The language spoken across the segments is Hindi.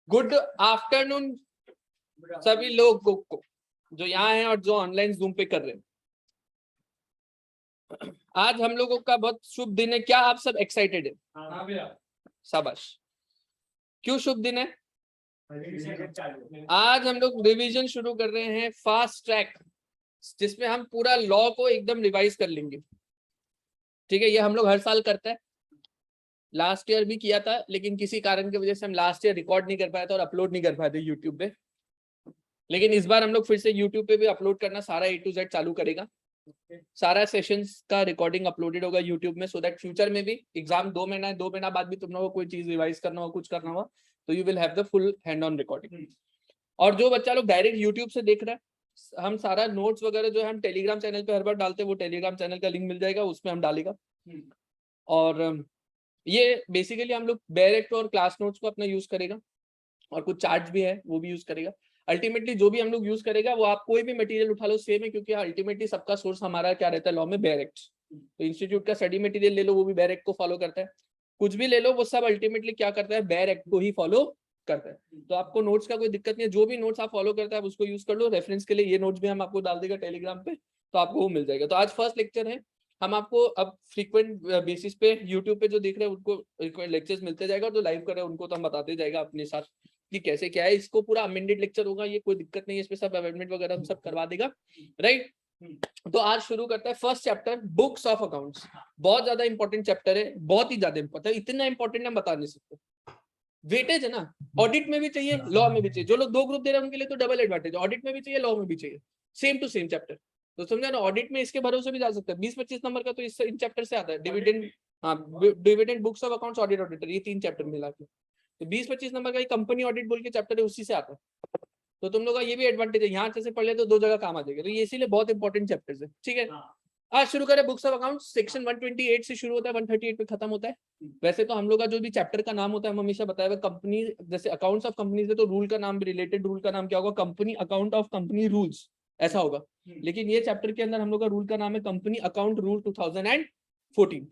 गुड आफ्टरनून सभी लोग को जो यहाँ हैं और जो ऑनलाइन जूम पे कर रहे हैं। आज हम लोगों का बहुत शुभ दिन है। क्या आप सब एक्साइटेड है? हाँ भैया। शाबाश। क्यों शुभ दिन है? आज हम लोग रिवीजन शुरू कर रहे हैं फास्ट ट्रैक, जिसमें हम पूरा लॉ को एकदम रिवाइज कर लेंगे। ठीक है, ये हम लोग हर साल करते हैं। लास्ट ईयर भी किया था, लेकिन किसी कारण की वजह से हम लास्ट ईयर रिकॉर्ड नहीं कर पाए थे और अपलोड नहीं कर पाए थे यूट्यूब पे। लेकिन इस बार हम लोग फिर से यूट्यूब पे भी अपलोड करना सारा A to Z चालू करेगा। सारा सेशंस का रिकॉर्डिंग अपलोडेड होगा यूट्यूब में, सो दैट फ्यूचर में भी एग्जाम 2 महीना है, 2 महीना बाद भी तुम लोगों को कोई चीज रिवाइज करना हो, कुछ करना हो, तो you will have the full hand on recording. और जो बच्चा लोग डायरेक्ट यूट्यूब से देख रहा है, हम सारा नोट्स वगैरह जो है हम टेलीग्राम चैनल पे हर बार डालते हैं, वो टेलीग्राम चैनल का लिंक मिल जाएगा, उसमें हम डालेगा। और ये बेसिकली हम लोग डायरेक्ट और क्लास नोट्स को अपना यूज करेगा, और कुछ चार्ट्स भी है वो भी यूज करेगा। अल्टीमेटली जो भी हम लोग यूज करेगा वो आप कोई भी मटेरियल उठा लो सेम है, क्योंकि अल्टीमेटली सबका सोर्स हमारा क्या रहता है लॉ में, डायरेक्ट। तो इंस्टीट्यूट का स्टडी मटेरियल ले लो, वो भी डायरेक्ट को फॉलो करता है। कुछ भी ले लो, वो सब अल्टीमेटली क्या करता है, डायरेक्ट को ही फॉलो करता है। तो आपको नोट्स का कोई दिक्कत नहीं है, जो भी नोट्स आप फॉलो करते हैं आप उसको यूज कर लो। रेफरेंस के लिए ये नोट्स भी हम आपको डाल देगा टेलीग्राम पे, तो आपको वो मिल जाएगा। तो आज फर्स्ट लेक्चर है। हम आपको अब फ्रीक्वेंट बेसिस पे यूट्यूब पे जो देख रहे हैं उनको लेक्चर्स मिलते जाएगा, जो लाइव कर रहे हैं उनको तो हम बताते जाएगा अपने साथ कि कैसे क्या है। इसको पूरा अमेंडेड लेक्चर होगा, ये कोई दिक्कत नहीं है, इसमें सब अमेंडमेंट वगैरह हम सब करवा देगा, राइट। तो आज शुरू करता है first chapter, books of accounts. बहुत ज्यादा इंपॉर्टेंट चैप्टर है, बहुत ही ज्यादा इंपॉर्टेंट, इतना इंपॉर्टेंट हम बता नहीं सकते। वेटेज है ना, ऑडिट में भी चाहिए, लॉ में भी चाहिए। जो लोग 2 ग्रुप दे रहे हैं उनके लिए तो डबल एडवांटेज, ऑडिट में भी चाहिए, लॉ में भी चाहिए, सेम टू सेम चैप्टर। तो समझा ना, ऑडिट में इसके भरोसे भी जा सकते हैं। 20-25 नंबर का तो इस इन चैप्टर से आता है। डिविडेंड, हाँ, dividend, books of accounts, audit auditor, ये 3 चैप्टर मिला के तो 20-25 नंबर का कंपनी ऑडिट बोल के चैप्टर है, उसी से आता है। तो तुम लोग का ये भी एडवांटेज है, यहाँ से पढ़ ले तो 2 जगह काम आ जाएगा। तो ये इसीलिए बहुत इंपॉर्टेंट चैप्टर्स है, ठीक है। आज शुरू करें बुक्स ऑफ अकाउंट्स। सेक्शन 128 से शुरू होता है, 138 पे खत्म होता है। वैसे तो हम लोग का जो भी चैप्टर का नाम होता है, हम हमेशा बताया हुआ कंपनी, जैसे अकाउंट्स ऑफ कंपनीज है तो रूल का नाम भी, रिलेटेड रूल का नाम क्या होगा, company account of company rules, ऐसा होगा। लेकिन ये चैप्टर के अंदर हम लोग का रूल का नाम है कंपनी अकाउंट रूल 2014।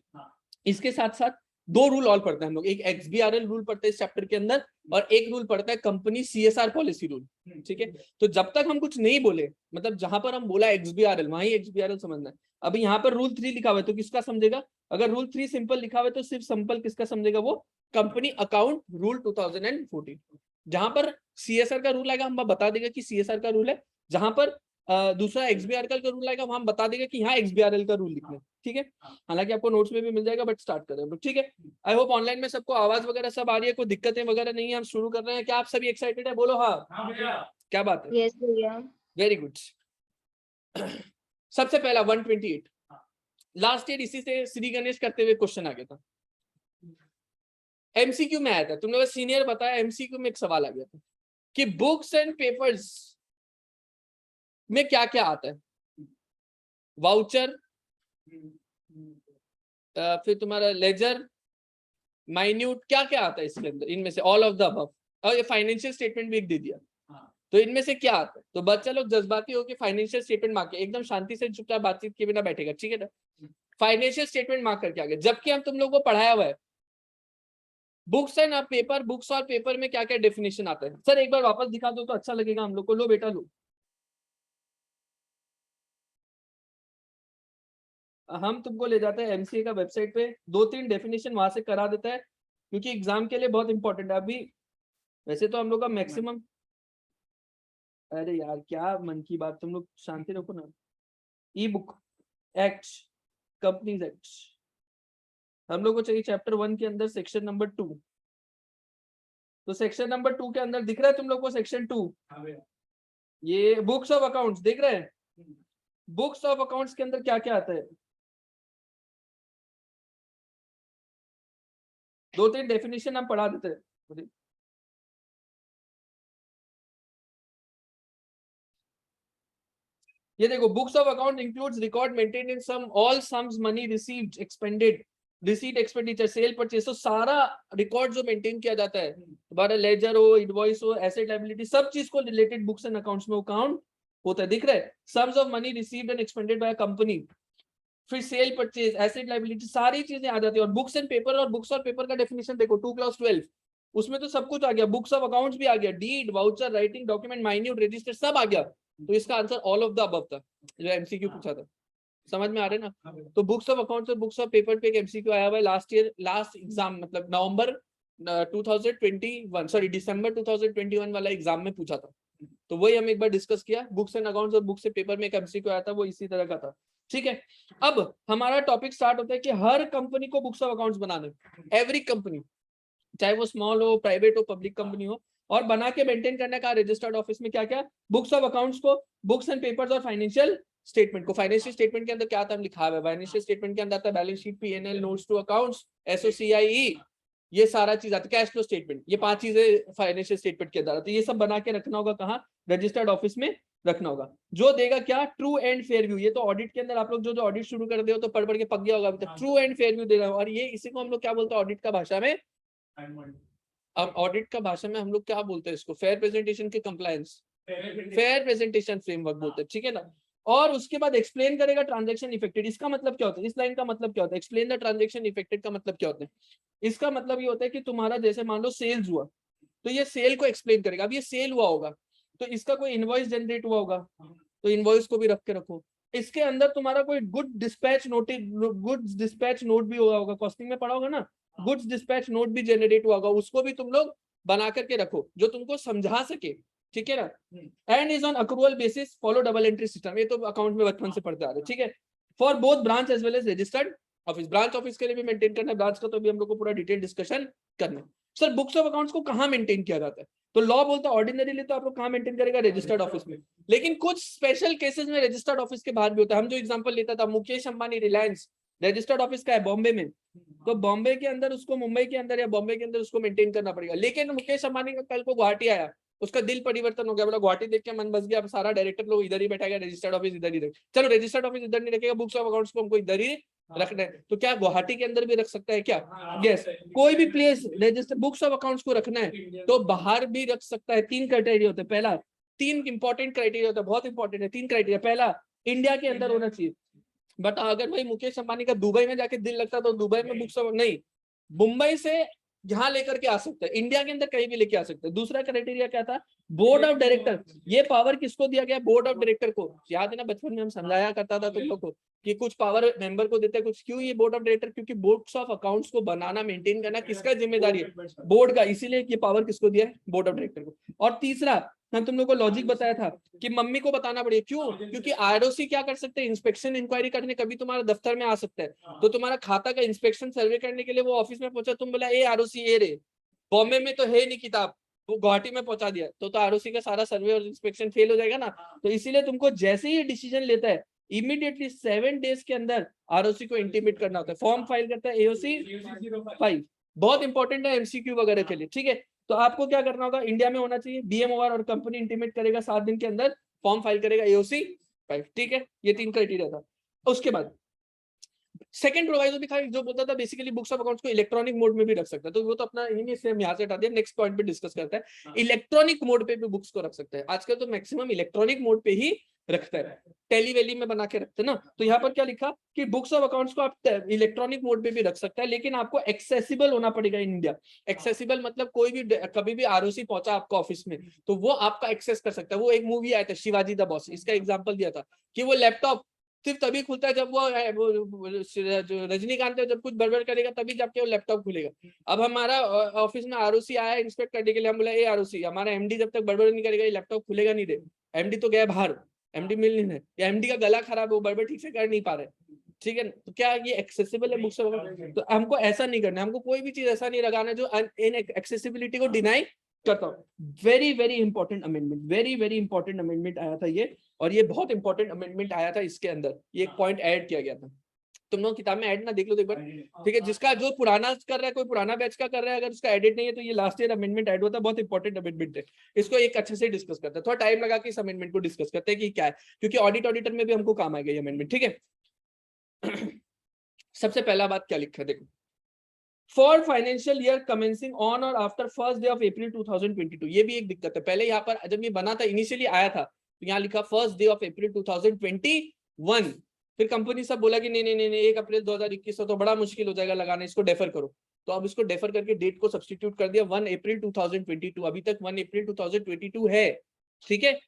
इसके साथ साथ 2 रूल और पढ़ते हैं हम लोग, एक XBRL रूल पढ़ते हैं इस चैप्टर के अंदर, और एक रूल पढ़ता है कंपनी CSR पॉलिसी रूल, ठीक है। तो जब तक हम कुछ नहीं बोले, मतलब जहां पर हम बोला XBRL, वहीं XBRL समझना है। अभी यहाँ पर रूल 3 लिखा हुआ है तो किसका समझेगा? अगर रूल 3 सिंपल लिखा हुआ है तो सिर्फ सिंपल किसका समझेगा, वो कंपनी अकाउंट रूल 2014। जहां पर CSR का रूल आएगा हम बता देगा कि CSR का रूल है, जहां पर दूसरा XBRL का रूल आएगा वहां बता देगा कि यहाँ XBRL का रूल लिखना है, ठीक है। हालांकि आपको नोट्स में भी मिल जाएगा, बट स्टार्ट करें हम लोग, ठीक है। आई होप ऑनलाइन में सबको आवाज वगैरह सब आ रही है, कोई दिक्कतें वगैरह नहीं है। हम शुरू कर रहे हैं, क्या आप सभी एक्साइटेड है? बोलो हाँ भैया। क्या बात है? यस भैया। Very good. सबसे पहला 128, लास्ट ईयर इसी से श्री गणेश करते हुए क्वेश्चन आ गया था, MCQ में आया था। तुम लोग सीनियर बताया, MCQ में एक सवाल आ गया था कि बुक्स एंड पेपर्स में क्या क्या आता है, वाउचर, फिर तुम्हारा लेजर, माइन्यूट, क्या क्या आता है इसके अंदर, इनमें से ऑल ऑफ द अबव। और ये फाइनेंशियल स्टेटमेंट भी एक दे दिया, तो इनमें से क्या आता है? तो बच्चा लोग जज्बाती होकर फाइनेंशियल स्टेटमेंट मार्क के, एकदम शांति से चुपचाप बातचीत के बिना बैठेगा, ठीक है ना। फाइनेंशियल स्टेटमेंट मार्क करके आ गया, जबकि हम तुम लोग को पढ़ाया हुआ है बुक्स एंड पेपर, बुक्स और पेपर में क्या क्या डेफिनेशन आता है। सर एक बार वापस दिखा दो तो अच्छा लगेगा हम लोग को। लो बेटा लो, हम तुमको ले जाते हैं MCA का वेबसाइट पे, 2-3 डेफिनेशन वहां से करा देता है, क्योंकि एग्जाम के लिए बहुत इंपॉर्टेंट है। अभी वैसे तो हम लोग का मैक्सिमम, अरे यार क्या मन की बात, तुम लोग शांति रखो ना। ई बुक एक्ट, कंपनीज एक्ट, हम लोग को चाहिए चैप्टर 1 के अंदर सेक्शन नंबर 2। तो सेक्शन नंबर 2 के अंदर दिख रहा है तुम लोग को सेक्शन 2, ये बुक्स ऑफ अकाउंट्स दिख रहे हैं। बुक्स ऑफ अकाउंट्स के अंदर क्या क्या आता है, 2-3 डेफिनेशन हम पढ़ा देते हैं। ये देखो, books of account includes record maintain in some all sums money received, expended, receipt, expenditure, sale, purchase. तो सारा रिकॉर्ड जो मेंटेन किया जाता है, तुम्हारा लेजर हो, इनवॉइस हो, एसेट लायबिलिटी, सब चीज को रिलेटेड बुक्स एंड अकाउंट्स में वो काउंट होता है। दिख रहा है, sums of money received and expanded by company, फिर सेल, परचेज, एसेट लायबिलिटी, सारी चीजें आ जाती है। और बुक्स एंड पेपर, और बुक्स और पेपर का डेफिनेशन देखो 2 क्लास 12, उसमें तो सब कुछ आ गया, बुक्स ऑफ अकाउंट्स भी आ गया, deed, voucher, writing document, minute, register, सब आ गया। तो इसका answer all of the above था, जो एमसीक्यू पूछा था। समझ में आ रहे ना? तो बुक्स ऑफ अकाउंट्स और बुक्स ऑफ पेपर पे एक एमसीक्यू आया हुआ है लास्ट ईयर, लास्ट एग्जाम मतलब नवंबर 2021 सॉरी दिसंबर 2021 वाला एग्जाम में पूछा था। तो वही हम एक बार डिस्कस किया, बुक्स एंड अकाउंट्स और बुक्स से पेपर में एक एमसीक्यू आया था, वो इसी तरह का था। ठीक है, अब हमारा टॉपिक स्टार्ट होता है कि हर कंपनी को बुक्स ऑफ अकाउंट्स बनाने, एवरी कंपनी, चाहे वो स्मॉल हो, प्राइवेट हो, पब्लिक कंपनी हो, और बना के मेंटेन करने का रजिस्टर्ड ऑफिस में क्या क्या, बुक्स ऑफ अकाउंट्स को, बुक्स एंड पेपर्स और फाइनेंशियल स्टेटमेंट को। फाइनेंशियल स्टेटमेंट के अंदर क्या था लिखा हुआ है, फाइनेंशियल स्टेटमेंट के अंदर आता है balance sheet, PNL, notes to accounts, SOCI, ये सारा चीज आता है, कैश फ्लो स्टेटमेंट, ये 5 चीजें फाइनेंशियल स्टेटमेंट के अंदर। तो ये सब बना के रखना होगा कहाँ, रजिस्टर्ड ऑफिस में रखना होगा। जो देगा क्या, ट्रू एंड फेयर व्यू। ये तो ऑडिट के अंदर आप लोग जो ऑडिट शुरू कर दे हो तो पढ़ पढ़ के पक गया होगा अभी तक, ट्रू एंड फेयर व्यू दे रहा है। और ये इसी को हम लोग क्या बोलते हैं ऑडिट का भाषा में, अब ऑडिट का भाषा में हम लोग क्या बोलते हैं इसको, फेयर प्रेजेंटेशन के कंप्लायंस, फेयर प्रेजेंटेशन फ्रेमवर्क बोलते हैं, ठीक है ना। और उसके बाद एक्सप्लेन करेगा ट्रांजैक्शन इफेक्टेड। इसका मतलब क्या होता है, इस लाइन का मतलब क्या होता है, एक्सप्लेन द ट्रांजैक्शन इफेक्टेड का मतलब क्या होता है। इसका मतलब ये होता है कि तुम्हारा जैसे मान लो सेल्स हुआ, तो ये सेल को एक्सप्लेन करेगा। अब ये सेल हुआ होगा तो इसका कोई इनवॉइस जनरेट हुआ होगा, तो इनवॉइस को भी रख के रखो। इसके अंदर तुम्हारा कोई गुड डिस्पैच नोट भी हुआ होगा, कॉस्टिंग में पढ़ा होगा ना, गुड्स डिस्पैच नोट भी जनरेट हुआ होगा, उसको भी तुम लोग बना करके रखो जो तुमको समझा सके, ठीक है ना। And is on accrual basis, follow double entry system, ये तो अकाउंट में बचपन से पढ़ते आ रहे, ठीक है। For both branch as well as registered office, branch office के लिए भी मेंटेन करना है, ब्रांच का तो भी हम लोग को पूरा डिटेल डिस्कशन करना है। सर बुक्स ऑफ अकाउंट्स को कहाँ मेंटेन किया जाता है, तो लॉ बोलता है ऑर्डिनरीली तो आप लोग कहाँ मेंटेन करेगा, रजिस्टर्ड ऑफिस में। लेकिन कुछ स्पेशल केसेस में रजिस्टर्ड ऑफिस के बाहर भी होता है। हम जो एग्जांपल लेता था, मुकेश अंबानी रिलायंस, रजिस्टर्ड ऑफिस का है बॉम्बे में, तो बॉम्बे के अंदर उसको, मुंबई के अंदर या बॉम्बे के अंदर उसको मेंटेन करना पड़ेगा। लेकिन मुकेश अंबानी का कल को गुवाहाटी आया, उसका दिल परिवर्तन हो गया, बोला गुवाहाटी देख के मन बस गया, अब सारा डायरेक्टर लोग इधर ही बैठा गया, रजिस्टर्ड ऑफिस इधर ही रख, चलो रजिस्टर्ड ऑफिस इधर नहीं रखेगा, बुक्स ऑफ अकाउंट्स को हमको इधर ही रखना है, तो क्या गुवाहाटी के अंदर भी रख सकता है क्या, यस। कोई भी place register books of accounts को रखना है तो बाहर भी रख सकता है। 3 क्राइटेरिया होते हैं, पहला 3 इंपॉर्टेंट क्राइटेरिया होता है, बहुत इंपॉर्टेंट है 3 क्राइटेरिया। पहला, इंडिया के अंदर होना चाहिए, बट अगर भाई मुकेश अंबानी का दुबई में जाके दिल लगता तो दुबई में बुक्स ऑफ नहीं, मुंबई से यहाँ लेकर के आ सकते हैं, इंडिया के अंदर कहीं भी लेके आ सकते हैं। दूसरा क्राइटेरिया क्या था, बोर्ड ऑफ डायरेक्टर, ये पावर किसको दिया गया, बोर्ड ऑफ डायरेक्टर को। याद है ना बचपन में हम समझाया करता था तुम लोग को कि कुछ पावर मेंबर को देते हैं कुछ, क्यों ये बोर्ड ऑफ डायरेक्टर, क्योंकि बुक्स ऑफ अकाउंट्स को बनाना मेंटेन करना किसका जिम्मेदारी है, बोर्ड का, इसीलिए ये पावर किसको दिया है, बोर्ड ऑफ डायरेक्टर को। और तीसरा, हम तुम लोग को लॉजिक बताया था कि मम्मी को बताना पड़ेगा, क्यों, क्योंकि आरओसी क्या कर सकते हैं, इंस्पेक्शन इंक्वायरी करने कभी तुम्हारा दफ्तर में आ सकता है, तो तुम्हारा खाता का इंस्पेक्शन सर्वे करने के लिए वो ऑफिस में पहुंचा, तुम बोला ए आरओसी ए रे, बॉम्बे में तो है नहीं किताब, वो गुवाहाटी में पहुंचा दिया, तो आरओसी का सारा सर्वे और इंस्पेक्शन फेल हो जाएगा ना। तो इसीलिए तुमको जैसे ही डिसीजन लेता है इमीडिएटली 7 डेज के अंदर आरओसी को इंटीमेट करना होता है, फॉर्म फाइल करता है एओसी 5, बहुत इंपॉर्टेंट है एमसीक्यू वगैरह के लिए, ठीक है। तो आपको क्या करना होगा, इंडिया में होना चाहिए, बीएमओआर और कंपनी इंटीमेट करेगा 7 दिन के अंदर, फॉर्म फाइल करेगा एओसी 5, ठीक है। ये 3 क्राइटेरिया था। उसके बाद सेकंड प्रोवाइजर भी था जो बोलता था बेसिकली बुक्स ऑफ अकाउंट्स को इलेक्ट्रॉनिक मोड में भी रख सकता है, तो वो तो अपना इन्हीं से हम यहाँ से हटा दिया, नेक्स्ट पॉइंट पे डिस्कस करता है। इलेक्ट्रॉनिक मोड पे भी बुक्स को रख सकता है, आजकल तो मैक्सिमम इलेक्ट्रॉनिक मोड पे ही रखता है, टेली वेली में बना के रखते हैं ना। तो यहाँ पर क्या लिखा कि बुक्स ऑफ अकाउंट्स को आप इलेक्ट्रॉनिक मोड पे भी रख सकता है, लेकिन आपको एक्सेसिबल होना पड़ेगा इन इंडिया। एक्सेसिबल मतलब कोई भी कभी भी आरओसी पहुंचा आपका ऑफिस में तो वो आपका एक्सेस कर सकता है। वो एक मूवी आया था शिवाजी द बॉस, इसका एग्जाम्पल दिया था कि वो लैपटॉप सिर्फ तभी खुलता है जब वो जो रजनीकांत है जब कुछ बड़बड़ करेगा तभी जाके वो लैपटॉप खुलेगा। अब हमारा ऑफिस में आरओसी आया है इंस्पेक्ट करने के लिए, हम बोला ए आरओसी, हमारा एमडी जब तक बड़बड़ नहीं करेगा ये लैपटॉप खुलेगा नहीं रे, एमडी तो गया बाहर, एमडी मिल नहीं है, या एमडी का गला खराब है वो बड़बड़ ठीक से कर नहीं पा रहे, ठीक है। तो क्या ये एक्सेसिबल है बुक्स, तो हमको ऐसा नहीं करना, हमको कोई भी चीज ऐसा नहीं लगाना जो इन एक्सेसिबिलिटी को डिनाई करता हूँ। Very very important amendment, very very important amendment आया था ये, और ये बहुत इंपॉर्टेंट अमेंडमेंट आया था, इसके अंदर ये एक पॉइंट ऐड किया गया था। तुम लोग किताब में ऐड ना देख लो एक बार, ठीक है। जिसका जो पुराना कर रहा है, कोई पुराना बैच का कर रहा है, अगर उसका एडिट नहीं है तो ये लास्ट ईयर अमेंडमेंट ऐड होता है, बहुत इंपॉर्टेंट अमेंडमेंट है, इसको एक अच्छे से डिस्कस करते हैं, थोड़ा टाइम लगा के इस अमेंडमेंट को डिस्कस करते हैं कि क्या है, क्योंकि ऑडिटर में भी हमको काम आएगा ये अमेंडमेंट, ठीक है। सबसे पहला बात क्या लिखा है देखो, for financial year commencing on और after first day of April 2022, ये भी एक दिक्कत है। पहले यहाँ पर जब ये बना था इनिशियली आया था तो यहाँ लिखा फर्स्ट डे ऑफ अप्रैल 2021, फिर कंपनी सब बोला कि नहीं नहीं नहीं 1 अप्रैल 2021 तो बड़ा मुश्किल हो जाएगा लगाना, इसको डेफर करो, तो अब इसको डेफर करके डेट को सब्स्टिट्यूट कर दिया 1 अप्रैल 2022, अभी तक 1 अप्रैल 2022 है, ठीक है।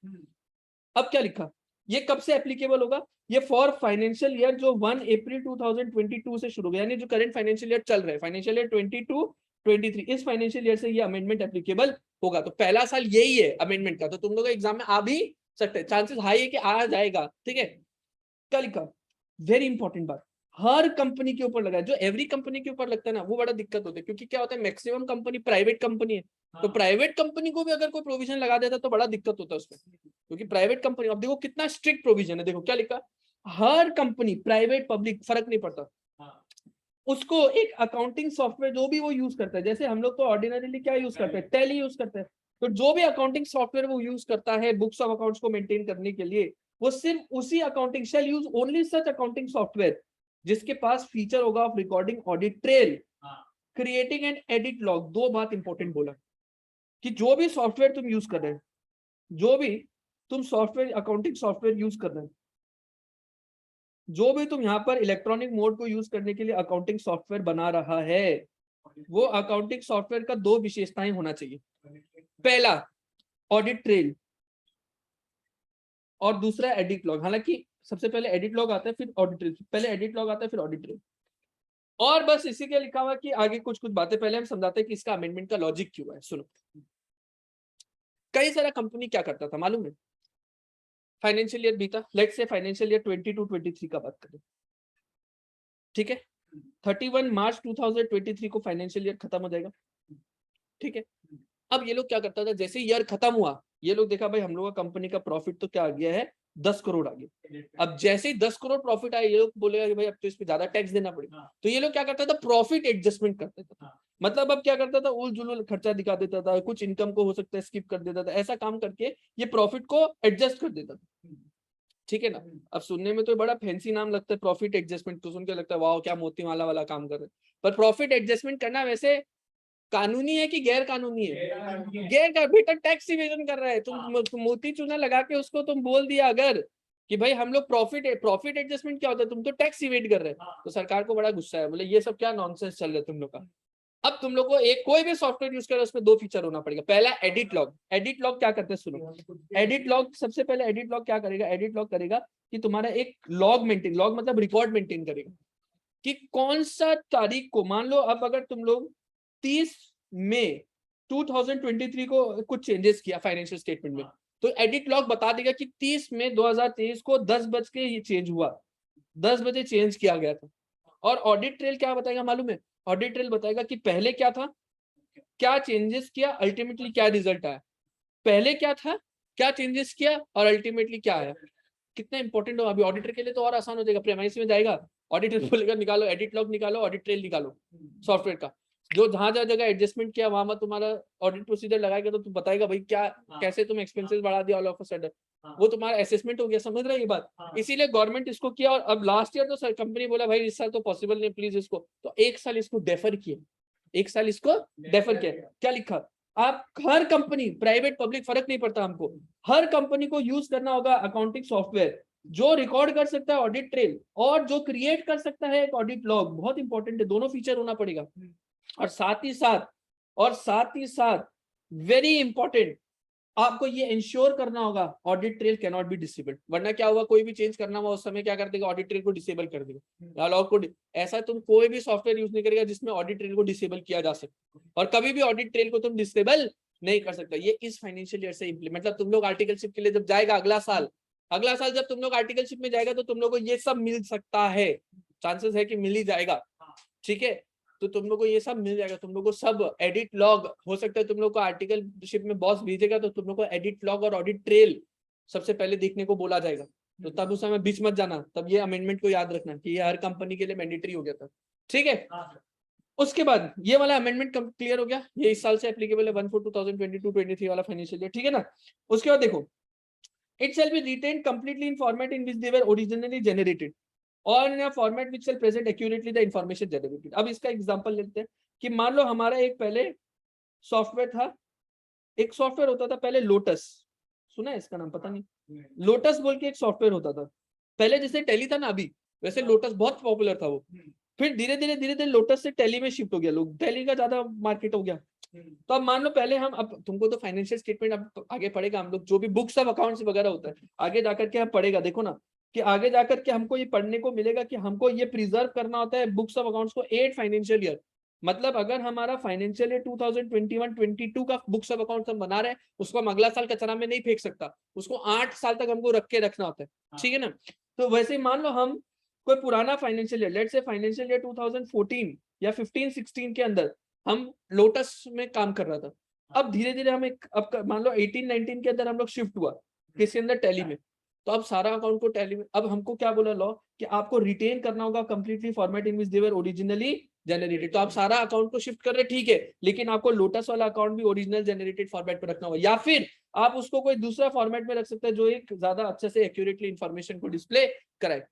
अब क्या लिखा, ये कब से एप्लीकेबल होगा, ये फॉर फाइनेंशियल ईयर जो 1 अप्रैल 2022 से शुरू होगा, यानी जो करंट फाइनेंशियल ईयर चल रहा है, फाइनेंशियल ईयर 22-23, इस फाइनेंशियल ईयर से ये अमेंडमेंट एप्लीकेबल होगा। तो पहला साल यही है अमेंडमेंट का, तो तुम लोग एग्जाम में आ भी सकते हैं, चांसेस हाई है कि आ जाएगा, ठीक है। क्या लिखा, वेरी इंपॉर्टेंट बात, हर कंपनी के ऊपर लगा है, जो एवरी कंपनी के ऊपर लगता है ना वो बड़ा दिक्कत होता है, क्योंकि क्या होता है मैक्सिमम कंपनी प्राइवेट कंपनी है, तो प्राइवेट कंपनी को भी अगर कोई प्रोविजन लगा देता तो बड़ा दिक्कत होता है उसमें, क्योंकि प्राइवेट कंपनी, अब देखो कितना स्ट्रिक्ट प्रोविजन है, देखो क्या लिखा, हर कंपनी प्राइवेट पब्लिक फर्क नहीं पड़ता, उसको एक अकाउंटिंग सॉफ्टवेयर जो भी वो यूज करता है, जैसे हम लोग तो ऑर्डिनरीली क्या यूज करते हैं, टैली यूज करते हैं, तो जो भी अकाउंटिंग सॉफ्टवेयर वो यूज करता है बुक्स ऑफ अकाउंट्स को मेंटेन करने के लिए, वो सिर्फ उसी accounting shall use only such accounting software जिसके पास फीचर होगा of recording audit trail, creating and edit log. दो बात इंपॉर्टेंट बोला कि जो भी सॉफ्टवेयर तुम यूज कर रहे हो, जो भी तुम सॉफ्टवेयर अकाउंटिंग सॉफ्टवेयर यूज कर रहे हो, जो भी तुम यहाँ पर इलेक्ट्रॉनिक मोड को यूज करने के लिए अकाउंटिंग सॉफ्टवेयर बना रहा है, वो अकाउंटिंग सॉफ्टवेयर का दो विशेषताएं होना चाहिए, पहला ऑडिट ट्रेल और दूसरा एडिट लॉग। हालांकि सबसे पहले एडिट लॉग आता है फिर ऑडिट ट्रेल, पहले एडिट लॉग आता है फिर ऑडिट ट्रेल, और बस इसी के लिखा हुआ कि आगे कुछ कुछ बातें पहले हम समझाते हैं कि इसका अमेंडमेंट का लॉजिक क्यों है। सुनो, कई सारा कंपनी क्या करता था मालूम है, फाइनेंशियल ईयर बीता, लेट्स से फाइनेंशियल ईयर 22-23 का बात करें, ठीक है, 31 मार्च 2023 को फाइनेंशियल ईयर खत्म हो जाएगा, ठीक है। अब ये लोग क्या करता था, जैसे ईयर खत्म हुआ, ये लोग देखा भाई हम लोग का कंपनी का प्रॉफिट तो क्या आ गया है 10 करोड़ आ गया, अब जैसे ही 10 करोड़ प्रॉफिट आया, ये लोग बोलेगा कि भाई अब तो इस पे ज्यादा टैक्स देना पड़ेगा, तो ये लोग क्या करता था, प्रॉफिट एडजस्टमेंट करते थे, मतलब अब क्या करता था, उल जुलूल खर्चा दिखा देता था, कुछ इनकम को हो सकता है स्किप कर देता था, ऐसा काम करके ये प्रॉफिट को एडजस्ट कर देता था, ठीक है ना। अब सुनने में तो बड़ा फैंसी नाम लगता है प्रॉफिट एडजस्टमेंट, तो सुन के लगता है वाह क्या मोतीमाला वाला काम कर रहे हैं, पर प्रॉफिट एडजस्टमेंट करना वैसे कानूनी है कि गैर कानूनी है, गैर, बेटा टैक्स इवेजन कर रहा है, तुम मोती चूना लगा के उसको तुम बोल दिया अगर कि भाई हम लोग प्रॉफिट एडजस्टमेंट क्या होता है, तुम तो टैक्स इवेट कर रहे हैं, तो सरकार को बड़ा गुस्सा है, बोले ये सब क्या नॉनसेंस चल रहा है तुम लोग का। अब तुम लोग को एक कोई भी सॉफ्टवेयर यूज करे उसमें दो फीचर होना पड़ेगा, पहला एडिट लॉग। एडिट लॉग क्या करते हैं सुनो, एडिट लॉग सबसे पहले एडिट लॉग क्या करेगा, एडिट लॉग करेगा कि तुम्हारा एक लॉग मेंटेन, लॉग मतलब रिकॉर्ड मेंटेन करेगा कि कौन सा तारीख को, मान लो अब अगर तुम लोग 30 मई 2023 को कुछ चेंजेस किया फाइनेंशियल स्टेटमेंट में, तो एडिट लॉग बता देगा कि 30 मई 2023 को 10 बज के ये चेंज हुआ, 10 बजे चेंज किया गया था। और ऑडिट ट्रेल क्या बताएगा मालूम है, ऑडिट ट्रेल बताएगा कि पहले क्या था, क्या चेंजेस किया, अल्टीमेटली क्या रिजल्ट आया, पहले क्या था, क्या चेंजेस किया और अल्टीमेटली क्या आया। कितना इंपॉर्टेंट हो, अभी ऑडिटर के लिए तो और आसान हो जाएगा, प्रेमाइस में जाएगा ऑडिटर बोलेगा निकालो एडिट लॉग निकालो, ऑडिट ट्रेल निकालो सॉफ्टवेयर का, जो जहां जगह एडजस्टमेंट किया वहां तुम्हारा ऑडिट प्रोसीजर लगाएगा, तो तुम बताएगा भाई क्या कैसे तुम एक्सपेंसेस बढ़ा दिया ऑल ऑफ अ सडन, वो तुम्हारा असेसमेंट हो गया, समझ रहे ये बात। इसीलिए गवर्नमेंट इसको किया, और अब लास्ट ईयर तो कंपनी बोला भाई इस साल तो पॉसिबल नहीं प्लीज इसको, तो एक साल इसको डेफर किया, एक साल इसको डेफर किया। क्या लिखा, आप हर कंपनी प्राइवेट पब्लिक फर्क नहीं पड़ता हमको, हर कंपनी को यूज करना होगा अकाउंटिंग सॉफ्टवेयर जो रिकॉर्ड कर सकता है ऑडिट ट्रेल और जो क्रिएट कर सकता है एक ऑडिट लॉग, बहुत इंपॉर्टेंट है, दोनों फीचर होना पड़ेगा। और साथ ही साथ वेरी इंपॉर्टेंट, आपको ये इंश्योर करना होगा audit trail can not be disabled, वरना क्या हुआ कोई भी चेंज करना हुआ उस समय क्या कर देगा, ऑडिट ट्रेल को डिसेबल कर देगा, लॉग को ऐसा तुम कोई भी सॉफ्टवेयर यूज नहीं करेगा जिसमें ऑडिट ट्रेल को डिसेबल किया जा सके, और कभी भी ऑडिट ट्रेल को तुम डिसेबल नहीं कर सकता। ये इस फाइनेंशियल ईयर से इम्प्लीमेंट, मतलब तुम लोग आर्टिकलशिप के लिए जब जाएगा अगला साल जब तुम लोग आर्टिकलशिप में जाएगा तो तुम लोग को ये सब मिल सकता है, चांसेस है कि मिल ही जाएगा, ठीक है। तो तुम लोग को ये सब मिल जाएगा, तुम लोग को सब एडिट लॉग, हो सकता है तुम लोग को आर्टिकलशिप में बॉस भेजेगा तो तुम लोग को एडिट लॉग और ऑडिट ट्रेल सबसे पहले देखने को बोला जाएगा, तो तब उस समय बीच मत जाना, तब ये अमेंडमेंट को याद रखना कि ये हर कंपनी के लिए मैंडेटरी हो गया था, ठीक है। उसके बाद ये वाला अमेंडमेंट क्लियर हो गया, ये इस साल से एप्लीकेबल है 1/4/2022-23 वाला फाइनेंशियल ईयर, ठीक है ना। उसके बाद देखो, it shall be retained completely in format in which they were originally generated or in a format which shall present accurately the information generated। अब इसका एग्जांपल लेते हैं कि मान लो हमारा एक पहले सॉफ्टवेयर था, एक सॉफ्टवेयर होता था पहले लोटस, सुना है इसका नाम, पता नहीं, लोटस बोल के एक सॉफ्टवेयर होता था पहले, जैसे टेली था ना अभी, वैसे लोटस बहुत पॉपुलर था वो। फिर धीरे धीरे लोटस से टैली में शिफ्ट हो गया, लोग टैली का ज्यादा मार्केट हो गया। तो अब मान लो पहले हम, अब तुमको तो फाइनेंशियल स्टेटमेंट अब आगे पढ़ेगा हम लोग, जो भी बुक्स ऑफ अकाउंट्स वगैरह होता है आगे जाकर के हम पढ़ेगा। देखो ना कि आगे जाकर के हमको ये पढ़ने को मिलेगा कि हमको ये प्रिजर्व करना होता है बुक्स ऑफ अकाउंट्स को 8 फाइनेंशियल ईयर। मतलब अगर हमारा फाइनेंशियल ईयर 2021-22 का बुक्स ऑफ अकाउंट्स हम बना रहे हैं, उसको हम अगला साल कचरा में नहीं फेंक सकता, उसको 8 साल तक हमको रख के रखना होता है, ठीक है ना। तो वैसे ही मान लो हम कोई पुराना financial year, let's say financial year 2014 या 15-16 के अंदर हम लोटस में काम कर रहा था। अब धीरे धीरे हम एक, अब मान लो 18-19 के अंदर हम लोग शिफ्ट हुआ किसके अंदर, टैली में। तो अब सारा अकाउंट को टैली में, अब हमको क्या बोला लॉ कि आपको रिटेन करना होगा completely format in which they were originally generated. तो आप सारा अकाउंट को शिफ्ट कर रहे, ठीक है, लेकिन आपको लोटस वाला अकाउंट भी ओरिजिनल जनरेटेड फॉर्मेट में रखना होगा, या फिर आप उसको कोई दूसरा फॉर्मेट में रख सकते हैं जो एक ज्यादा अच्छे से एक्यूरेटली इंफॉर्मेशन को डिस्प्ले कराए।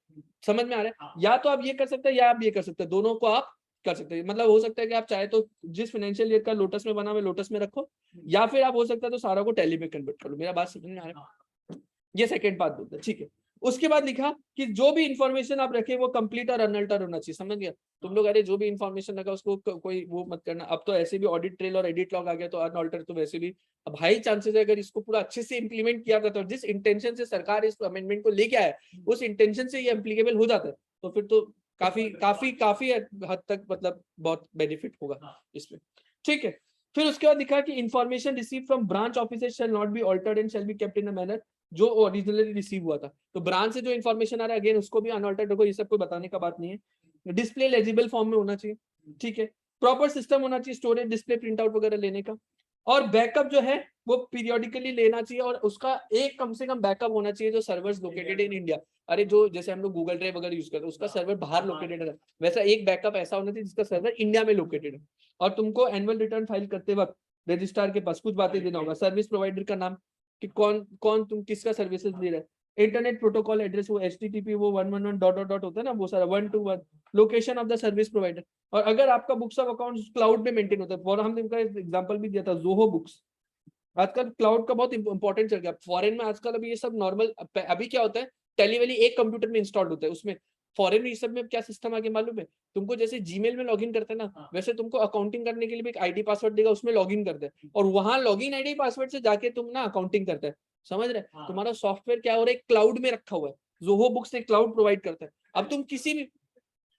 समझ में आ रहा है? या तो आप ये कर सकते हैं या आप ये कर सकते हैं, दोनों को आप कर सकते हैं। मतलब हो सकता है कि आप चाहे तो जिस फाइनेंशियल ईयर का लोटस में बना हुआ लोटस में रखो, या फिर आप हो सकता है तो सारा को टैली में कन्वर्ट कर लो। मेरा बात समझ में आ रहा है? ये सेकंड बात बोलते हैं, ठीक है। उसके बाद लिखा कि जो भी इंफॉर्मेशन आप रखे वो कंप्लीट और अनअल्टर्ड होना चाहिए। समझ गया तुम लोग? अरे जो भी इंफॉर्मेशन रखा उसको कोई वो मत करना। अब तो ऐसे भी ऑडिट ट्रेल और एडिट लॉग आ गया, तो अनअल्टर्ड तो वैसे भी अब हाई चांसेस है अगर इसको पूरा अच्छे से इंप्लीमेंट किया जाता है, जिस इंटेंशन से सरकार इस अमेंडमेंट को लेके आया उस इंटेंशन से ये एप्लीकेबल हो जाता है, तो फिर तो काफी काफी काफी हद तक मतलब बहुत बेनिफिट होगा इसमें, ठीक है। फिर उसके बाद लिखा कि information receive from branch officers shall not be altered and shall be kept in a manner जो ओरिजिनली रिसीव हुआ था। तो ब्रांच से जो इन्फॉर्मेशन आ रहा है अगेन उसको भी अनऑल्टर्ड रखो, ये सब कोई बताने का बात नहीं है। डिस्प्ले लेजिबल फॉर्म में होना चाहिए, ठीक है। प्रॉपर सिस्टम होना चाहिए स्टोरेज डिस्प्ले प्रिंट आउट वगैरह लेने का, और बैकअप जो है वो पीरियोडिकली लेना चाहिए, और उसका एक कम से कम बैकअप होना चाहिए जो सर्वर्स लोकेटेड इन इंडिया। अरे जो जैसे हम लोग गूगल ड्राइव वगैरह यूज करते हैं उसका सर्वर बाहर लोकेटेड है, वैसा एक बैकअप ऐसा होना चाहिए जिसका सर्वर इंडिया में लोकेटेड है। और तुमको एनुअल रिटर्न फाइल करते वक्त रजिस्ट्रार के पास कुछ बातें देना होगा, सर्विस प्रोवाइडर का नाम कि कौन कौन तुम किसका सर्विसेज दे रहे हैं, इंटरनेट प्रोटोकॉल एड्रेस वो HTTP वो 111 डॉट डॉट डॉट होता है ना वो सारा 121, location of the service provider. और अगर आपका बुक्स ऑफ अकाउंट्स क्लाउड में मेंटेन होता है, फॉर हमने इनका एग्जांपल भी दिया था जोहो बुक्स, आजकल क्लाउड का बहुत इंपॉर्टेंट चल गया। फॉरेन में आजकल अभी ये सब नॉर्मल, अभी क्या होता है टेलीवेली एक कंप्यूटर में इंस्टॉल्ड होता है, उसमें फॉरेन में ये सब में क्या सिस्टम आगे मालूम है तुमको, जैसे जीमेल में लॉगिन करते हैं ना वैसे तुमको अकाउंटिंग करने के लिए भी एक आईडी पासवर्ड देगा, उसमें लॉगिन करते हैं और वहां लॉगिन आईडी पासवर्ड से जाके तुम ना अकाउंटिंग करते हैं। समझ रहे? तुम्हारा सॉफ्टवेयर क्या हो रहा है क्लाउड में रखा हुआ है, जोहो बुक्स एक क्लाउड प्रोवाइड करता है। अब तुम किसी भी,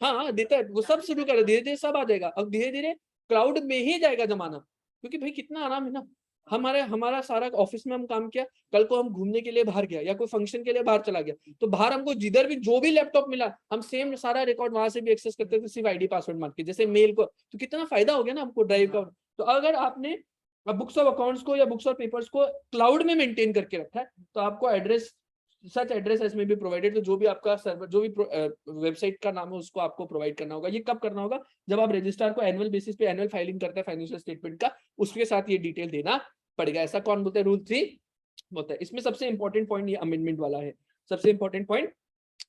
हाँ देता है, वो सब शुरू कर, धीरे धीरे सब आ जाएगा, अब धीरे धीरे क्लाउड में ही जाएगा जमाना, क्योंकि भाई कितना आराम है ना। हमारा सारा ऑफिस में हम काम किया, कल को हम घूमने के लिए बाहर गया या कोई फंक्शन के लिए बाहर चला गया, तो बाहर हमको जिधर भी जो भी लैपटॉप मिला हम सेम सारा रिकॉर्ड वहां से भी एक्सेस करते थे, सिर्फ आईडी पासवर्ड मार के, जैसे मेल को। तो कितना फायदा हो गया ना हमको ड्राइव का। तो अगर आपने बुक्स ऑफ अकाउंट्स को या बुक्स ऑफ पेपर्स को क्लाउड में मेंटेन करके रखा है तो आपको एड्रेस, सच एड्रेस एज में भी प्रोवाइडेड, तो जो भी आपका सर्वर जो भी वेबसाइट का नाम है उसको आपको प्रोवाइड करना होगा। ये कब करना होगा? जब आप रजिस्ट्रार को एनुअल बेसिस पे एनुअल फाइलिंग करते हैं फाइनेंशियल स्टेटमेंट का, उसके साथ ये डिटेल देना पड़ेगा। ऐसा कौन बोलते हैं? रूल 3 होता है। इसमें सबसे इंपॉर्टेंट पॉइंट ये अमेंडमेंट वाला है, सबसे इंपॉर्टेंट पॉइंट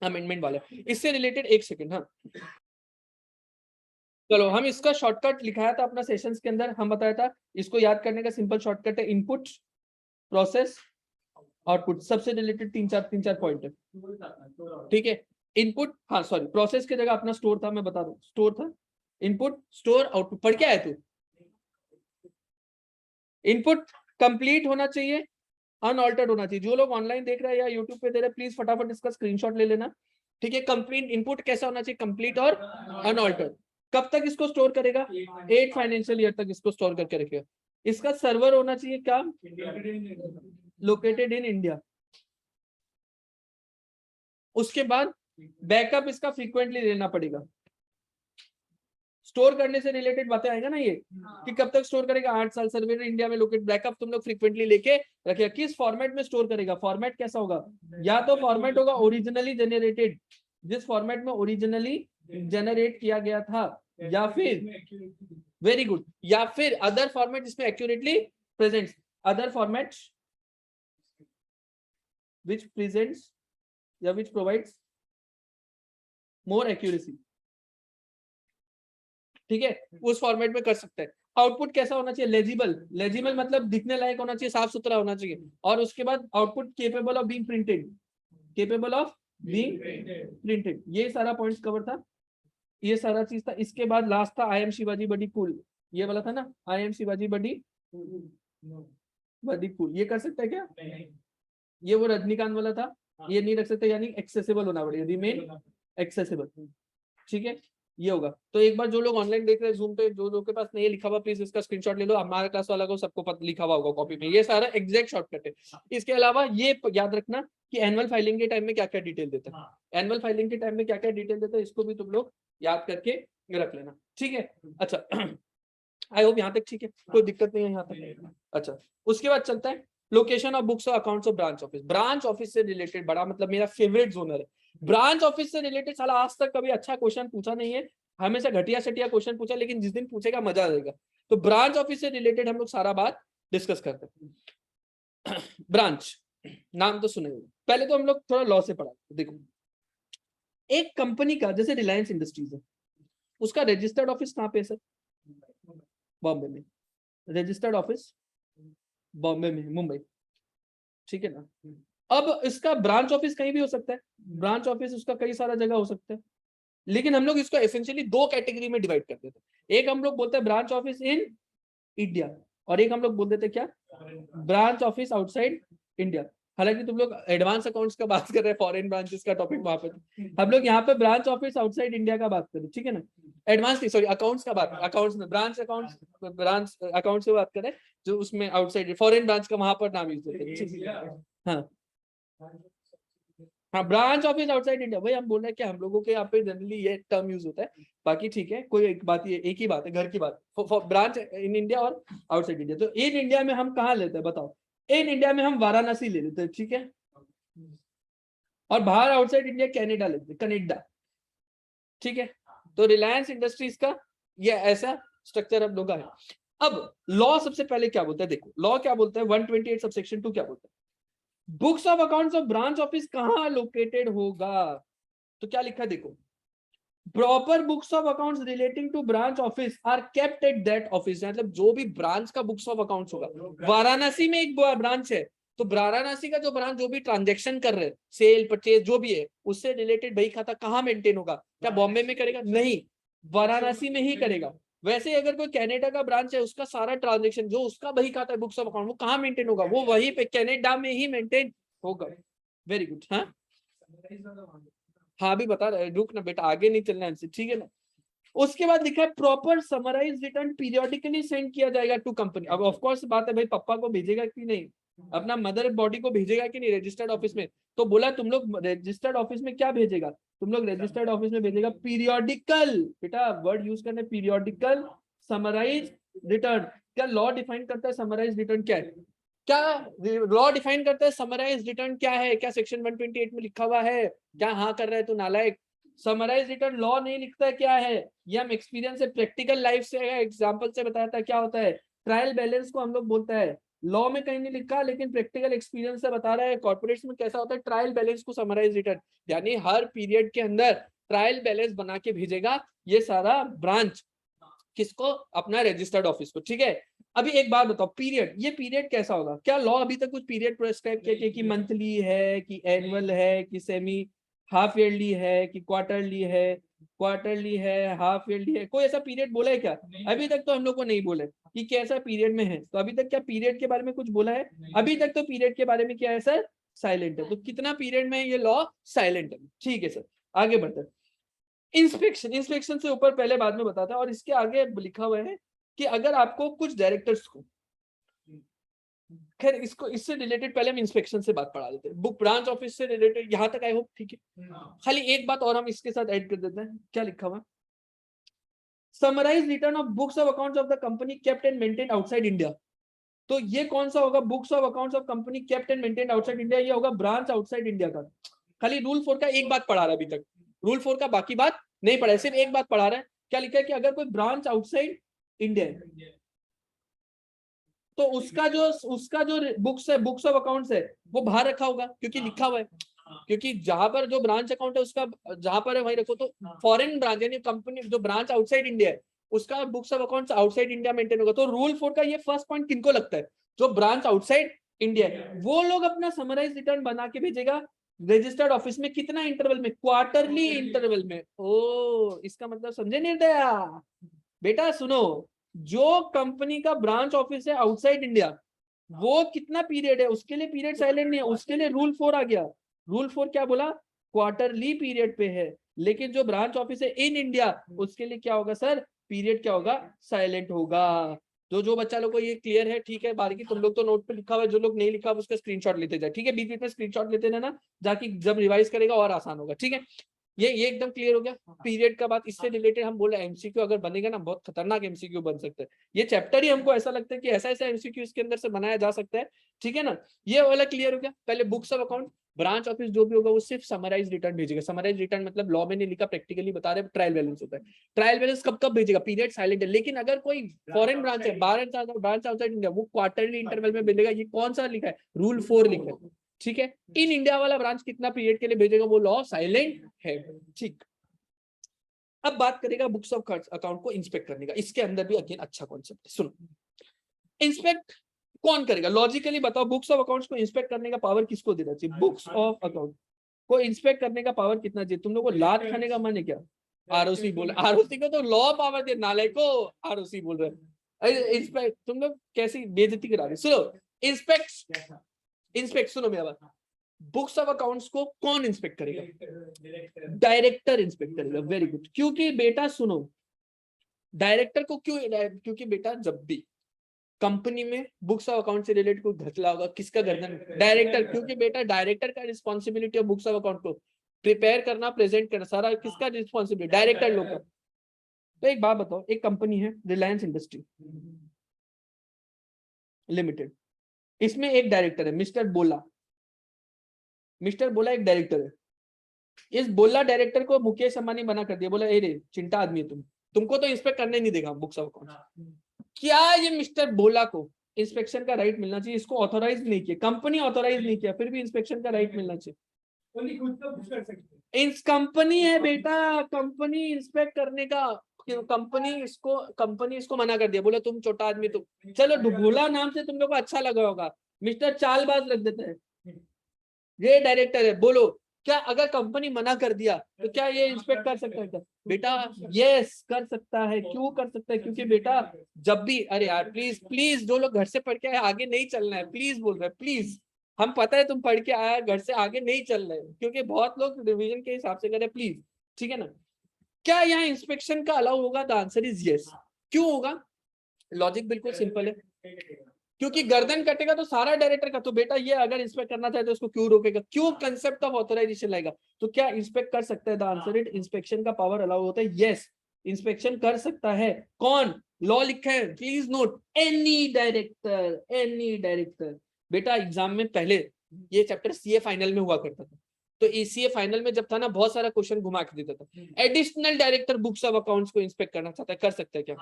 अमेंडमेंट वाला है। इससे रिलेटेड एक सेकंड, हाँ चलो हम इसका शॉर्टकट लिखाया था अपना सेशंस के अंदर, हम बताया था इसको याद करने का सिंपल शॉर्टकट है इनपुट, प्रोसेस, आउटपुट, सबसे रिलेटेड तीन चार पॉइंट है, ठीक है। इनपुट, हाँ सॉरी प्रोसेस की जगह अपना स्टोर था, मैं बता दूं स्टोर था, इनपुट स्टोर आउटपुट। पढ़ के आया तू? इनपुट कंप्लीट होना चाहिए, अनऑल्टर्ड होना चाहिए। जो लोग ऑनलाइन देख रहे हैं या यूट्यूब पे दे रहे हैं प्लीज फटाफट इसका स्क्रीनशॉट ले लेना, ठीक है। कंप्लीट इनपुट कैसा होना चाहिए? कंप्लीट और अनऑल्टर्ड। कब तक इसको स्टोर करेगा? 8 फाइनेंशियल ईयर तक इसको स्टोर करके रखेगा। इसका सर्वर होना चाहिए क्या? Located in India. उसके बाद बैकअप इसका फ्रीक्वेंटली लेना पड़ेगा। स्टोर करने से रिलेटेड बातें आएगा ना ये कि कब तक स्टोर करेगा? 8 साल। सर्वर इंडिया में लोकेट, बैकअप तुम लोग फ्रीक्वेंटली लेके रखिएगा। किस फॉर्मेट में स्टोर करेगा? फॉर्मेट कैसा होगा? या तो फॉर्मेट होगा ओरिजिनली जनरेटेड, जिस फॉर्मेट में ओरिजिनली जनरेट किया गया था, या फिर वेरी गुड, या फिर अदर फॉर्मेट जिसमें accurately presents, other format which presents या which provides more accuracy, ठीक है, उस फॉर्मेट में कर सकते हैं। आउटपुट कैसा होना चाहिए? लेजिबल। लेजिबल मतलब दिखने लायक होना चाहिए, साफ सुथरा होना चाहिए। और उसके बाद output capable of being printed, capable of being printed. ये सारा पॉइंट्स कवर था। ये सारा चीज था। इसके बाद लास्ट था आई एम शिवाजी बड़ी कूल, ये वाला था ना, आई एम शिवाजी बड़ी बड़ी कूल, ये कर सकते हैं क्या? ये वो रजनीकांत वाला था, ये नहीं रख सकते, यानी एक्सेसिबल होना पड़ेगा, रिमेन एक्सेसिबल, ठीक है, ये होगा। तो एक बार जो लोग ऑनलाइन देख रहे हैं जूम पे, जो लोग के पास नहीं लिखा हुआ प्लीज इसका स्क्रीनशॉट ले लो, हमारा क्लास वाला को सबको लिखा हुआ होगा कॉपी में, ये सारा एग्जैक्ट शॉर्टकट है। इसके अलावा ये याद रखना कि एनुअल फाइलिंग के टाइम में क्या क्या डिटेल देते हैं, एनुअल फाइलिंग के टाइम में क्या क्या डिटेल देते हैं, इसको भी तुम लोग याद करके रख लेना, ठीक है। अच्छा आई होप यहाँ तक ठीक है, कोई दिक्कत नहीं है यहाँ तक। अच्छा उसके बाद चलता है लोकेशन ऑफ बुक्स और accounts of branch office. Branch office से रिलेटेड बड़ा मतलब मेरा फेवरेट जोनर है। ब्रांच ऑफिस से रिलेटेड साला आज तक कभी अच्छा क्वेश्चन पूछा नहीं है, हमेशा घटिया सटिया क्वेश्चन पूछा, लेकिन जिस दिन पूछेगा मजा आ जाएगा। तो ब्रांच ऑफिस से रिलेटेड हम लोग सारा बात डिस्कस करते हैं। ब्रांच नाम तो सुने, पहले तो हम लोग थोड़ा लॉ से पढ़ा। देखो एक कंपनी का, जैसे रिलायंस इंडस्ट्रीज है, उसका रजिस्टर्ड ऑफिस कहाँ पे है सर? बॉम्बे में। रजिस्टर्ड ऑफिस बॉम्बे में, मुंबई, ठीक है ना। अब इसका ब्रांच ऑफिस कहीं भी हो सकता है, ब्रांच ऑफिस उसका कई सारा जगह हो सकता है, लेकिन हम लोग इसको एसेंशियली दो कैटेगरी में डिवाइड कर देते हैं। एक हम लोग बोलते हैं ब्रांच ऑफिस इन इंडिया, और एक हम लोग बोल देते हैं क्या, ब्रांच ऑफिस आउटसाइड इंडिया। हालांकि तुम लोग एडवांस अकाउंट्स का बात कर रहे हैं, फॉरेन ब्रांचेस का टॉपिक वहां पे, हम लोग यहाँ पे ब्रांच ऑफिस आउटसाइड इंडिया का बात करें, ठीक है ना। एडवांस सॉरी अकाउंट्स का बात, अकाउंट्स में ब्रांच अकाउंट्स, ब्रांच अकाउंट से बात करें जो उसमें आउटसाइड फॉरेन ब्रांच का वहां पर नाम यूज होते हैं। हाँ हाँ, ब्रांच ऑफिस आउटसाइड इंडिया, भाई हम बोल रहे हैं कि हम लोगों के यहाँ पे जनरली ये टर्म यूज होता है, बाकी ठीक है, कोई एक बात, ये एक ही बात है, घर की बात। Branch in India or outside India. तो इन इंडिया में हम कहाँ लेते हैं बताओ? इन इंडिया में हम वाराणसी ले लेते हैं, ठीक है, और बाहर आउटसाइड इंडिया कनाडा लेते हैं, कनाडा, ठीक है। तो रिलायंस इंडस्ट्रीज का ये ऐसा स्ट्रक्चर हम लोग का है। अब लॉ सबसे पहले क्या बोलता है, देखो लॉ क्या बोलता है, 128 सबसेक्शन 2 क्या बोलता है, books of accounts of branch office कहां लोकेटेड होगा? तो क्या लिखा है देखो, proper books of accounts relating to branch office are kept at that office. मतलब जो भी ब्रांच का बुक्स ऑफ अकाउंट्स होगा, वाराणसी में एक ब्रांच है, तो वाराणसी का जो ब्रांच जो भी ट्रांजेक्शन कर रहे हैं, सेल परचेज जो भी है, उससे रिलेटेड बही खाता कहाँ मेंटेन होगा? क्या बॉम्बे में करेगा? नहीं, वाराणसी में ही करेगा। वैसे अगर कोई कनाडा का ब्रांच है, उसका सारा ट्रांजेक्शन जो उसका बही खाता है बुक्स ऑफ अकाउंट, वो कहाँ मेंटेन होगा? वो वहीं पे कनाडा में ही मेंटेन होगा। Very good. हाँ भी बता रहे, रुक ना बेटा, आगे नहीं चलना हमसे, ठीक है ना। उसके बाद लिखा है proper summarise return periodically send किया जाएगा टू कंपनी। अब ऑफ कोर्स बात है भाई, पापा को भेजेगा कि नहीं, अपना मदर बॉडी को भेजेगा कि नहीं रजिस्टर्ड ऑफिस में? तो बोला तुम लोग रजिस्टर्ड ऑफिस में क्या भेजेगा, तुम लोग रजिस्टर्ड ऑफिस में भेजेगा पीरियोडिकल, बेटा वर्ड यूज करने, पीरियोडिकल समराइज रिटर्न। क्या लॉ डिफाइन करता है समराइज रिटर्न क्या है? क्या लॉ डिफाइन करता है समराइज रिटर्न क्या है? क्या सेक्शन 128 में लिखा हुआ है? क्या हाँ कर रहा है तू नालायक? समराइज रिटर्न लॉ नहीं लिखता है, क्या है ये हम एक्सपीरियंस से, प्रैक्टिकल लाइफ से, एग्जांपल से बताया था। क्या होता है? ट्रायल बैलेंस को हम लोग बोलता है, लॉ में कहीं नहीं लिखा, लेकिन प्रैक्टिकल एक्सपीरियंस से बता रहा है। कॉर्पोरेट्स में कैसा होता है, ट्रायल बैलेंस को समराइज रिटर्न, यानी हर पीरियड के अंदर ट्रायल बैलेंस बना के भेजेगा ये सारा ब्रांच, किसको? अपना रजिस्टर्ड ऑफिस को, ठीक है। अभी एक बात बताओ, पीरियड, ये पीरियड कैसा होगा? क्या लॉ अभी तक कुछ पीरियड प्रेस्क्राइब किया कि मंथली है कि एनुअल है कि सेमी हाफ ईयरली है कि क्वार्टरली है, हाफ ईयरली है? कोई ऐसा पीरियड बोला है क्या? अभी तक तो हम लोग को नहीं बोले कि कैसा पीरियड में है। तो अभी तक क्या पीरियड के बारे में कुछ बोला है? अभी तक तो पीरियड के बारे में क्या है सर? साइलेंट है। तो कितना पीरियड में ये लॉ साइलेंट है, ठीक है सर। आगे बढ़ते हैं, इंस्पेक्शन। इंस्पेक्शन से ऊपर पहले बाद में बताता है, और इसके आगे लिखा हुआ है कि अगर आपको कुछ डायरेक्टर्स को, खैर इसको इससे रिलेटेड पहले हम इंस्पेक्शन से बात पढ़ा देते हैं, बुक ब्रांच ऑफिस से रिलेटेड यहाँ तक आई होप ठीक है। खाली एक बात और हम इसके साथ ऐड कर देते हैं, क्या लिखा हुआ? Summarise return of books of accounts of the company kept and maintained outside India. तो ये कौन सा होगा? Books of accounts of company kept and maintained outside India, ये होगा ब्रांच आउटसाइड इंडिया का। खाली रूल 4 का एक बात पढ़ा रहा है अभी तक, रूल 4 का बाकी बात नहीं पढ़ा है, सिर्फ एक बात पढ़ा रहा है। क्या लिखा है कि अगर कोई ब्रांच आउटसाइड इंडिया है, तो उसका जो बुक्स है, बुक्स ऑफ अकाउंट्स है, वो बाहर रखा होगा, क्योंकि लिखा हुआ है। क्योंकि जहां पर जो ब्रांच अकाउंट है उसका जहां पर है वहीं रखो। तो फॉरेन ब्रांच यानी कंपनी जो ब्रांच आउटसाइड इंडिया है, उसका books of accounts outside India maintain होगा। तो रूल 4 का ये फर्स्ट पॉइंट किनको लगता है? जो ब्रांच आउटसाइड इंडिया है, वो लोग अपना समराइज रिटर्न बना के भेजेगा रजिस्टर्ड ऑफिस में कितना इंटरवल में? क्वार्टरली इंटरवल में। ओ, इसका मतलब समझे निर्दया? बेटा सुनो, जो कंपनी का ब्रांच ऑफिस है आउटसाइड इंडिया, वो कितना पीरियड है उसके लिए पीरियड साइलेंट नहीं है, उसके लिए रूल 4 आ गया। रूल 4 क्या बोला? क्वार्टरली पीरियड पे है। लेकिन जो ब्रांच ऑफिस है इन इंडिया, उसके लिए क्या होगा सर? पीरियड क्या होगा? साइलेंट होगा। तो जो बच्चा लोग को ये क्लियर है, ठीक है। बाकी तुम लोग तो नोट पे लिखा हुआ है, जो लोग नहीं लिखा हुआ उसका स्क्रीनशॉट लेते जाए, ठीक है। बीच बीच में स्क्रीनशॉट लेते रहना, जाके जब रिवाइज करेगा और आसान होगा, ठीक है। ये एकदम क्लियर हो गया पीरियड का बात। इससे रिलेटेड हम बोले एमसीक्यू अगर बनेगा ना, बहुत खतरनाक एमसीक्यू बन सकता है। ये चैप्टर ही हमको ऐसा लगता है कि ऐसा ऐसा एमसीक्यू इसके अंदर से बनाया जा सकता है, ठीक है ना। ये वाला क्लियर हो गया। पहले books of account, branch office जो भी होगा वो सिर्फ समराइज रिटर्न भेजेगा। समराइज रिटर्न मतलब लॉ में नहीं लिखा, प्रैक्टिकली बता रहे, ट्रायल बैलेंस होता है। ट्रायल बैलेंस कब कब भेजेगा? पीरियड साइलेंट है। लेकिन अगर कोई फॉरेन ब्रांच है, ब्रांच आउटसाइड इंडिया, वो क्वार्टरली इंटरवल में भेजेगा। ये कौन सा लिखा है? रूल 4 लिखा है, ठीक है। इन इंडिया वाला ब्रांच कितना पीरियड के लिए भेजेगा, वो लॉ साइलेंट है, ठीक। अब बात करेगा बुक्स ऑफ अकाउंट को इंस्पेक्ट करने का। इसके अंदर भी अगेन अच्छा कॉन्सेप्ट है, सुनो। इंस्पेक्ट कौन करेगा? लॉजिकली बताओ, बुक्स ऑफ अकाउंट्स को इंस्पेक्ट करने का पावर किसको देना चाहिए? बुक्स ऑफ अकाउंट को इंस्पेक्ट करने का पावर कितना चाहिए? तुम लोग को लात खाने का मन है क्या? आरओसी बोल, आरओसी को तो लॉ पावर दे, नालायक को आरओसी बोल रहे हैं। इंस्पेक्ट, तुम लोग कैसी बेइज्जती करा रहे? सुनो, इंस्पेक्ट सुनो मेरा बात। बुक्स ऑफ अकाउंट्स को कौन इंस्पेक्ट करेगा? डायरेक्टर इंस्पेक्ट करेगा। Very good. क्योंकि बेटा सुनो, डायरेक्टर को क्यों? क्योंकि बेटा जब भी कंपनी में बुक्स ऑफ अकाउंट से रिलेटेड कोई घपला होगा, किसका गर्दन? डायरेक्टर। क्योंकि बेटा डायरेक्टर का responsibility of books of account को प्रिपेयर करना, प्रेजेंट करना, सारा किसका रिस्पॉन्सिबिलिटी? डायरेक्टर लोग का। तो एक बात बताओ, एक कंपनी है रिलायंस इंडस्ट्री लिमिटेड, इसमें एक डायरेक्टर है मिस्टर बोला। मिस्टर बोला एक डायरेक्टर है। इस बोला डायरेक्टर को मुकेश अंबानी मना कर दिया, बोला ए रे चिंटा आदमी है तुमको तो इंस्पेक्ट करने नहीं देगा बुक्स ऑफ अकाउंट। क्या ये मिस्टर बोला को इंस्पेक्शन का राइट मिलना चाहिए? इसको ऑथोराइज नहीं किया, कंपनी ऑथोराइज नहीं किया, फिर भी इंस्पेक्शन का राइट मिलना चाहिए। इस कंपनी है बेटा, कंपनी इंस्पेक्ट करने का। कंपनी इसको मना कर दिया, बोला तुम छोटा आदमी, तुम चलो भोला नाम से तुम लोग को अच्छा लगा होगा, मिस्टर चालबाज रख देते हैं। ये डायरेक्टर है, बोलो क्या अगर कंपनी मना कर दिया तो क्या ये इंस्पेक्ट कर सकता है क्या? बेटा यस कर सकता है। क्यों कर सकता है? क्योंकि बेटा जब भी, अरे यार प्लीज प्लीज, जो लोग घर से पढ़ के आए आगे नहीं चलना है, प्लीज बोल रहे हैं, प्लीज। हम पता है तुम पढ़ के आया, घर से आगे नहीं चल रहे, क्योंकि बहुत लोग रिवीजन के हिसाब से कर रहे, प्लीज, ठीक है ना। क्या यहाँ इंस्पेक्शन का अलाउ होगा? The answer is yes. क्यों होगा? लॉजिक बिल्कुल सिंपल है, क्योंकि गर्दन कटेगा तो सारा डायरेक्टर का। तो बेटा ये अगर इंस्पेक्ट करना चाहे तो उसको क्यों रोकेगा? क्यों कंसेप्ट ऑफ ऑथराइजेशन लाएगा? तो क्या इंस्पेक्ट कर सकता है? द आंसर इट इंस्पेक्शन का पावर अलाउ होता है, यस इंस्पेक्शन कर सकता है। कौन? लॉ लिखा है, please note, any director, any director. बेटा एग्जाम में पहले ये चैप्टर सीए फाइनल में हुआ करता था, तो सीए फाइनल में जब था ना, बहुत सारा क्वेश्चन घुमा के देता था। Additional director books of accounts को इंस्पेक्ट करना चाहता है, कर सकता है क्या?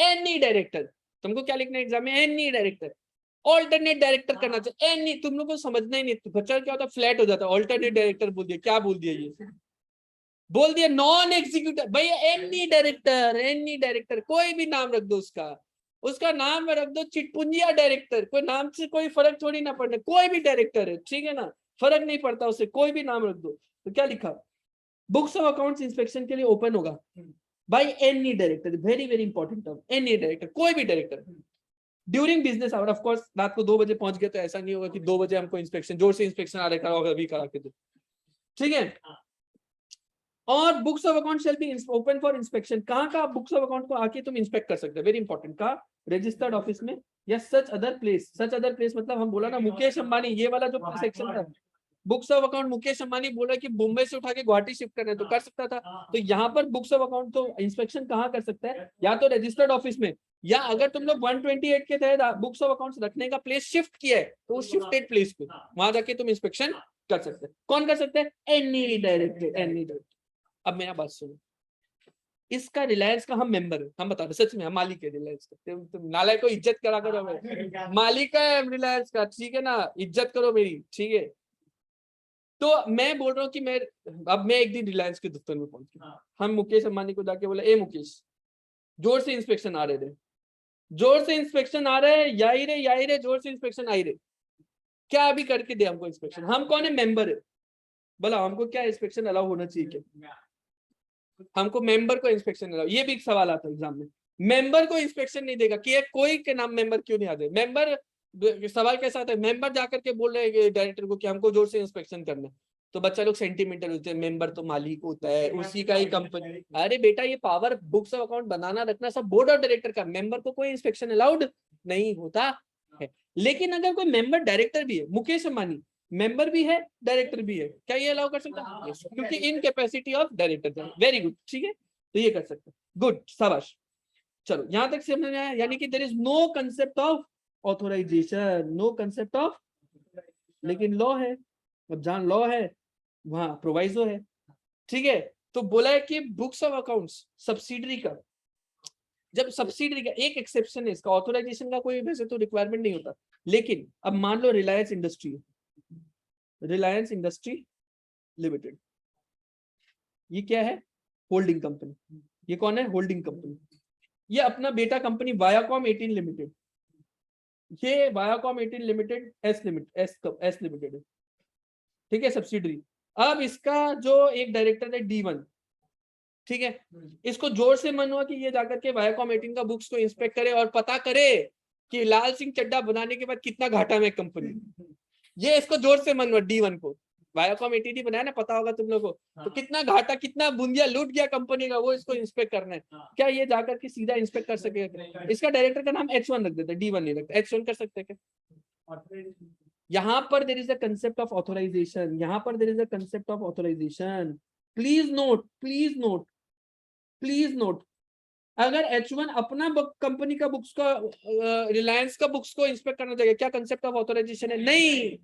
Any director. तुमको क्या लिखना है एग्जाम में? Any director. ऑल्टरनेट डायरेक्टर करना चाहिए, एनी। तुम लोग को समझना ही नहीं, बच्चा क्या होता है, फ्लैट हो जाता है। ऑल्टरनेट डायरेक्टर बोल दिया, क्या बोल दिया? ये बोल दिया नॉन एग्जीक्यूटिव। भैया एनी डायरेक्टर, एनी डायरेक्टर, कोई भी नाम रख दो उसका, उसका नाम रख दो चिटपुंजिया डायरेक्टर, कोई नाम से कोई फर्क थोड़ी ना पड़ना, कोई भी डायरेक्टर है, ठीक है ना, फर्क नहीं पड़ता उससे, कोई भी नाम रख दो। तो क्या लिखा? बुक्स ऑफ अकाउंट्स इंस्पेक्शन के लिए ओपन होगा by any director. Very very important term, any director, कोई भी director. During business hour, of course रात को 2 बजे पहुंच गए तो ऐसा नहीं होगा कि 2 बजे हमको इंस्पेक्शन, जोर से इंस्पेक्शन आ रहा है, अभी करा के दो, ठीक है। और books of account shall be open for inspection. कहाँ का बुक्स ऑफ अकाउंट को आके तुम इंस्पेक्ट कर सकते हो? वेरी इंपॉर्टेंट, कहा? रजिस्टर्ड ऑफिस में या such other place. Such other place मतलब हम बोला ना मुकेश अंबानी, ये वाला जो सेक्शन था, books of account Mukesh Ambani बोला कि मुंबई से उठा के गुवाहाटी शिफ्ट करना है तो कर सकता था। तो यहाँ पर बुक्स ऑफ अकाउंट तो इंस्पेक्शन कहाँ कर सकता है? या तो रजिस्टर्ड ऑफिस में, या अगर तुम लोग 128 के तहत बुक्स ऑफ अकाउंट्स रखने का प्लेस शिफ्ट किया है तो उस शिफ्टेड प्लेस पे वहां जाके तुम इंस्पेक्शन कर सकते हैं। कौन कर सकते हैं? Any director, any director. अब मेरा बात सुनो, इसका रिलायंस का हम मेंबर है, हम बता रहे सच में, हम मालिक है रिलायंस का। तुम नालायक को इज्जत करा करो, मालिक है रिलायंस का, ठीक है ना, इज्जत करो मेरी, ठीक है। तो मैं बोल रहा हूँ कि मैं एक दिन रिलायंस के दफ्तर में पहुंच गया, हम मुकेश अंबानी को जाके बोला, ए मुकेश, जोर से इंस्पेक्शन आ रहे, जोर से इंस्पेक्शन आ रहे, यही रे जोर से इंस्पेक्शन आई रे, क्या अभी करके दे हमको इंस्पेक्शन? हम कौन है? मेंबर है। बोला हमको क्या इंस्पेक्शन अलाउ होना चाहिए क्या? हमको मेंबर को इंस्पेक्शन अलाउ, ये भी एक सवाल आता है एग्जाम में, मेंबर को इंस्पेक्शन नहीं देगा कि कोई के नाम मेंबर क्यों नहीं आते? मेंबर सवाल कैसा आता है, मेंबर जाकर के बोल रहे हैं डायरेक्टर को कि हमको जोर से इंस्पेक्शन करना है, तो बच्चा लोग सेंटिमेंटल होते हैं, मेंबर तो मालिक होता है, उसी का ही कंपनी। अरे बेटा ये पावर बुक्स ऑफ अकाउंट बनाना रखना सब बोर्ड ऑफ डायरेक्टर का, मेंबर को कोई इंस्पेक्शन अलाउड नहीं होता है। लेकिन अगर कोई मेंबर डायरेक्टर भी है, मुकेश अंबानी मेंबर भी है डायरेक्टर भी है, क्या ये अलाउ कर सकता है? yes, क्योंकि in capacity of director. Very good, ठीक है, तो ये कर सकते हैं, गुड, शाबाश। चलो यहां तक समझ में आया, यानी कि there is no concept of authorisation, no concept of, लेकिन लॉ है, अब जहां लॉ है वहां प्रोवाइजो है, ठीक है। तो बोला है कि बुक्स ऑफ अकाउंट्स सब्सिडरी का, जब सब्सिडरी का एक एक्सेप्शन है, इसका ऑथोराइजेशन का कोई वैसे तो रिक्वायरमेंट नहीं होता, लेकिन अब मान लो Reliance industry, Reliance industry limited, ये क्या है? Holding company. ये कौन है? Holding company. ये अपना बेटा कंपनी वायाकॉम 18 लिमिटेड, ये वायाकॉम 18 लिमिटेड एस लिमिटेड है, ठीक है, सब्सिडरी। अब इसका जो एक डायरेक्टर है D1, ठीक है, इसको जोर से मन हुआ कि ये जाकर के वायाकॉम 18 का बुक्स को इंस्पेक्ट करे और पता करे कि लाल सिंह चड्ढा बनाने के बाद कितना घाटा में कंपनी। ये इसको जोर से मन हुआ D1 को, वायाकॉम 18 बनाया ना, पता होगा तुम लोगों को, तो कितना घाटा, कितना बूंदिया लूट गया कंपनी का, वो इसको इंस्पेक्ट करना है। क्या ये जाकर के सीधा इंस्पेक्ट कर सकेगा? इसका डायरेक्टर का नाम H1 रख देते, D1 नहीं रखते, H1 कर सकते क्या? यहाँ पर there is a concept of authorisation, यहाँ पर there is a concept of authorisation. Please note, please note, please note, अगर H1 अपना कंपनी का बुक्स का, रिलायंस का बुक्स को इंस्पेक्ट करना चाहिए, क्या कंसेप्ट ऑफ ऑथोराइजेशन है? नहीं,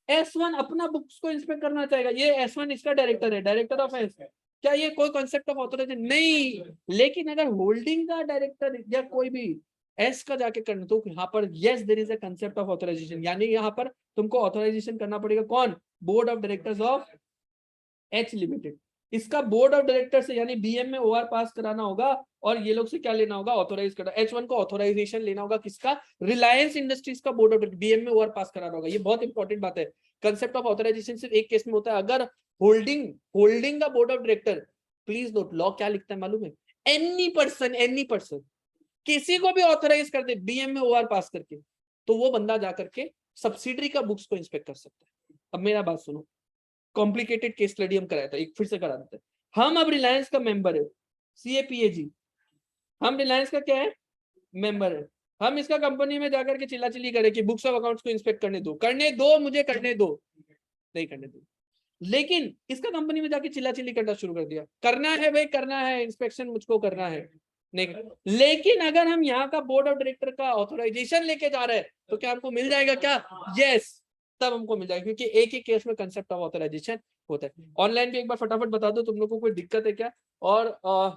S1 अपना बुक्स को इंस्पेक्ट करना चाहेगा, ये S1 इसका डायरेक्टर है, डायरेक्टर ऑफ एस, क्या ये कोई कॉन्सेप्ट ऑफ ऑथोराइजेशन? नहीं। लेकिन अगर होल्डिंग का डायरेक्टर या कोई भी एस का जाके करना, तो यहाँ पर yes there is a concept of authorisation, यानी यहाँ पर तुमको ऑथोराइजेशन करना पड़ेगा। कौन? Board of directors of H limited. इसका बोर्ड ऑफ डायरेक्टर से यानी बीएम में ओआर पास कराना होगा, और ये लोग से क्या लेना होगा? ऑथोराइज करना। H1 को ऑथोराइजेशन लेना होगा किसका? रिलायंस इंडस्ट्रीज का बोर्ड ऑफ डायरेक्टर, बीएम में ओआर पास कराना होगा। ये बहुत इंपॉर्टेंट बात है। कंसेप्ट ऑफ ऑथोराइजेशन सिर्फ एक केस में होता है, अगर होल्डिंग का board of director, please note, law क्या लिखता है मालूम है? एनी पर्सन किसी को भी ऑथोराइज कर दे बीएम में ओआर पास करके, तो वो बंदा जाकर के सब्सिडरी का बुक्स को इंस्पेक्ट कर सकता है। अब मेरा बात सुनो, कॉम्प्लिकेटेड केस स्टडी हम कराया था, एक फिर से करा देते हैं। हम अब रिलायंस का मेंबर है, CAPAG, हम रिलायंस का क्या है? मेंबर है। हम इसका कंपनी में जाकर के चिल्लाचिल्ली करें कि बुक्स ऑफ अकाउंट्स को इंस्पेक्ट करने दो, मुझे करने दो, नहीं करने दो। लेकिन इसका कंपनी में जाके चिल्लाचिल्ली करना शुरू कर दिया, करना है भाई, करना है इंस्पेक्शन, मुझको करना है, नहीं। लेकिन अगर हम यहाँ का बोर्ड ऑफ डायरेक्टर का ऑथोराइजेशन लेके जा रहे हैं, तो क्या हमको मिल जाएगा क्या? यस, तब हमको मिल जाएगा, क्योंकि एक ही केस में कंसेप्ट ऑफ ऑथोराइजेशन होता है। ऑनलाइन भी एक बार फटाफट बता दो, तुम लोग को कोई दिक्कत है क्या? और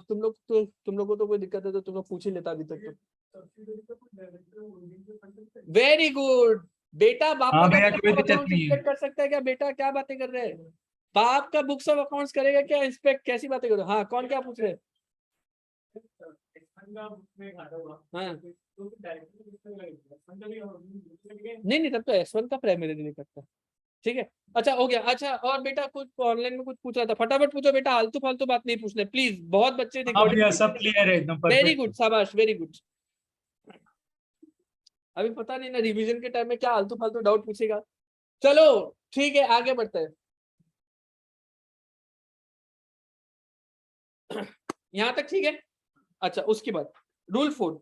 तुम लोग को तो कोई दिक्कत है तो तुम लोग पूछ ही लेता अभी तक तो। वेरी गुड बेटा, बाप हाँ का भैया, कोई दिक्कत नहीं है। कर सकता है क्या बेटा? क्या बातें कर रहे हैं? बाप का बुक्स ऑफ अकाउंट्स करेगा क्या इंस्पेक्ट? कैसी बातें कर रहे हो? हाँ, कौन क्या पूछ रहे हैं? हाँ, नहीं तब तो S1 का प्राइमरी नहीं करता, ठीक है। अच्छा हो गया। अच्छा, और बेटा कुछ ऑनलाइन में कुछ पूछ रहा था, फटाफट पूछो बेटा, आलतू फालतू बात नहीं पूछने प्लीज, बहुत बच्चे हाँ भैया, सब क्लियर है एकदम वेरी परफेक्ट। गुड, शाबाश, वेरी गुड। अभी पता नहीं ना रिवीजन के टाइम में क्या आलतू फालतू डाउट पूछेगा। चलो ठीक है, आगे बढ़ते हैं। यहाँ तक ठीक है। अच्छा, उसके बाद रूल 4,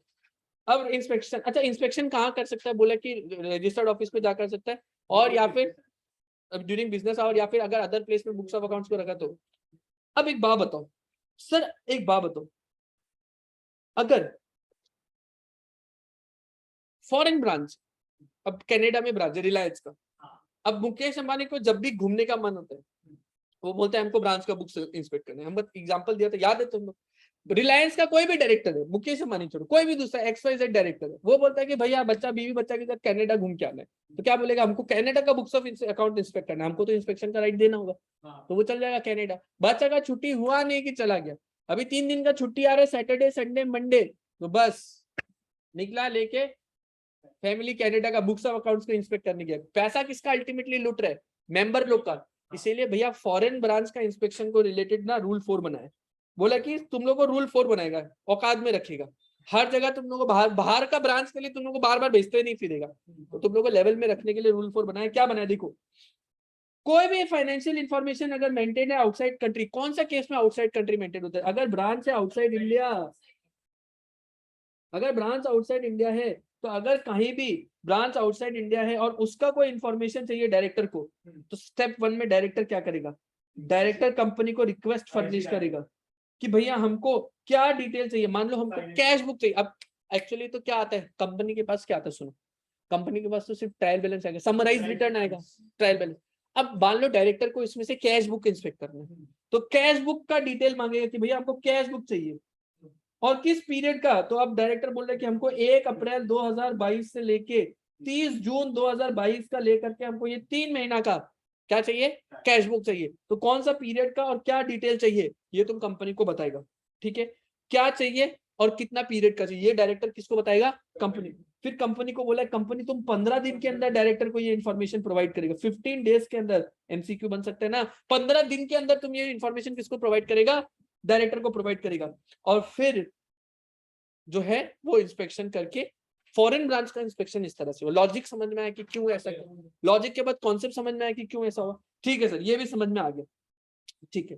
अब इंस्पेक्शन। अच्छा, इंस्पेक्शन कहाँ कर सकता है? बोला कि रजिस्टर्ड ऑफिस पे जा कर सकता है, और या फिर ड्यूरिंग बिजनेस आवर, या फिर अगर अदर प्लेस में बुक्स ऑफ अकाउंट्स को रखा तो। अब एक बात बताओ सर, एक बात बताओ, अगर फॉरेन ब्रांच, अब कनाडा में ब्रांच है रिलायंस का, अब मुकेश अंबानी को जब भी घूमने का मन होता है, वो बोलते हैं हमको ब्रांच का बुक्स इंस्पेक्ट करना है। हम एग्जांपल दिया था, याद है तुम लोग? रिलायंस का कोई भी डायरेक्टर है, मुकेश अंबानी छोड़ो, कोई भी दूसरा XYZ डायरेक्टर है, वो बोलता है कि भैया बच्चा बीवी बच्चा के साथ कनाडा घूम के आना है, तो क्या बोलेगा? हमको कनाडा का बुक्स ऑफ अकाउंट इंस्पेक्ट करना है, हमको तो इंस्पेक्शन का राइट देना होगा, तो वो चल जाएगा कनाडा। बच्चा का छुट्टी हुआ नहीं कि चला गया, अभी 3 दिन का छुट्टी आ रहा है, सैटरडे संडे मंडे, तो बस निकला लेके फैमिली कनाडा का बुक्स ऑफ अकाउंट्स को इंस्पेक्ट करने गया। पैसा किसका अल्टीमेटली लूट रहा है? मेंबर लोग का। इसीलिए भैया फॉरेन ब्रांच का इंस्पेक्शन को रिलेटेड ना रूल 4 बनाया, बोला कि तुम लोग को रूल 4 बनाएगा, औकात में रखेगा, हर जगह तुम लोग को बाहर का ब्रांच के लिए तुम लोग को बार बार भेजते नहीं फिरेगा, तो तुम लोग को लेवल में रखने के लिए रूल 4 बनाया। क्या बनाया देखो, कोई भी फाइनेंशियल इंफॉर्मेशन अगर मेंटेन है आउटसाइड कंट्री, कौन सा केस में आउटसाइड कंट्री मेंटेन होता है, अगर ब्रांच है आउटसाइड इंडिया, अगर ब्रांच आउटसाइड इंडिया है, तो अगर कहीं भी ब्रांच आउटसाइड इंडिया है और उसका कोई इंफॉर्मेशन चाहिए डायरेक्टर को, तो स्टेप 1 में डायरेक्टर क्या करेगा, डायरेक्टर कंपनी को रिक्वेस्ट फर्निश करेगा कि भैया हमको क्या डिटेल चाहिए, मान लो हमको कैश बुक चाहिए। अब एक्चुअली तो क्या आता है कंपनी के पास, क्या आता है सुनो, कंपनी के पास तो सिर्फ ट्रायल बैलेंस आएगा, समराइज रिटर्न आएगा, ट्रायल बैलेंस। अब मान लो डायरेक्टर को इसमें से कैश बुक इंस्पेक्ट करना है, तो कैश बुक का डिटेल मांगेगा कि भैया हमको कैश बुक चाहिए और किस पीरियड का, तो अब डायरेक्टर बोल रहे कि हमको 1 अप्रैल 2022 से लेके 30 जून 2022 का लेकर के हमको ये 3 महीना का क्या चाहिए, कैश बुक चाहिए। तो कौन सा पीरियड का और क्या डिटेल चाहिए ये तुम कंपनी को बताएगा, ठीक है, क्या चाहिए और कितना पीरियड का चाहिए, ये डायरेक्टर किसको बताएगा, कंपनी। फिर कंपनी को बोला कंपनी तुम 15 दिन के अंदर डायरेक्टर को ये इन्फॉर्मेशन प्रोवाइड करेगा, 15 डेज के अंदर, एमसीक्यू बन सकता है ना, 15 दिन के अंदर तुम ये इन्फॉर्मेशन किसको प्रोवाइड करेगा, डायरेक्टर को प्रोवाइड करेगा। और फिर जो है वो इंस्पेक्शन करके, फॉरेन ब्रांच का इंस्पेक्शन इस तरह से हो। लॉजिक समझ में आया कि क्यों ऐसा, लॉजिक के बाद कॉन्सेप्ट समझ में आया कि क्यों ऐसा हुआ, ठीक है सर, ये भी समझ में आ गया, ठीक है।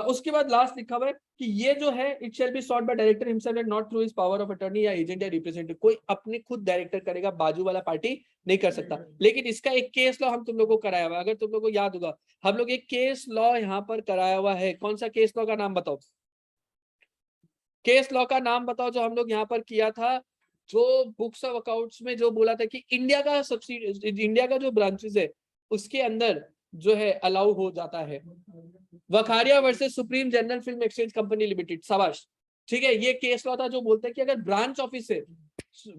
उसके बाद लास्ट लिखा हुआ है कि ये जो है it shall be sought by director himself and not through his power of attorney या एजेंट या रिप्रेजेंटेटिव, कोई अपने खुद डायरेक्टर करेगा, बाजू वाला पार्टी नहीं कर सकता। लेकिन इसका एक केस लॉ हम तुम लोग को कराया हुआ है, अगर तुम लोग को याद होगा हम लोग एक केस लॉ यहाँ पर कराया हुआ है, कौन सा केस लॉ का नाम बताओ, केस लॉ का नाम बताओ जो हम लोग यहाँ पर किया था, जो बुक्स ऑफ अकाउंट्स में जो बोला था कि इंडिया का सब्सिडी, इंडिया का जो ब्रांचेस है उसके अंदर जो है अलाउ हो जाता है। Vakharia versus supreme general film exchange company limited, शाबाश, ठीक है, ये केस लॉ था जो बोलता है कि अगर ब्रांच ऑफिस है,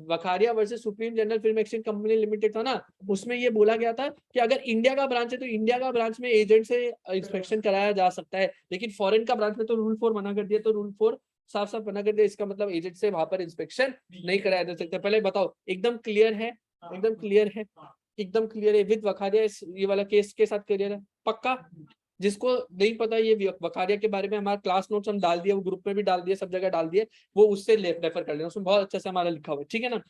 Vakharia versus supreme general film exchange company limited था ना, उसमें ये बोला गया था कि अगर इंडिया का ब्रांच है तो इंडिया का ब्रांच में एजेंट से इंस्पेक्शन कराया जा सकता है, लेकिन फॉरेन का ब्रांच में तो रूल 4 मना कर दिया, तो रूल 4 साफ साफ मना कर दिया, इसका मतलब एजेंट से वहां पर इंस्पेक्शन नहीं कराया जा सकता। पहले बताओ एकदम क्लियर है, एकदम क्लियर है, एकदम क्लियर है, विद वखारिया ये वाला केस के साथ क्लियर है पक्का। जिसको नहीं पता ये वखारिया के बारे में, हमारा क्लास नोट्स हम डाल दिए, वो ग्रुप में भी डाल दिए, सब जगह डाल दिए, वो उससे रेफर कर लेना, उसमें बहुत अच्छे से हमारा लिखा हुआ है, ठीक है ना।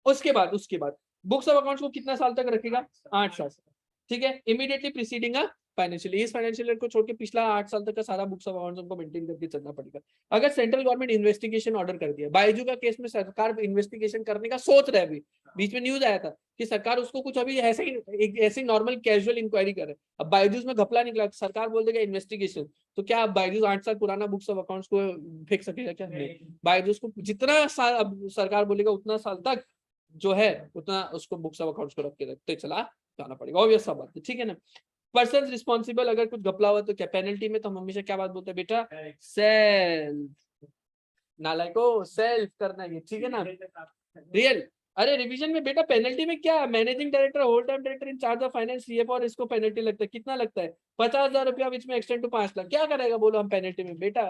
उसके बाद बुक्स ऑफ अकाउंट्स को कितना साल तक रखेगा, 8 साल, ठीक है। इमीडिएटली प्रीसीडिंग फाइनेंशियल, इस फाइनेंशियल ईयर को छोड़ के पिछला 8 साल तक का सारा बुक्स ऑफ अकाउंट्स हमको मेंटेन करके चलना पड़ेगा। अगर सेंट्रल गवर्नमेंट इन्वेस्टिगेशन ऑर्डर कर दिया, बायजू का केस में सरकार इन्वेस्टिगेशन करने का सोच रहा है, अभी बीच में न्यूज आया था कि सरकार उसको कुछ अभी ऐसे ही नॉर्मल कैजुअल इंक्वायरी करे, अब बायजूस में घपला निकला, सरकार बोल देगा इन्वेस्टिगेशन, तो क्या अब बायजूस 8 साल पुराना बुक्स ऑफ अकाउंट्स को फेंक सकेगा क्या, नहीं। बायजूस को जितना साल अब सरकार बोलेगा उतना साल तक जो है उतना उसको बुक्स ऑफ अकाउंट्स को रख के रखते चला जाना पड़ेगा, ऑब्वियस सा बात है, ठीक है ना। पर्सन रिस्पॉन्सिबल, अगर कुछ घपला हुआ तो क्या पेनल्टी में, तो हम हमेशा क्या बात बोलते हैं बेटा, सेल्फ, नालायको सेल्फ करना है, ठीक है ना, रियल। अरे रिवीजन में बेटा पेनल्टी में क्या, managing director whole time director in charge of finance CF और इसको पेनल्टी लगता है, कितना लगता है, 50,000 रुपया, विच में एक्सटेंड टू 5 लाख, क्या करेगा बोलो हम पेनल्टी में, बेटा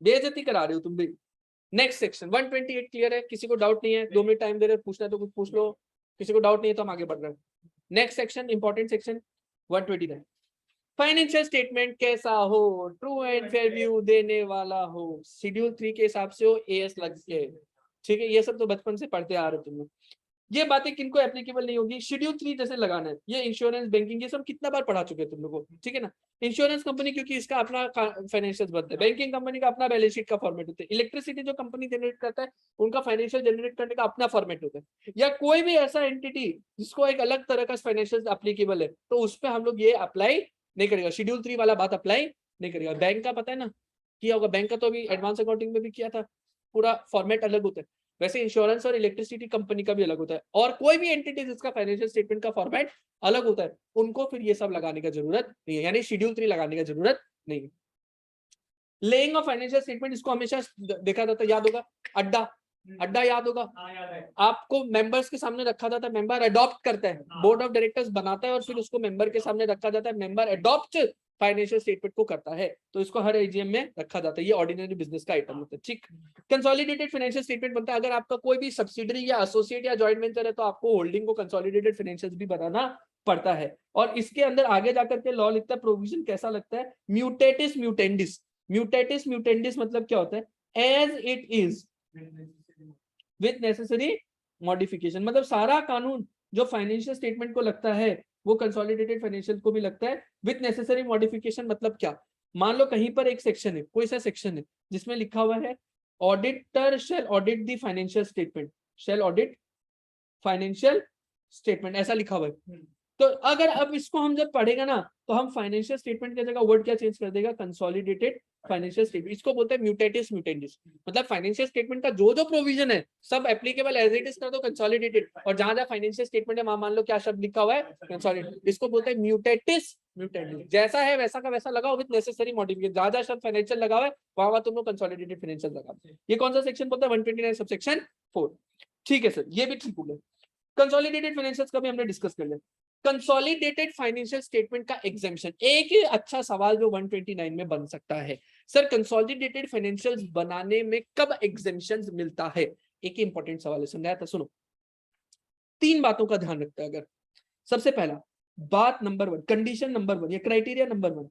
बेइज्जती करा रहे हो तुम भी। नेक्स्ट सेक्शन 128 क्लियर है, किसी को डाउट नहीं है, 2 मिनट टाइम दे रहे, पूछना है तो कुछ पूछ लो, किसी को डाउट नहीं है तो हम आगे बढ़ रहे हैं। Next section important section 129, financial statement कैसा हो, ट्रू एंड फेयर व्यू देने वाला हो, शेड्यूल 3 के हिसाब से हो, एएस लग के, ठीक है, ये सब तो बचपन से पढ़ते आ रहे हो तुम लोग, ये बातें किनको एप्लीकेबल नहीं होगी, शेड्यूल 3 जैसे लगाना है, ये इंश्योरेंस बैंकिंग ये सब कितना बार पढ़ा चुके हैं तुम लोगों को, ठीक है ना। इंश्योरेंस कंपनी क्योंकि इसका अपना फाइनेंशियल बनता है, बैंकिंग कंपनी का अपना बैलेंस शीट का फॉर्मेट होता है, इलेक्ट्रिसिटी जो कंपनी जनरेट करता है उनका फाइनेंशियल जनरेट करने का अपना फॉर्मेट होता है, या कोई भी ऐसा एंटिटी जिसको एक अलग तरह का फाइनेंशियल एप्लीकेबल है तो उस पर हम लोग ये अप्लाई नहीं करेगा, शेड्यूल 3 वाला बात अप्लाई नहीं करेगा। बैंक का पता है ना किया होगा, बैंक का तो अभी एडवांस अकाउंटिंग में भी किया था, पूरा फॉर्मेट अलग होता है, वैसे इंश्योरेंस और इलेक्ट्रिसिटी कंपनी का भी अलग होता है, और कोई भी एंटिटी जिसका फाइनेंशियल स्टेटमेंट का फॉर्मेट अलग होता है उनको फिर ये सब लगाने का जरूरत नहीं है, यानी शेड्यूल 3 लगाने का जरूरत नहीं है। लेइंग ऑफ फाइनेंशियल स्टेटमेंट, इसको हमेशा देखा जाता है, याद होगा अड्डा याद होगा आपको, मेंबर्स के सामने रखा जाता है, मेंबर अडॉप्ट करता है, बोर्ड ऑफ डायरेक्टर्स बनाता है और फिर उसको मेंबर के सामने रखा जाता है, मेंबर अडॉप्ट फाइनेंशियल स्टेटमेंट को करता है, तो इसको हर एजीएम में रखा जाता है, ये ऑर्डिनरी बिजनेस का आइटम होता है। ठीक, कंसोलिडेटेड फाइनेंशियल स्टेटमेंट बनता है अगर आपका कोई भी सब्सिडरी या एसोसिएट या जॉइंट वेंचर है, तो आपको होल्डिंग को कंसोलिडेटेड फाइनेंशियल्स भी बनाना पड़ता है। और इसके अंदर आगे जाकर के लॉ लिखता है, प्रोविजन कैसा लगता है, म्यूटेटिस म्यूटेंडिस। म्यूटेटिस म्यूटेंडिस मतलब क्या होता है, as it is with necessary modification, मतलब सारा कानून जो फाइनेंशियल स्टेटमेंट को लगता है वो कंसोलिडेटेड फाइनेंशियल को भी लगता है विथ नेसेसरी मॉडिफिकेशन। मतलब क्या, मान लो कहीं पर एक सेक्शन है, कोई सा सेक्शन है जिसमें लिखा हुआ है auditor shall audit the financial statement, shall audit financial statement, ऐसा लिखा हुआ है। तो अगर अब इसको हम जब पढ़ेगा ना, तो हम फाइनेंशियल स्टेटमेंट की जगह वर्ड क्या चेंज कर देगा, कंसोलिडेटेड फाइनेंशियल स्टेटमेंट। इसको बोलते हैं म्यूटेटिस म्यूटेंडिस, मतलब फाइनेंशियल स्टेटमेंट का जो जो प्रोविजन है सब एप्लीकेबल एज इट इज कर दो कंसोलिडेटेड, और जहां जहां फाइनेंशियल स्टेटमेंट है वहां मान लो क्या शब्द लिखा हुआ है, कंसोलिडेटेड। इसको बोलते हैं म्यूटेटिस म्यूटेंडिस, जैसा है वैसा का वैसा लगाओ विद नेसेसरी मॉडिफिकेशन, जहां जहां शब्द फाइनेंशियल लगा हुआ है वहां तुम लोग कंसोलिडेटेड फाइनेंशियल लगा। ये कौन सा सेक्शन बोलता है, 129 सबसेक्शन 4। ठीक है सर, ये भी ठीक हो गया। कंसोलिडेटेड फाइनेंशियल्स का भी हमने डिस्कस कर लिया। कंसोलिडेटेड फाइनेंशियल स्टेटमेंट का एग्जेम्पशन, एक ही अच्छा सवाल जो 129 में बन सकता है, सर कंसोलिडेटेड फाइनेंशियल्स बनाने में कब एग्जेम्पशन मिलता है, एक ही इंपॉर्टेंट सवाल है, समझाया था। सुनो, 3 बातों का ध्यान रखता है। अगर सबसे पहला बात नंबर 1, कंडीशन नंबर 1 या क्राइटेरिया नंबर 1,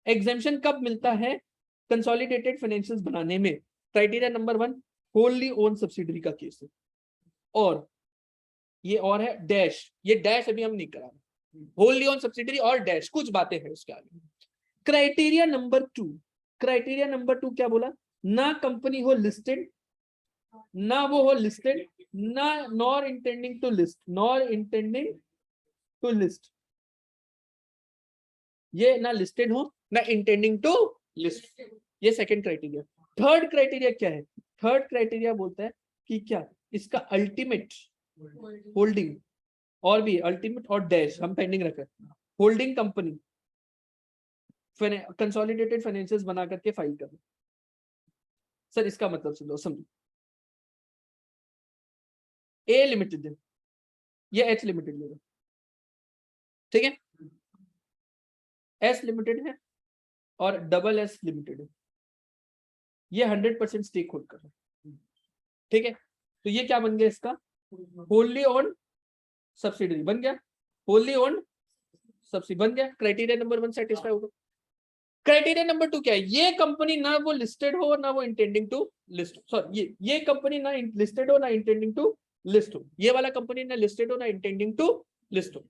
एग्जेम्पशन कब मिलता है कंसोलिडेटेड फाइनेंशियल्स बनाने में। क्राइटेरिया नंबर 1, होल्ली ओन सब्सिडरी का केस है, और ये और है डैश, ये डैश अभी हम नहीं करा रहे, होल्ली ओन सब्सिडरी और डैश, कुछ बातें हैं उसके आगे। क्राइटेरिया नंबर 2, क्राइटेरिया नंबर 2 क्या बोला, ना कंपनी हो लिस्टेड, ना वो हो लिस्टेड, ना nor intending to list, nor intending to list, ये ना लिस्टेड हो ना इंटेंडिंग टू लिस्ट, ये सेकंड क्राइटेरिया। थर्ड क्राइटेरिया क्या है, थर्ड क्राइटेरिया बोलता है कि क्या इसका अल्टीमेट होल्डिंग, और भी अल्टीमेट और डैश हम पेंडिंग रखे, होल्डिंग कंपनी कंसोलिडेटेड फाइनेंशियल्स बना करके फाइल करना। सर इसका मतलब समझो, ए लिमिटेड है, ये एच लिमिटेड लेगा, ठीक है, एस लिमिटेड है और डबल एस लिमिटेड है, ये 100% स्टेक होल्ड कर रहा है, ठीक है। तो ये क्या बन गया, इसका होल्ली ओन सब्सिडरी बन गया, होल्ली ओन सब्सिडी बन गया। क्राइटेरिया नंबर 1 सेटिस्फाई होगा। क्राइटेरिया नंबर 2 क्या है, ये कंपनी ना वो लिस्टेड हो ना वो इंटेंडिंग टू लिस्ट, सॉरी ये कंपनी ना लिस्टेड हो ना इंटेंडिंग टू लिस्ट हो, ये वाला कंपनी ना लिस्टेड हो ना इंटेंडिंग टू लिस्ट हो।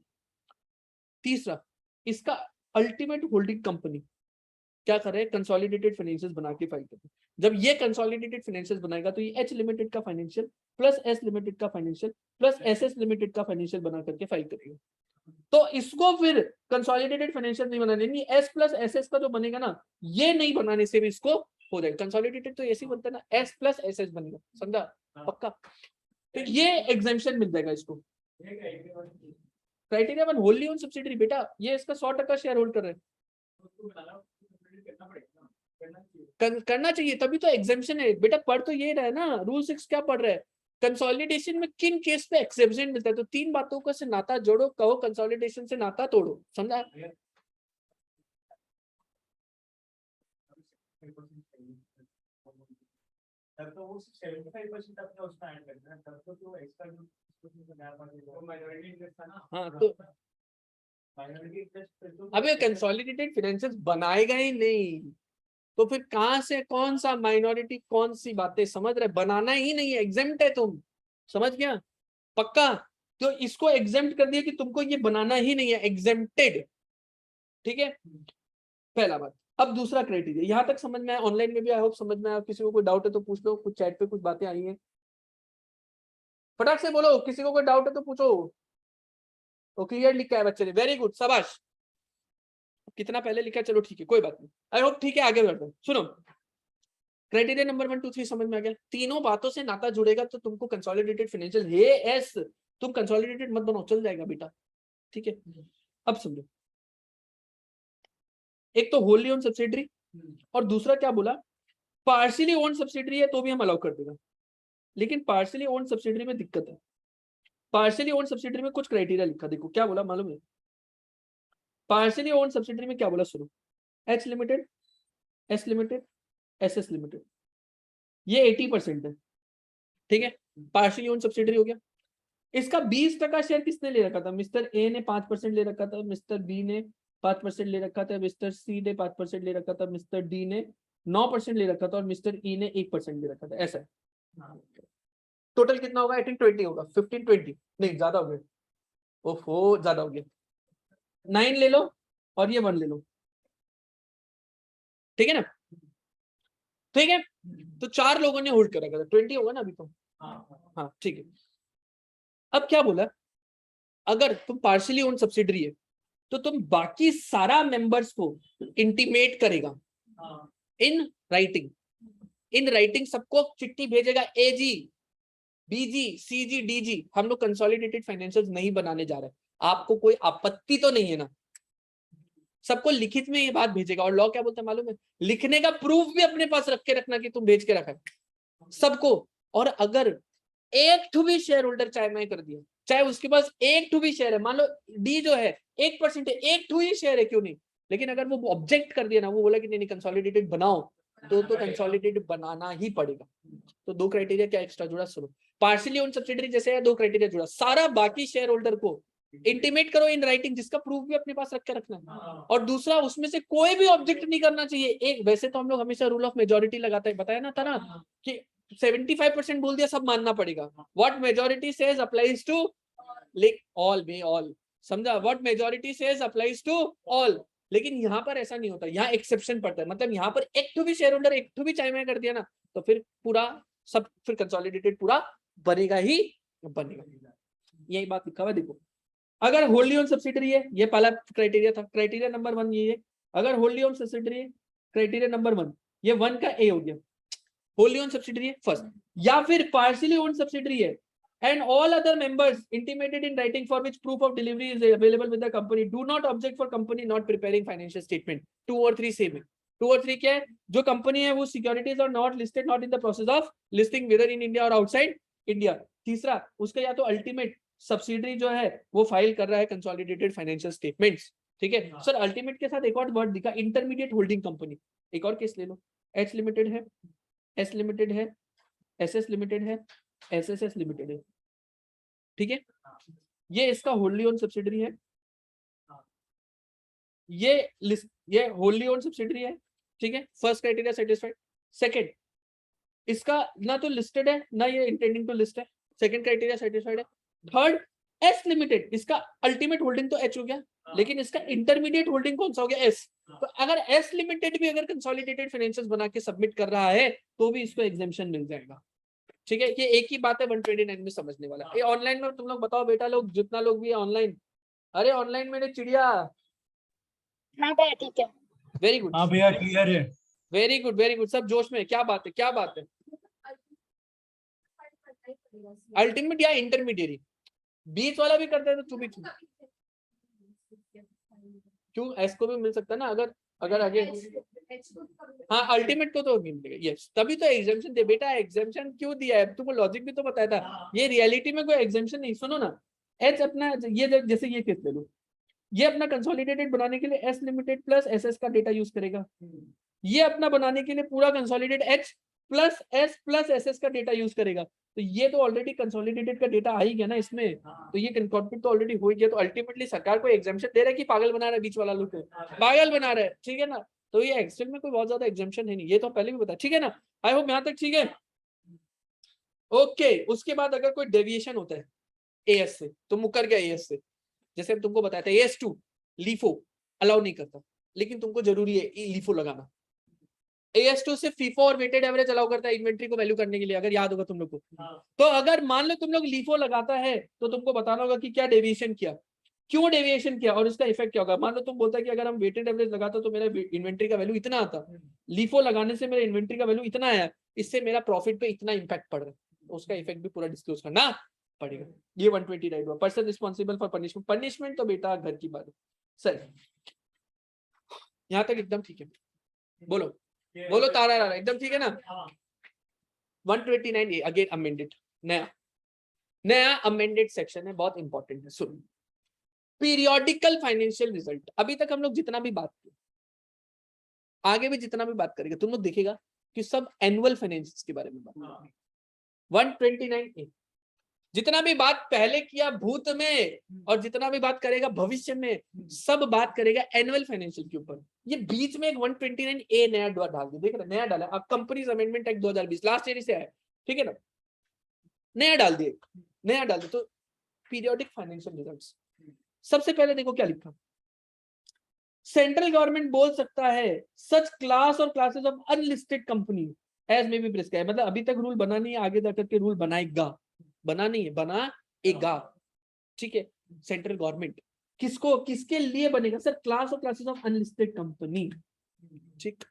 तीसरा, इसका अल्टीमेट होल्डिंग कंपनी क्या कर रहे हैं, कंसोलिडेटेड फाइनेंशियल्स बना के फाइल करते हैं। जब ये कंसोलिडेटेड फाइनेंशियल्स बनाएगा तो ये एच लिमिटेड का फाइनेंशियल प्लस एस लिमिटेड का फाइनेंशियल प्लस एस लिमिटेड का फाइनेंशियल बना करके फाइल करेगा। तो इसको फिर कंसोलिडेटेड फाइनेंशियल नहीं बनाने, नहीं एस प्लस एस एस का जो बनेगा ना, ये नहीं बनाने से भी इसको हो जाएगा कंसोलिडेटेड, तो ऐसे ही बनता है ना, एस प्लस एस एस बनेगा, समझा पक्का। तो ये एग्जेम्पशन मिल जाएगा इसको। क्राइटेरिया 1, होल्ली ओन सब्सिडरी, बेटा ये इसका 100% शेयर होल्ड कर रहे हैं, करना चाहिए तभी तो एग्जेम्पशन है बेटा। पढ़ तो ये रहा है ना, रूल 6 क्या पढ़ रहा है, कंसोलिडेशन में किन केस पे एक्सेप्शन मिलता है, तो 3 बातों का से नाता जोड़ो, कहो कंसोलिडेशन से नाता तोड़ो, समझा। तो वो 75% अपने उसमें ऐड करना है, तब तो जो एक्स्ट्रा जो माइनॉरिटी इंटरेस्ट था ना, हाँ तो माइनॉरिटी इंटरेस्ट अब ये कंसोलिडेटेड फाइनेंशियल्स बनाएगा ही नहीं, तो फिर कहां से कौन सा माइनॉरिटी, कौन सी बातें समझ रहे, बनाना ही नहीं है, एग्जेम्प्ट है तुम, समझ गया पक्का। तो इसको एग्जेम्प्ट कर दिया कि तुमको ये बनाना ही नहीं है, एग्जेम्प्टेड, ठीक है, पहला बात। अब दूसरा क्राइटेरिया, यहां तक समझ में आया, ऑनलाइन में भी आई होप समझ में आया, किसी को कोई डाउट है तो पूछ लो, कुछ चैट पे कुछ बातें आई हैं, फटाक से बोलो, किसी को कोई डाउट है तो पूछो। तो क्लियर लिखा है बच्चे ने, वेरी गुड, शाबाश। कितना पहले लिखा, चलो ठीक है कोई बात नहीं, आई होप ठीक है, आगे बढ़ते हैं। सुनो, क्राइटेरिया नंबर 1 2 3 समझ में आ गया, तीनों बातों से नाता जुड़ेगा तो तुमको कंसोलिडेटेड फाइनेंशियल हे एस, तुम कंसोलिडेटेड मत बनो, चल जाएगा बेटा, ठीक है। अब समझो, एक तो होली ओन सब्सिडरी, और दूसरा क्या बोला, पार्शियली ओन सब्सिडरी है तो भी हम अलाउ कर देगा, लेकिन पार्शियली ओन सब्सिडरी में दिक्कत है। पार्शियली ओन सब्सिडरी में कुछ क्राइटेरिया लिखा, देखो क्या बोला मालूम है, पार्शियली ओन सब्सिडरी में क्या बोला, सुनो, एच लिमिटेड, एस लिमिटेड, एस लिमिटेड, ये 80% है, ठीक है, पार्शियली ओन सब्सिडरी हो गया। इसका 20% शेयर किसने ले रखा था? मिस्टर ए ने 5% ले रखा था, मिस्टर बी ने 5% ले रखा था, मिस्टर सी ने 5% ले रखा था, मिस्टर डी ने 9% ले रखा था और मिस्टर ई ने 1% ले रखा था। ऐसा टोटल कितना होगा? 18-20 होगा, 15-20 नहीं, ज्यादा हो गया, ओहो ज्यादा हो गया। 9 ले लो और ये 1 ले लो, ठीक है ना? ठीक है, तो 4 लोगों ने होल्ड कर रखा था, 20 होगा ना अभी तो। हाँ ठीक है। अब क्या बोला, अगर तुम पार्शियली ओन सब्सिडरी है तो तुम बाकी सारा मेंबर्स को इंटीमेट करेगा इन राइटिंग। इन राइटिंग सबको चिट्ठी भेजेगा, एजी, बीजी, सीजी, डीजी। हम लोग कंसोलिडेटेड फाइनेंशियल्स नहीं बनाने जा रहे, आपको कोई आपत्ति तो नहीं है ना? सबको लिखित में ये बात भेजेगा। और लॉ क्या बोलता है मालूम है? लिखने का प्रूफ भी अपने पास रख के रखना कि तुम भेज के रखा है सबको। और अगर एक ठू भी शेयर होल्डर चाहे मैं कर दिया, चाहे उसके पास एक ठू भी शेयर है, मान लो डी जो है 1% है, एक ठू ही शेयर है, क्यों नहीं, लेकिन अगर वो ऑब्जेक्ट कर दिया ना, वो बोला कि नहीं कंसोलिडेटेड बनाओ, तो कंसोलिडेटेड बनाना ही पड़ेगा। तो 2 क्राइटेरिया क्या एक्स्ट्रा जुड़ा? सुनो, पार्शियली ओन सब्सिडरी जैसे है 2 क्राइटेरिया जुड़ा, सारा बाकी शेयर होल्डर को इंटीमेट करो इन राइटिंग, जिसका प्रूफ भी अपने पास रख के रखना है। और दूसरा, उसमें से कोई भी ऑब्जेक्ट नहीं करना चाहिए। एक वैसे तो हम लोग हमेशा रूल ऑफ मेजोरिटी लगाते हैं, बताया ना था ना कि 75% बोल दिया सब मानना पड़ेगा। What majority says applies to all, में ऑल, समझा? What majority says applies to all. लेकिन यहाँ पर ऐसा नहीं होता, यहाँ एक्सेप्शन पड़ता है। मतलब यहाँ पर एक तो भी शेयर होल्डर एक तो भी चाहे मैं कर दिया ना, तो फिर पूरा सब फिर कंसोलिडेटेड पूरा बनेगा ही बनेगा। यही बात लिखा हुआ देखो। अगर होल्डी ओन सब्सिडरी है, ये पहला क्राइटेरिया था, क्राइटेरिया नंबर 1 ये है। अगर होल्डी ओन सब्सिडरी है, क्राइटेरिया नंबर 1, ये 1 का ए हो गया, होल्डी ओन सब्सिडरी है फर्स्ट। या फिर पार्शियली ओन सब्सिडरी है and all other members intimated in writing for which proof of delivery is available with the company do not object for company not preparing financial statement। 2 और 3 सेम है। 2 और 3 क्या है? जो कंपनी है वो securities or not listed, not in the process of listing whether in India or outside India. तीसरा, उसका या तो अल्टीमेट सब्सिडरी जो है वो फाइल कर रहा है कंसोलिडेटेड फाइनेंशियल स्टेटमेंट्स, ठीक है सर। अल्टीमेट के साथ एक और वर्ड दिखा, इंटरमीडिएट होल्डिंग कंपनी। एक और केस ले लो, एच लिमिटेड है, एस लिमिटेड है, एसएस लिमिटेड है, एसएसएस लिमिटेड है, ठीक है। ये इसका होल्डी ओन सब्सिडरी है, ये होल्डी ओन सब्सिडरी है, ठीक है। First criteria satisfied. सेकंड, इसका ना तो लिस्टेड है ना ये इंटेंडिंग टू लिस्ट है, सेकंड क्राइटेरिया सेटिस्फाइड है। थर्ड, एस लिमिटेड, इसका अल्टीमेट होल्डिंग तो एच हो गया, लेकिन इसका इंटरमीडिएट होल्डिंग कौन सा हो गया? एस। तो अगर एस लिमिटेड भी अगर कंसोलिडेटेड फाइनेंशियल्स बना के सबमिट कर रहा है तो भी इसको एग्जेम्पशन मिल जाएगा, ठीक है। ये एक ही बात है 129 में समझने वाला। ये ऑनलाइन में तुम लोग बताओ बेटा, लोग जितना लोग भी है ऑनलाइन, अरे ऑनलाइन में चिड़िया, हाँ भैया ठीक है। वेरी गुड, हाँ भैया क्लियर है। वेरी गुड, वेरी गुड, सब जोश में। क्या बात है, क्या बात है? अल्टीमेट या इंटरमीडिएट, बीच वाला भी करता है तो तू भी क्यों? एस को भी मिल सकता है ना, अगर आगे। हाँ अल्टीमेट को तो मिलेगा, यस, तभी तो एग्जाम्पशन दे बेटा। एग्जाम्पशन क्यों दिया है तुमको? लॉजिक भी तो बताया था। ये रियलिटी में कोई एग्जाम्पशन नहीं। सुनो ना, एच अपना ये जैसे ये केस ले लो, ये अपना कंसोलिडेटेड बनाने के लिए एस लिमिटेड प्लस एसएस का डेटा यूज करेगा। ये अपना बनाने के लिए पूरा consolidated H plus S plus SS का डेटा यूज करेगा। तो ये तो ऑलरेडी कंसोलिडेटेड का डेटा आ ही गया ना इसमें, तो ये कॉन्फ्लिक्ट तो ऑलरेडी हो गया। तो अल्टीमेटली सरकार को एग्जाम्पशन दे रहा है कि पागल बना रहा है बीच वाला लोग को, पागल बना रहा है, ठीक है ना। तो ये एक्चुअल में कोई बहुत ज्यादा एग्जाम्पशन है नहीं, ये तो पहले भी बता, ठीक है ना। आई होप यहाँ तक ठीक है, ओके। उसके बाद अगर कोई डेविएशन होता है एएस से, तो मुकर गया एएस से, जैसे हम तुमको बताया था AS2 लीफो अलाउ नहीं करता, लेकिन तुमको जरूरी है लीफो लगाना। AS2 से फीफो और वेटेड एवरेज अलाउ करता है इन्वेंट्री को वैल्यू करने के लिए, अगर याद होगा तुम लोग को। तो अगर मान लो तुम लोग लीफो लगाता है तो तुमको बताना होगा कि क्या डेविएशन किया, क्यों डेविएशन किया और इसका इफेक्ट क्या होगा। मान लो तुम बोलता है कि अगर हम वेटेड एवरेज लगाता तो मेरा इन्वेंट्री का वैल्यू इतना आता, लीफो लगाने से मेरा इन्वेंट्री का वैल्यू इतना आया, इससे मेरा प्रॉफिट पे इतना इंपैक्ट पड़ रहा है, तो उसका इफेक्ट भी पूरा डिस्क्लोज करना पड़ेगा। ये 120 राइट हुआ। Person responsible for punishment, punishment तो बेटा घर की बात है सर। यहाँ तक एकदम ठीक है, बोलो बोलो तारा रारा, एकदम ठीक है ना। 129 अगेन अमेंडेड, नया अमेंडेड सेक्शन है, बहुत इंपॉर्टेंट है। सुनो, पीरियोडिकल फाइनेंशियल रिजल्ट। अभी तक हम लोग जितना भी बात किया आगे भी जितना भी बात करेगा तुम लोग देखेगा कि सब एनुअल फाइनेंशियल्स के बारे में बात करेंगे। 129A जितना भी बात पहले किया भूत में और जितना भी बात करेगा भविष्य में, सब बात करेगा एनुअल फाइनेंशियल के ऊपर। ये बीच में एक 129A नया डाल दिया, देख रहे नया डाला, अब companies amendment act 2020 last year से आया, ठीक है ना, नया डाल दिए तो पीरियोडिक फाइनेंशियल रिजल्ट्स। सबसे पहले देखो क्या लिखा, सेंट्रल गवर्नमेंट बोल सकता है such class or classes of unlisted company as may be prescribe, मतलब अभी तक रूल बना नहीं है, आगे जाकर के रूल बनाएगा, बना नहीं है, बनाएगा, ठीक है। सेंट्रल गवर्नमेंट किसको किसके लिए बनेगा sir, class or classes of unlisted company, ठीक।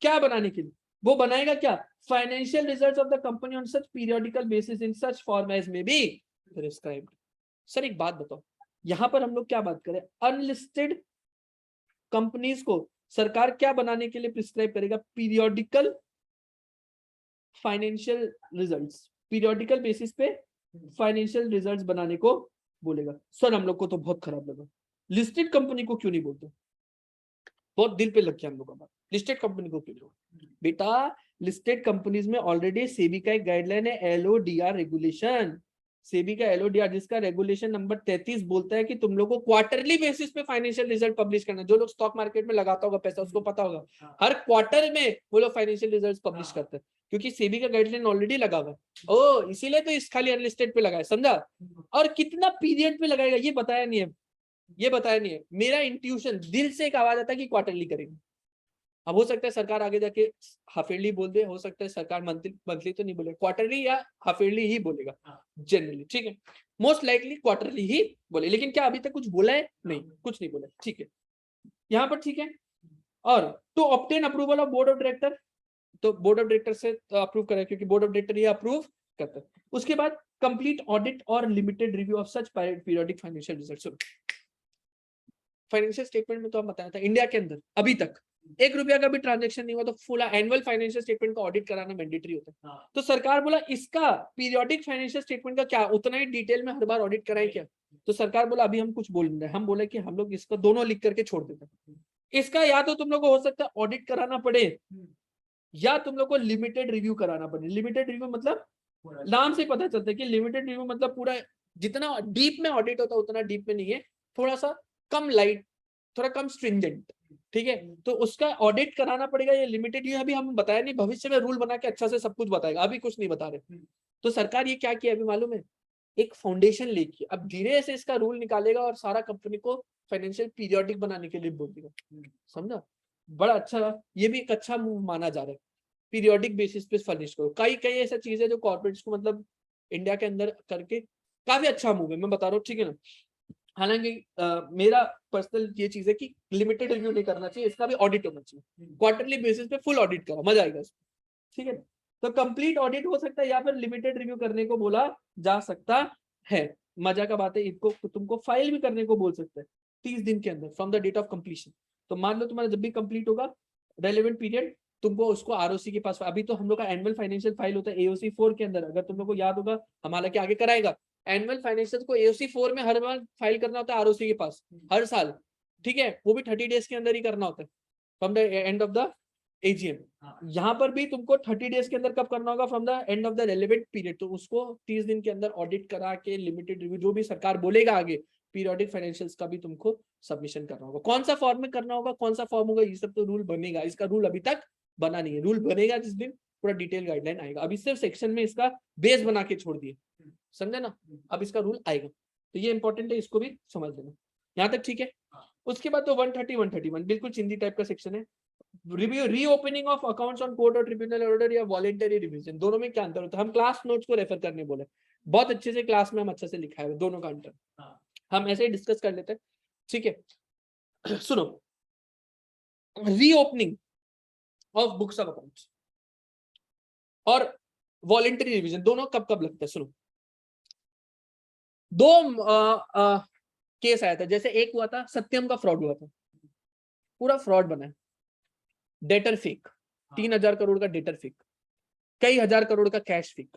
क्या बनाने के लिए वो बनाएगा, क्या, financial results of the company on such periodical basis in such form as may be prescribed. Sir एक बात बताओ, यहां पर हम लोग क्या बात करें, अनलिस्टेड कंपनीज को सरकार क्या बनाने के लिए प्रिस्क्राइब करेगा, periodical financial results, periodical basis पे फाइनेंशियल रिजल्ट्स बनाने को बोलेगा। सर हम लोग को तो बहुत खराब लगा, लिस्टेड कंपनी को क्यों नहीं बोलते, बहुत दिल पे लग गया हम लोग का बात, लिस्टेड कंपनी को क्यों नहीं? बेटा लिस्टेड कंपनीज में ऑलरेडी सेबी का एक गाइडलाइन है, LODR रेगुलेशन, सेबी का LODR जिसका रेगुलेशन नंबर 33 बोलता है कि तुम लोग को क्वार्टरली बेसिस पे फाइनेंशियल रिजल्ट पब्लिश करना है। जो लोग स्टॉक मार्केट में लगाता होगा पैसा उसको पता होगा, हर क्वार्टर में वो लोग फाइनेंशियल रिजल्ट पब्लिश करते हैं, क्योंकि सेबी का गाइडलाइन ऑलरेडी लगा हुआ है। ओ इसीलिए तो इस खाली अनलिस्टेड पे लगाया, समझा। और कितना पीरियड पे लगाएगा ये बताया नहीं है, ये बताया नहीं है। मेरा इंट्यूशन दिल से एक आवाज आता है कि क्वार्टरली करेंगे। अब हो सकता है सरकार आगे जाके हाफ ईयरली बोल दे, हो सकता है सरकार मंथली तो नहीं बोले, क्वार्टरली या हाफ ईयरली ही बोलेगा जनरली, ठीक है। मोस्ट लाइकली क्वार्टरली ही बोले, लेकिन क्या अभी तक कुछ बोला है, नहीं कुछ नहीं बोला, ठीक है यहाँ पर, ठीक है। और to obtain approval of board of director, तो बोर्ड ऑफ डायरेक्टर से अप्रूव करें क्योंकि बोर्ड ऑफ डायरेक्टर ये अप्रूव करता है। उसके बाद complete audit or limited review of such periodic financial results. Financial statement में तो हम बताया था इंडिया के अंदर अभी तक 1 रुपया का भी ट्रांजैक्शन नहीं हुआ तो फुल एनुअल फाइनेंशियल स्टेटमेंट का ऑडिट कराना मैंडेटरी होता है। तो सरकार बोला इसका पीरियोडिक फाइनेंशियल स्टेटमेंट का क्या उतना ही डिटेल में हर बार ऑडिट कराएं क्या, तो सरकार बोला अभी हम कुछ बोल नहीं रहे, हम बोले कि हम लोग इसको दोनों लिख करके छोड़ देते हैं। इसका या तो तुम लोग को हो सकता है ऑडिट कराना पड़े या तुम लोग को लिमिटेड रिव्यू कराना पड़े। लिमिटेड रिव्यू मतलब नाम से पता चलता है कि लिमिटेड रिव्यू मतलब पूरा जितना डीप में ऑडिट होता है उतना डीप में नहीं है, थोड़ा सा कम लाइट, थोड़ा कम स्ट्रिंजेंट, ठीक है। तो उसका ऑडिट कराना पड़ेगा। ये लिमिटेड ये अभी हम बताया नहीं, भविष्य में रूल बना के अच्छा से सब कुछ बताएगा, अभी कुछ नहीं बता रहे। तो सरकार ये क्या किया अभी मालूम है, एक फाउंडेशन लेके अब धीरे से इसका रूल निकालेगा और सारा कंपनी को फाइनेंशियल पीरियोडिक बनाने के लिए बोल देगा, समझा। बड़ा अच्छा, ये भी एक अच्छा मूव माना जा रहा है, पीरियोडिक बेसिस पे फर्निश करो। कई ऐसा चीज है जो कॉर्पोरेट्स को मतलब इंडिया के अंदर करके काफी अच्छा मूव है, मैं बता रहा हूँ, ठीक है ना। हालांकि मेरा पर्सनल ये चीज है कि लिमिटेड रिव्यू नहीं करना चाहिए, इसका भी ऑडिट होना चाहिए, क्वार्टरली बेसिस पे फुल ऑडिट करो, मजा आएगा इसमें, ठीक है। तो कंप्लीट ऑडिट हो सकता है या फिर लिमिटेड रिव्यू करने को बोला जा सकता है। मजा का बात है, इनको तुमको फाइल भी करने को बोल सकते हैं 30 दिन के अंदर from the date of completion. तो मान लो तुम्हारा जब भी कंप्लीट होगा रेलेवेंट पीरियड, तुमको उसको आरओसी के पास, अभी तो हम लोग का एनुअल फाइनेंशियल फाइल होता है AOC 4 के अंदर, अगर तुम लोग को याद होगा हम हालांकि आगे कराएगा, एनुअल फाइनेंशियल को AOC 4 में हर बार फाइल करना होता है आरओसी के पास हर साल, ठीक है। वो भी 30 डेज के अंदर ही करना होता है from the end of the AGM। यहाँ पर भी तुमको 30 डेज के अंदर कब करना होगा, from the end of the relevant period. तो उसको 30 दिन के अंदर ऑडिट करा के लिमिटेड रिव्यू जो भी सरकार बोलेगा आगे पीरियोडिक फाइनेंशियल्स का भी तुमको सबमिशन करना होगा। कौन सा फॉर्म में करना होगा, कौन सा फॉर्म होगा, ये सब तो रूल बनेगा। इसका रूल अभी तक बना नहीं है, रूल बनेगा जिस दिन पूरा डिटेल गाइडलाइन आएगा। अभी सिर्फ सेक्शन में इसका बेस बना के छोड़ दिए, समझे ना। अब इसका रूल आएगा तो ये इंपॉर्टेंट है, इसको भी समझ लेना यहाँ तक, ठीक है। उसके बाद तो 131 बिल्कुल चिंदी टाइप का सेक्शन है। Review reopening of accounts on court और ट्रिब्यूनल ऑर्डर या वॉलंटरी रिवीजन, दोनों में क्या अंतर होता है। हम क्लास नोट्स को रेफर करने बोले, बहुत अच्छे से क्लास में हम अच्छे से लिखा है दोनों का अंतर, हम ऐसे ही डिस्कस कर लेते हैं, ठीक है। सुनो, reopening of books of accounts और वॉलंटरी रिवीजन दोनों कब कब लगता है। सुनो, दो केस आया था, जैसे एक हुआ था सत्यम का फ्रॉड हुआ था, पूरा फ्रॉड बना है, डेटर फेक, 3000 करोड़ का डेटर फेक, कई हजार करोड़ का कैश फेक।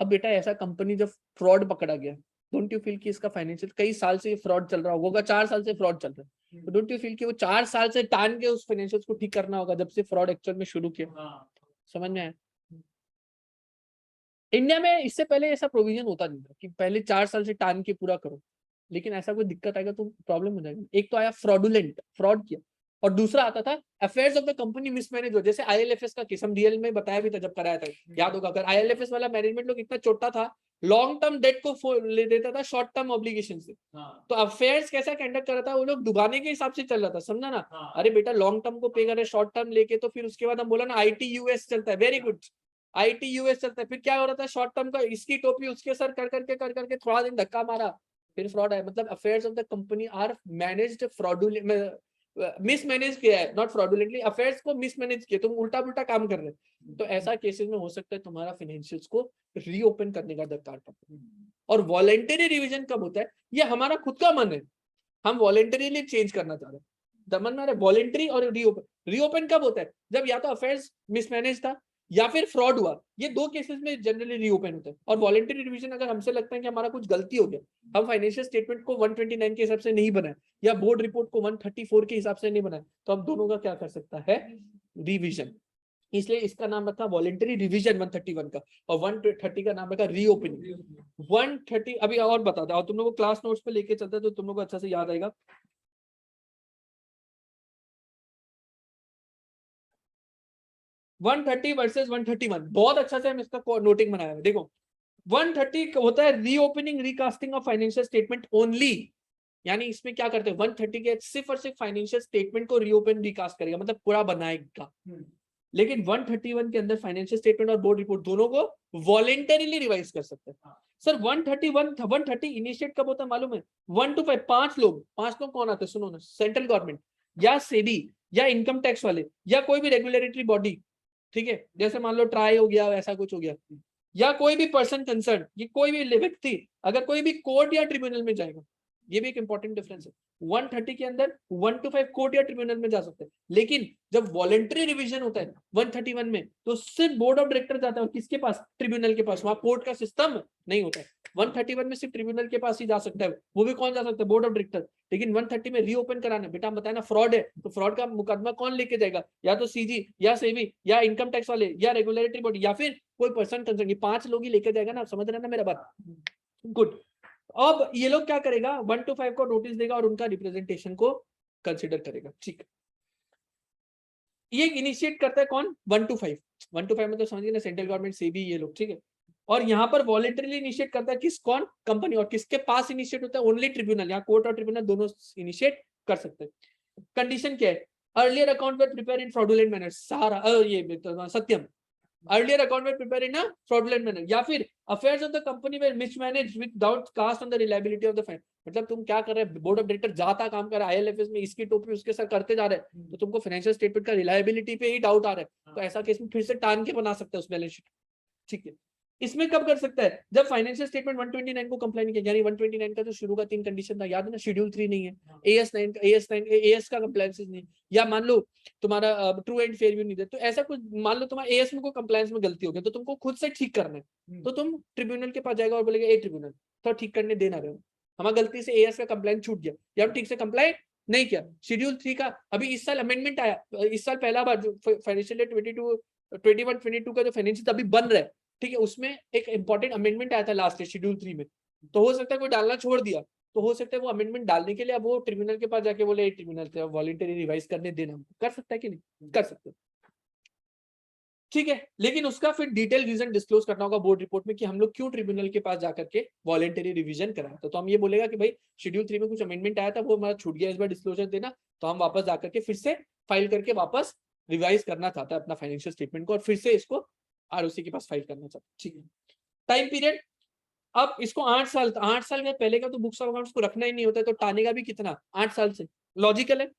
अब बेटा ऐसा कंपनी जब फ्रॉड पकड़ा गया, डोंट यू फील कि इसका फाइनेंशियल कई साल से फ्रॉड चल रहा होगा, 4 साल से फ्रॉड चल रहा है, डोंट यू फील कि वो 4 साल से टान के उस फाइनेंशियल्स को ठीक करना होगा जब से फ्रॉड एक्चुअल में शुरू किया? हाँ समझ में आया? इंडिया में इससे पहले ऐसा प्रोविजन होता नहीं था कि पहले 4 साल से टान के पूरा करो, लेकिन ऐसा कोई दिक्कत आएगा तो प्रॉब्लम हो जाएगी। एक तो आया फ्रॉडुलेंट, फ्रॉड किया, और दूसरा आता था affairs of the company mismanage हो, जैसे आईएलएफएस का केस हम डीएल में बताया भी था जब कराया था, याद होगा। अगर आईएलएफएस वाला मैनेजमेंट लोग इतना छोटा था, लॉन्ग टर्म डेट को ले देता था शॉर्ट टर्म ऑब्लिगेशन से, हाँ तो अफेयर्स कैसा कंडक्ट कर रहा था, वो लोग डुबाने के हिसाब से चल रहा था, समझा ना? हाँ अरे बेटा लॉन्ग टर्म को पे करे शॉर्ट टर्म लेके, तो फिर उसके बाद हम बोला ना आईटी यूएस चलता है, वेरी गुड, आईटी यूएस चलता है। फिर क्या हो रहा था, शॉर्ट टर्म का इसकी टोपी उसके सर कर करके थोड़ा दिन धक्का मारा, फिर फ्रॉड है। मतलब affairs of the company are managed fraudulent, mismanage किया है, नॉट फ्रॉडुलेंटली, अफेयर्स को मिसमैनेज किया, तुम उल्टा पुल्टा काम कर रहे हो। तो ऐसा केसेस में हो सकता है तुम्हारा फाइनेंशियल्स को रीओपन करने का दरकार पड़ता है। और वॉलेंटरी रिवीजन कब होता है, ये हमारा खुद का मन है, हम वॉलेंटरीली चेंज करना चाह रहे हैं, दमन में वॉलेंटरी और रीओपन। रीओपन कब होता है, जब या तो अफेयर्स मिसमैनेज था या फिर फ्रॉड हुआ, ये दो केसेस में जनरली रीओपन होता है। और वॉलेंटरी रिवीजन अगर हमसे लगता है कि हमारा कुछ गलती हो गया, हम फाइनेंशियल स्टेटमेंट को 129 के हिसाब से नहीं बनाए या बोर्ड रिपोर्ट को 134 के हिसाब से नहीं बनाए, तो अब दोनों का क्या कर सकता है, रिवीजन। इसलिए इसका नाम रखा वॉलेंटरी रिवीजन 131 का, और 130 का नाम रखा रीओपनिंग। 130 अभी और बता दो, और तुम लोग को क्लास नोट्स पे लेके चलते तो तुम लोग को अच्छा से याद आएगा। 130 वर्सेस 131, बहुत अच्छा से हम इसका नोटिंग बनाया है। देखो 130 होता है reopening recasting of financial statement only, यानी इसमें क्या करते हैं, 130 के सिर्फ और सिर्फ फाइनेंशियल स्टेटमेंट को रीओपन रिकास्ट करेगा, मतलब पूरा बनाएगा। लेकिन 131 के अंदर फाइनेंशियल स्टेटमेंट और बोर्ड रिपोर्ट दोनों को वॉलेंटरीली रिवाइज कर सकते हैं। सर 130 इनिशिएट कब होता है मालूम है, 1 to 5, 5 लोग कौन आते हैं, सुनो ना, सेंट्रल गवर्नमेंट या सेबी या इनकम टैक्स वाले या कोई भी रेगुलेटरी बॉडी, ठीक है, जैसे मान लो ट्राई हो गया, ऐसा कुछ हो गया, या कोई भी पर्सन कंसर्न, ये कोई भी व्यक्ति अगर कोई भी कोर्ट या ट्रिब्यूनल में जाएगा, ये भी एक इंपॉर्टेंट डिफरेंस है। 130 के अंदर 1 to 5 कोर्ट या ट्रिब्यूनल में जा सकते हैं, लेकिन जब वॉलेंटरी रिवीजन होता है 131 में, तो सिर्फ बोर्ड ऑफ डायरेक्टर जाता है, किसके पास, ट्रिब्यूनल के पास, वहां कोर्ट का सिस्टम नहीं होता है। 131 में सिर्फ ट्रिब्यूनल के पास ही जा सकता है, वो भी कौन जा सकता है, बोर्ड ऑफ डायरेक्टर। लेकिन 130 में रीओपन कराना, बेटा बताया ना फ्रॉड है, तो फ्रॉड का मुकदमा कौन लेके जाएगा, या तो सीजी या सेबी या इनकम टैक्स वाले या रेगुलेटरी बॉडी या फिर कोई पर्सन कंसर्न, ये 5 लोग ही लेके जाएगा ना, समझ रहे ना मेरा बात, गुड। अब ये लोग क्या करेगा, 1 to 5 को नोटिस देगा और उनका रिप्रेजेंटेशन को कंसिडर करेगा, ठीक। ये इनिशिएट करता है कौन, 1 to 5, 1 to 5 में तो समझिए ना, सेंट्रल गवर्नमेंट से भी ये लोग, ठीक है। और यहाँ पर वॉलेंटरीली इनिशिएट करता है किस, कौन, कंपनी। और किसके पास इनिशिएट होता है, ओनली ट्रिब्यूनल, यहाँ कोर्ट और ट्रिब्यूनल दोनों इनिशिएट कर सकते हैं। कंडीशन क्या है, earlier account were prepare in fraudulent manner, सारा ये सत्यम, earlier account were prepared in a fraudulent manner, या फिर affairs of the company were mismanaged with doubt cast on the reliability of the fund। मतलब तुम क्या कर रहे हैं, बोर्ड ऑफ डायरेक्टर जाता काम कर रहा है, आईएलएफएस में इसकी टोपी उसके सर करते जा रहे हैं, तो तुमको फाइनेंशियल स्टेटमेंट का रिलायबिलिटी पे ही डाउट आ रहा है, तो ऐसा केस में फिर से टान के बना सकते हैं उस बैलेंस शीट, ठीक है। इसमें कब कर सकता है, जब फाइनेंशियल स्टेटमेंट 129 को कंप्लाई नहीं किया, यानी 129 का जो शुरू का 3 कंडीशन था, याद है ना, शेड्यूल 3 नहीं है, एएस का कंप्लायंस नहीं है, या मान लो तुम्हारा ट्रू एंड फेयर व्यू नहीं दे, तो ऐसा कुछ मान लो तुम्हारा एएस में कोई कंप्लायंस में गलती हो गई, तो तुमको खुद से ठीक करना है, तो तुम ट्रिब्यूनल के पास जाएगा और बोलेगा ए ट्रिब्यूनल तो ठीक करने देना रहे हो, हमारा गलती से एएस का कंप्लायंस छूट गया या हम ठीक से कंप्लाई नहीं किया। शेड्यूल 3 का अभी इस साल अमेंडमेंट आया, इस साल पहला बार जो फाइनेंशियल ईयर 21-22 का जो फाइनेंशियल अभी बन रहा है, ठीक है, उसमें एक इंपॉर्टेंट अमेंडमेंट आया था लास्ट ईयर शेड्यूल 3 में, तो हो सकता है कोई डालना छोड़ दिया, तो हो सकता है वो अमेंडमेंट डालने के लिए अब वो ट्रिब्यूनल के पास जाके बोले ट्रिब्यूनल से वॉलंटरी रिवाइज करने देना, कर सकता है कि नहीं, कर सकते, ठीक है। लेकिन उसका फिर डिटेल रीजन डिस्क्लोज करना होगा बोर्ड रिपोर्ट में कि हम लोग क्यों ट्रिब्यूनल के पास जाकर के वॉलंटरी रिवीजन कराया, तो हम ये बोलेगा कि भाई शेड्यूल 3 में कुछ अमेंडमेंट आया था, वो हमारा छूट गया, इस बार डिस्क्लोजर देना, तो हम वापस जाकर के फिर से फाइल करके वापस रिवाइज करना चाहता है अपना फाइनेंशियल स्टेटमेंट को, और फिर से इसको आरओसी के पास फाइल करना चाहता है, ठीक है। टाइम पीरियड, अब इसको 8 साल के पहले का तो बुक्स ऑफ अकाउंट्स को रखना ही नहीं होता है, तो टानेगा भी कितना, 8 साल से, लॉजिकल है।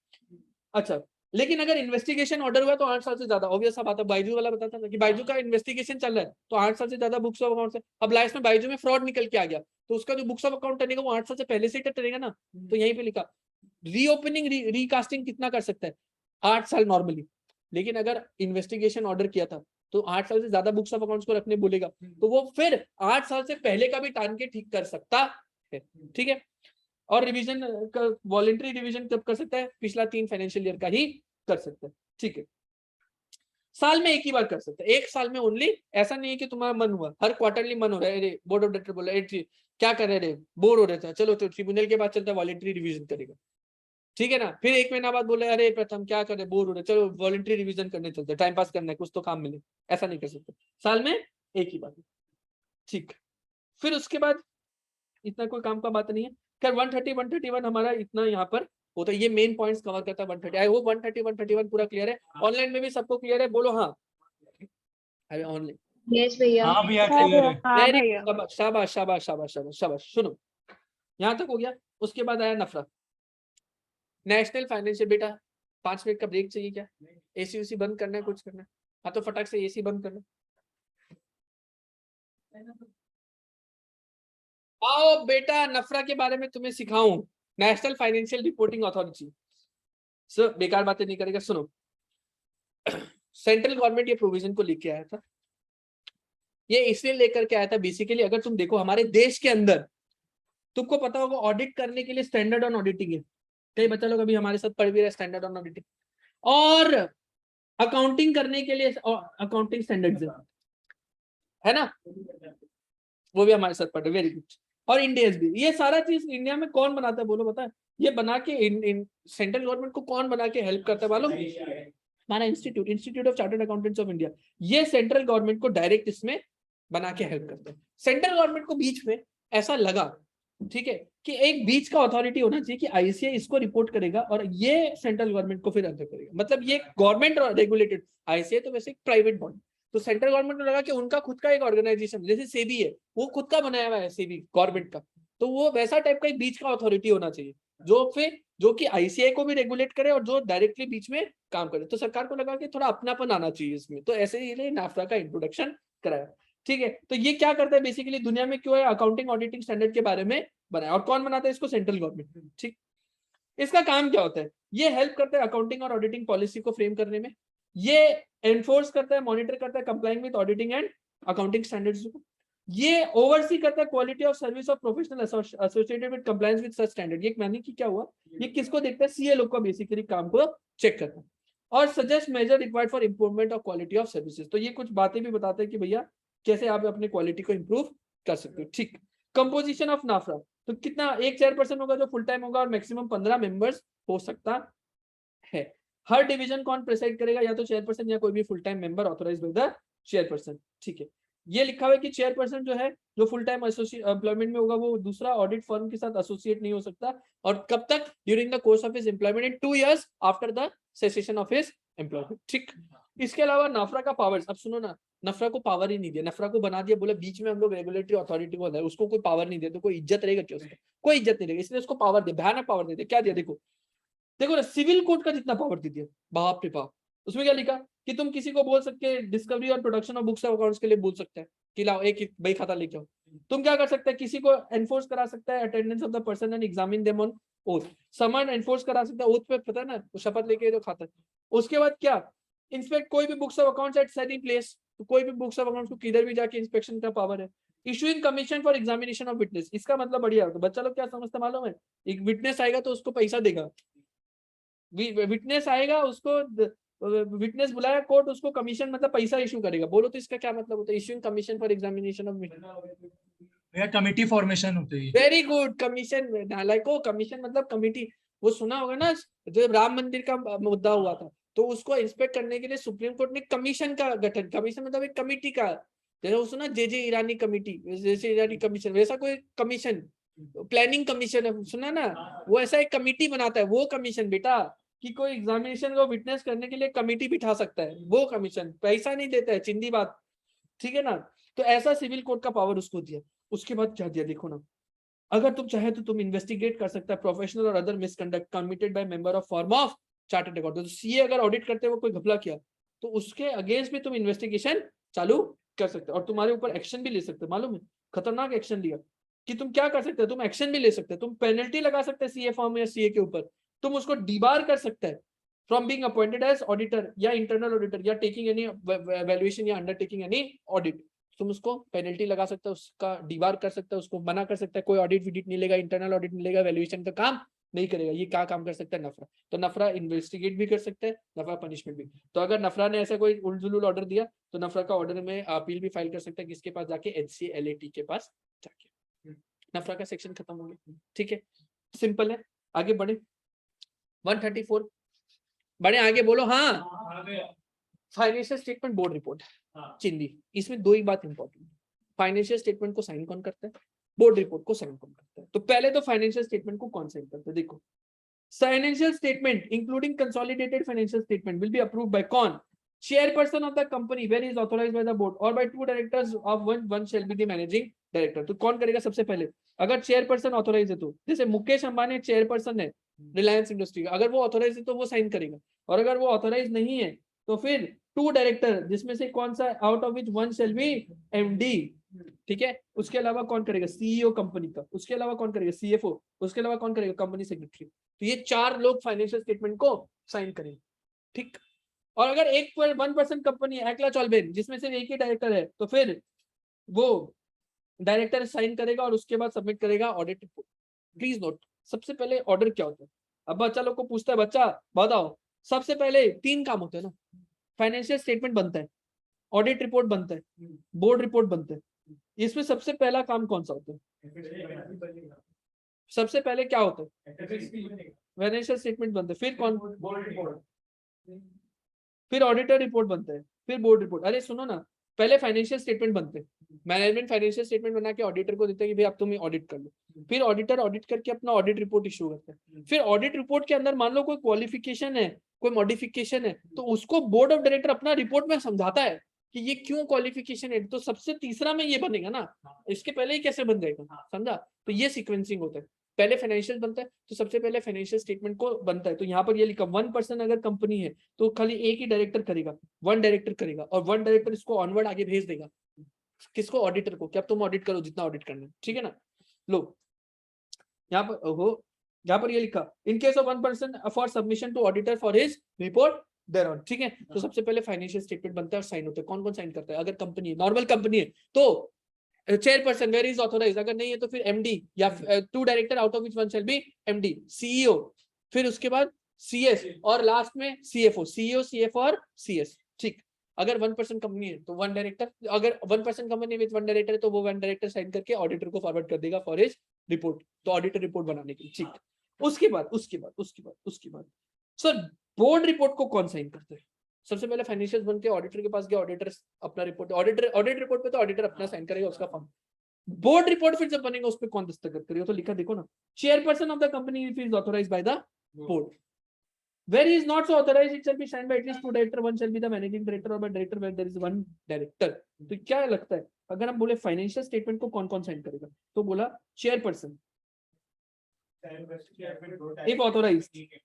अच्छा, लेकिन अगर इन्वेस्टिगेशन ऑर्डर हुआ तो 8 साल से ज्यादा, ऑब्वियस सा बात है, बाइजू वाला बताता था कि बाइजू का इन्वेस्टिगेशन चल रहा है तो 8 साल से ज्यादा बुक्स ऑफ अकाउंट है। अब लास्ट में बाइजू में फ्रॉड निकल के आ गया, तो उसका जो बुक्स ऑफ अकाउंट टर्नेगा वो 8 साल से पहले से ही टर्नेगा ना, तो यहीं पे लिखा रीओपनिंग रिकास्टिंग कितना कर सकता है, 8 साल नॉर्मली। लेकिन अगर इन्वेस्टिगेशन ऑर्डर किया था तो 8 साल से ज्यादा बुक्स ऑफ अकाउंट्स को रखने बोलेगा, तो वो फिर 8 साल से पहले का भी टान के ठीक कर सकता है, ठीक है। और रिवीजन वॉलेंट्री रिवीजन कब कर सकता है? पिछला 3 फाइनेंशियल ईयर का ही कर सकता है। ठीक है, साल में एक ही बार कर सकते हैं, एक साल में ओनली। ऐसा नहीं है कि तुम्हारा मन हुआ, हर क्वार्टरली मन हो रहा है, अरे बोर्ड ऑफ डायरेक्टर बोला क्या कर रहे रे, बोर हो रहे थे, चलो तो ट्रिब्यूनल के बाद चलता है वॉलेंट्री रिवीजन करेगा, ठीक है ना। फिर 1 महीना बाद बोले अरे प्रथम क्या कर रहे, बोर हो रहे, चलो वॉलेंट्री रिवीजन करने चलते, टाइम पास करना है, कुछ तो काम मिले। ऐसा नहीं कर सकते, साल में एक ही बार। ठीक, फिर उसके बाद इतना कोई काम का बात नहीं है। खैर 130 131 हमारा इतना यहाँ पर होता है, ये मेन पॉइंट्स कवर करता है 130। आई होप 130 131 पूरा क्लियर है। ऑनलाइन में भी सबको क्लियर है? बोलो हाँ। अरे ऑनलाइन यस भैया। हाँ भैया क्लियर है। वेरी शाबाश शाबाश शाबाश शाबाश शाबाश। सुनो, यहाँ तक हो गया। उसके बाद आया नफरा, नेशनल फाइनेंशियल। बेटा 5 मिनट का ब्रेक चाहिए क्या? एसी उसी बंद करना है, कुछ करना है? हाँ तो फटाक से एसी बंद करना। आओ बेटा, नफरा के बारे में तुम्हें सिखाऊं, national financial reporting authority. Sir बेकार बातें नहीं करेगा, सुनो। सेंट्रल गवर्नमेंट ये प्रोविजन को लेके आया था, ये इसलिए लेकर के आया था बेसिकली, अगर तुम देखो हमारे देश के अंदर, तुमको पता होगा ऑडिट करने के लिए स्टैंडर्ड ऑन ऑडिटिंग है। कई बच्चा लोग अभी हमारे साथ पढ़ भी रहे स्टैंडर्ड ऑन ऑडिटिंग, और अकाउंटिंग करने के लिए अकाउंटिंग स्टैंडर्ड्स है ना, वो भी हमारे साथ पढ़ रहे। Very good. और इंडियंस भी। ये सारा चीज इंडिया में कौन बनाता है बोलो, पता है? ये बना के सेंट्रल गवर्नमेंट को कौन बना के हेल्प करता है मालूम? हमारा institute of chartered accountants of India. ये सेंट्रल गवर्नमेंट को डायरेक्ट इसमें बना के हेल्प करता है। सेंट्रल गवर्नमेंट को बीच में ऐसा लगा, ठीक है, कि एक बीच का अथॉरिटी होना चाहिए कि आईसीआई इसको रिपोर्ट करेगा और ये सेंट्रल गवर्नमेंट को फिर अंदर करेगा। मतलब ये गवर्नमेंट रेगुलेटेड, आईसीआई तो वैसे एक प्राइवेट बॉडी। तो सेंट्रल गवर्नमेंट को लगा कि उनका खुद का एक ऑर्गेनाइजेशन, जैसे सेबी है, वो खुद का बनाया हुआ है सेबी गवर्नमेंट का, तो वो वैसा टाइप का एक बीच का अथॉरिटी होना चाहिए जो कि आईसीआई को भी रेगुलेट करे और जो डायरेक्टली बीच में काम करे। तो सरकार को लगा कि थोड़ा अपनापन आना चाहिए इसमें, तो ऐसे ही नाफ्टा का इंट्रोडक्शन कराया। ठीक है, तो ये क्या करता है बेसिकली, दुनिया में क्यों है, अकाउंटिंग ऑडिटिंग स्टैंडर्ड के बारे में बनाया। और कौन बनाता है इसको? Central government. ठीक, इसका काम क्या होता है? ये हेल्प करता है अकाउंटिंग और ऑडिटिंग पॉलिसी को फ्रेम करने में, ये एनफोर्स करता है, मॉनिटर करता है complying with auditing and accounting standards को, ये ओवरसी करता है quality of service of professional associated with compliance with such standard. ये माने कि क्या हुआ, ये किसको देखता है? सीए लोग का बेसिकली काम को चेक करता है और suggest measure required for improvement of quality of services. तो ये कुछ बातें भी बताते हैं कि भैया कैसे आप अपने क्वालिटी को इंप्रूव कर सकते हो। ठीक, कंपोजिशन ऑफ नाफ्रा, तो कितना? एक चेयरपर्सन होगा जो फुल टाइम होगा और मैक्सिमम 15 मेंबर्स हो सकता है। हर डिवीजन कौन प्रेसाइड करेगा? या तो चेयरपर्सन या कोई भी full time member authorised by the chairperson. ठीक है, ये लिखा हुआ है कि चेयरपर्सन जो है, जो फुल टाइम एम्प्लॉयमेंट में होगा, वो दूसरा ऑडिट फर्म के साथ एसोसिएट नहीं हो सकता। और कब तक? During the course of his employment in 2 years after the cessation of his employment. ठीक, इसके अलावा नाफ्रा का पावर्स, अब सुनो ना, नफरा को पावर ही नहीं दिया, नफरा को बना दिया, बोला बीच में हम लोग रेगुलेटरी अथॉरिटी को, उसको कोई पावर नहीं दिया, तो कोई इज्जत रहेगा क्या उसका? कोई इज्जत नहीं रहेगी, इसलिए उसको पावर दिया, भयानक पावर दे दिया। क्या दिया? देखो देखो ना, सिविल कोड का जितना पावर दे दिया, बाप रे बाप। उसमें क्या लिखा कि तुम किसी को बोल सकते हैं डिस्कवरी और production of books of accounts के लिए बोल सकते हैं कि लाओ एक बही खाता लेके आओ। तुम क्या कर सकते हैं? किसी को एनफोर्स करा सकता है attendance of the person and examine them on oath. Summon enforce करा सकता है ओथ पे, पता है ना, वो शपथ लेके जो खाता है। उसके बाद क्या? इंस्पेक्ट कोई भी books of accounts at Saini place, तो कोई भी बुक्स ऑफ अकाउंट्स को किधर भी जाके इंस्पेक्शन का पावर है। Issuing commission for examination of witness, इसका मतलब बढ़िया होता है। बच्चा लोग क्या समझते मालूम है? एक विटनेस आएगा तो उसको पैसा देगा, विटनेस आएगा उसको, विटनेस बुलाया कोर्ट, उसको कमीशन मतलब पैसा इशू करेगा। बोलो तो इसका क्या मतलब होता है? Issuing commission for examination of witness. Committee formation होती है। Very good, commission like oh commission मतलब कमिटी। वो सुना होगा ना, जब राम मंदिर का मुद्दा हुआ था तो उसको इंस्पेक्ट करने के लिए सुप्रीम कोर्ट ने कमीशन का गठन, कमीशन मतलब एक कमिटी का, जैसे वो सुना जे ईरानी कमिटी, जैसे ईरानी कमीशन, वैसा कोई कमीशन, प्लानिंग कमीशन है, सुना ना, वो ऐसा एक कमिटी बनाता है। वो कमीशन बेटा, कि कोई एग्जामिनेशन को विटनेस करने के लिए कमिटी बिठा सकता है, वो कमीशन पैसा नहीं देता है, चिंदी बात। ठीक है ना, तो ऐसा सिविल कोर्ट का पावर उसको दिया। उसके बाद क्या दिया देखो ना, अगर तुम चाहे तो तुम इन्वेस्टिगेट कर सकता है प्रोफेशनल और other misconduct committed by member of firm of chartered accountant. तो सीए अगर ऑडिट करते हुए कोई घपला किया तो उसके अगेंस्ट भी तुम इन्वेस्टिगेशन चालू कर सकते हो और तुम्हारे ऊपर एक्शन भी ले सकते हो। मालूम है, खतरनाक एक्शन लिया कि तुम क्या कर सकते हो, तुम एक्शन भी ले सकते हो, तुम पेनल्टी लगा सकते हैं सीए फर्म या सीए के ऊपर, तुम उसको डिबार कर सकते हैं from being appointed as auditor या इंटरनल ऑडिटर या टेकिंग एनी वैल्यूएशन या अंडरटेकिंग एनी ऑडिट। तुम उसको पेनल्टी लगा सकते हो, उसका डीबार कर सकते हो, उसको मना कर सकते हैं, कोई ऑडिट विडिट नहीं लेगा, इंटरनल ऑडिट नहीं लेगा, वैल्यूएशन का काम नहीं करेगा। ये क्या काम कर सकता है? नफरा। तो नफरा इन्वेस्टिगेट भी कर सकते हैं, नफरा पनिशमेंट भी। तो अगर नफरा ने ऐसा कोई उलझुल ऑर्डर दिया तो नफरा का ऑर्डर में अपील भी फाइल कर सकता है, किसके पास जाके? HCLAT के पास जाके। नफरा का सेक्शन खत्म हो गया, ठीक है, सिंपल है। आगे बढ़े 134, बढ़े आगे, बोलो हाँ। फाइनेंशियल स्टेटमेंट बोर्ड रिपोर्ट चिंदी, इसमें दो ही बात इंपॉर्टेंट है। फाइनेंशियल स्टेटमेंट को साइन कौन करता है, बोर्ड रिपोर्ट को साइन कौन करता है? तो पहले तो फाइनेंशियल स्टेटमेंट को कौन साइन करता है? देखो, financial statement including consolidated financial statement will be approved by कौन? Chairperson of the company where is authorised by the board और by two directors of one shall be the managing director. तो कौन करेगा सबसे पहले? अगर चेयरपर्सन ऑथराइज है तो, जैसे मुकेश अंबानी चेयरपर्सन है रिलायंस इंडस्ट्री का, अगर वो ऑथराइज है तो वो साइन करेगा। और अगर वो ऑथराइज नहीं है तो फिर टू डायरेक्टर, जिसमें से कौन सा? Out of which one shall B MD, ठीक है। उसके अलावा कौन करेगा? CEO कंपनी का। उसके अलावा कौन करेगा? CFO। उसके अलावा कौन करेगा? Company secretary. तो ये 4 लोग फाइनेंशियल स्टेटमेंट को साइन करेंगे, ठीक। और अगर 1% कंपनी है, एकला चौलबेन, जिसमें सिर्फ एक ही डायरेक्टर है, तो फिर वो डायरेक्टर साइन करेगा और उसके बाद सबमिट करेगा ऑडिट रिपोर्ट। प्लीज नोट, सबसे पहले ऑर्डर क्या होता है? अब बच्चा लोग को पूछता है, बच्चा बताओ, सबसे पहले 3 काम होते हैं ना। फाइनेंशियल स्टेटमेंट बनता है, ऑडिट रिपोर्ट बनता है, बोर्ड रिपोर्ट बनता है। इसमें सबसे पहला काम कौन सा होता है? सबसे पहले क्या होता है? फाइनेंशियल स्टेटमेंट बनता है, फिर कौन? फिर ऑडिटर रिपोर्ट बनता है, फिर बोर्ड रिपोर्ट। अरे सुनो ना, पहले फाइनेंशियल स्टेटमेंट बनते हैं, मैनेजमेंट फाइनेंशियल स्टेटमेंट बना के ऑडिटर को देता है कि भाई अब तुम ऑडिट कर लो। फिर ऑडिटर ऑडिट करके अपना ऑडिट रिपोर्ट इशू करता है। फिर ऑडिट रिपोर्ट के अंदर मान लो कोई क्वालिफिकेशन है, कोई मॉडिफिकेशन है, तो उसको बोर्ड ऑफ डायरेक्टर अपना रिपोर्ट में समझाता है कि ये क्यों क्वालिफिकेशन है। तो सबसे तीसरा में ये बनेगा ना, इसके पहले ही कैसे बन जाएगा? समझा? तो ये सीक्वेंसिंग होता है। पहले फाइनेंशियल बनता है तो सबसे पहले फाइनेंशियल स्टेटमेंट को बनता है। तो यहाँ पर ये लिखा 1% अगर कंपनी है तो खाली एक ही डायरेक्टर करेगा, 1 डायरेक्टर करेगा, और 1 डायरेक्टर इसको ऑनवर्ड आगे भेज देगा किसको? ऑडिटर को, कि अब तुम ऑडिट करो जितना ऑडिट करना है, ठीक है ना। लो यहाँ पर ये लिखा in case of 1% for submission to auditor for his report thereon, ठीक है। तो सबसे पहले फाइनेंशियल स्टेटमेंट बनता है और साइन होता है। कौन कौन साइन करता है? अगर कंपनी है, नॉर्मल कंपनी है, तो चेयरपर्सन वेयर इज ऑथराइज्ड, अगर नहीं है तो फिर MD या 2 director out of which one shall B MD, CEO, फिर उसके बाद CS और लास्ट में CFO, CEO, CFO और CS, ठीक। अगर 1% कंपनी है तो 1 डायरेक्टर, अगर 1% कंपनी विद 1 डायरेक्टर है तो वो 1 डायरेक्टर साइन करके ऑडिटर को फॉरवर्ड कर देगा फॉर हिज रिपोर्ट, तो ऑडिटर रिपोर्ट बनाने के लिए, ठीक। उसके बाद सर बोर्ड रिपोर्ट को कौन साइन करता है? सबसे पहले फाइनेंशियल बन के ऑडिटर के पास गया, ऑडिटर अपना रिपोर्ट, ऑडिट रिपोर्ट पे तो ऑडिटर अपना साइन करेगा उसका फॉर्म। बोर्ड रिपोर्ट फिर जब बनेगा उस पे कौन दस्तखत करेगा? तो लिखा देखो ना, chairperson of the company if is authorised by the board, where he is not so authorized it shall be signed by at least 2 director, one shall be the managing director or by director where there is 1 director। तो क्या लगता है अगर हम बोले फाइनेंशियल स्टेटमेंट को कौन कौन साइन करेगा? तो बोला चेयरपर्सन इफ ऑथराइज्ड,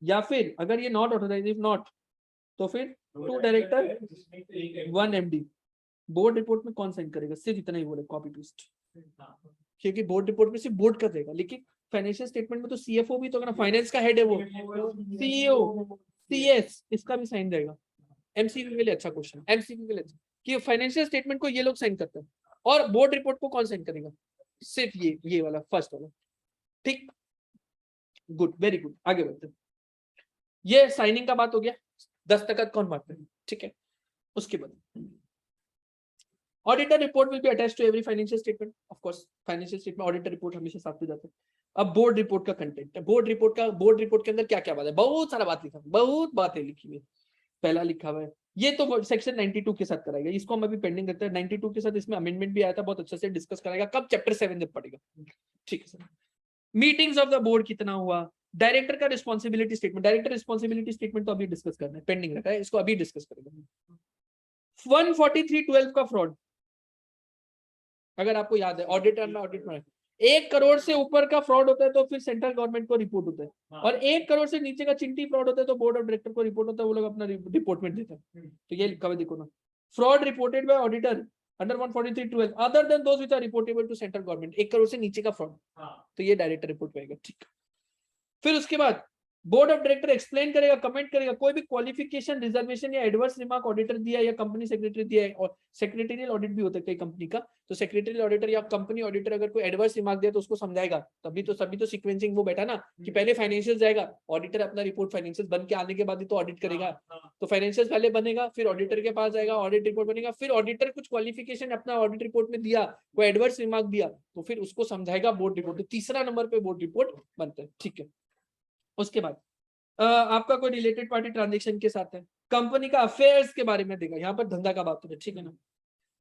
या फिर अगर ये नॉट ऑथराइज्ड इफ नॉट तो फिर 2 डायरेक्टर 1 MD। बोर्ड रिपोर्ट में कौन साइन करेगा? सिर्फ इतना ही बोले, कॉपी पेस्ट, क्योंकि बोर्ड रिपोर्ट में सिर्फ बोर्ड कर देगा, लेकिन फाइनेंशियल स्टेटमेंट में तो CFO भी तो ना, फाइनेंस का हेड है वो, CEO, CS, इसका भी साइन रहेगा। MCQ के लिए अच्छा क्वेश्चन, MCQ के लिए अच्छा, कि फाइनेंशियल स्टेटमेंट को ये लोग साइन करते हैं और बोर्ड रिपोर्ट को कौन साइन करेगा? सिर्फ ये वाला फर्स्ट वाला, ठीक। गुड, वेरी गुड, आगे बढ़ते हैं। ये साइनिंग का बात हो गया, दस्तखत कौन मारते हैं, ठीक है। उसके बाद auditor report will be attached to every financial statement, of course financial statement auditor report हमेशा साथ में जाता है। अब बोर्ड रिपोर्ट का कंटेंट है, बोर्ड रिपोर्ट के अंदर क्या क्या बात है? बहुत सारा बात लिखा, बहुत बातें लिखी हुई। पहला लिखा हुआ है, ये तो सेक्शन 92 के साथ कराएगा, इसको हम अभी पेंडिंग करते हैं। 92 के साथ इसमें अमेंडमेंट भी आया था, बहुत अच्छे से डिस्कस कराएगा कब? चैप्टर 7 जब पढ़ेगा, ठीक है sir. Meetings of the board कितना हुआ, डायरेक्टर का responsibility statement, director responsibility statement तो अभी डिस्कस करना है, पेंडिंग रखा है, इसको अभी डिस्कस करेंगे। 143(12) का फ्रॉड, अगर आपको याद है ऑडिटर में 1 करोड़ से ऊपर का फ्रॉड होता है तो फिर सेंट्रल गवर्नमेंट को रिपोर्ट होता है, और 1 करोड़ से नीचे का चिंटी फ्रॉड होता है तो बोर्ड ऑफ डायरेक्टर को रिपोर्ट होता है, वो लोग अपना रिपोर्टमेंट देते हैं। तो ये लिखा हुआ देखो ना, fraud reported by auditor under 143(12) other than those which are reportable to central government, 1 crore से नीचे का फ्रॉड, तो ये डायरेक्टर रिपोर्ट में आएगा, ठीक। फिर उसके बाद बोर्ड ऑफ डायरेक्टर एक्सप्लेन करेगा, कमेंट करेगा, कोई भी क्वालिफिकेशन, रिजर्वेशन या एडवर्स रिमार्क ऑडिटर दिया या कंपनी सेक्रेटरी दिया है, और सेक्रेटरियल ऑडिट भी होता है कई कंपनी का, तो सेक्रेटरियल ऑडिटर या कंपनी ऑडिटर अगर कोई एडवर्स रिमार्क दिया तो उसको समझाएगा। तभी तो सीक्वेंसिंग वो बैठा ना कि पहले फाइनेंशियल जाएगा, ऑडिटर अपना रिपोर्ट फाइनेंशियल बन के आने के बाद ही तो ऑडिट करेगा। तो फाइनेंशियल पहले बनेगा, फिर ऑडिटर के पास जाएगा, ऑडिट रिपोर्ट बनेगा, फिर ऑडिटर कुछ क्वालिफिकेशन अपना ऑडिट रिपोर्ट में दिया, कोई एडवर्स रिमार्क दिया, तो फिर उसको समझाएगा बोर्ड रिपोर्ट। तो तीसरा नंबर पे बोर्ड रिपोर्ट बनता है, ठीक है। उसके बाद आपका कोई रिलेटेड पार्टी ट्रांजेक्शन के साथ है, कंपनी का अफेयर्स के बारे में देगा, यहाँ पर धंधा का बात होता है, ठीक है ना।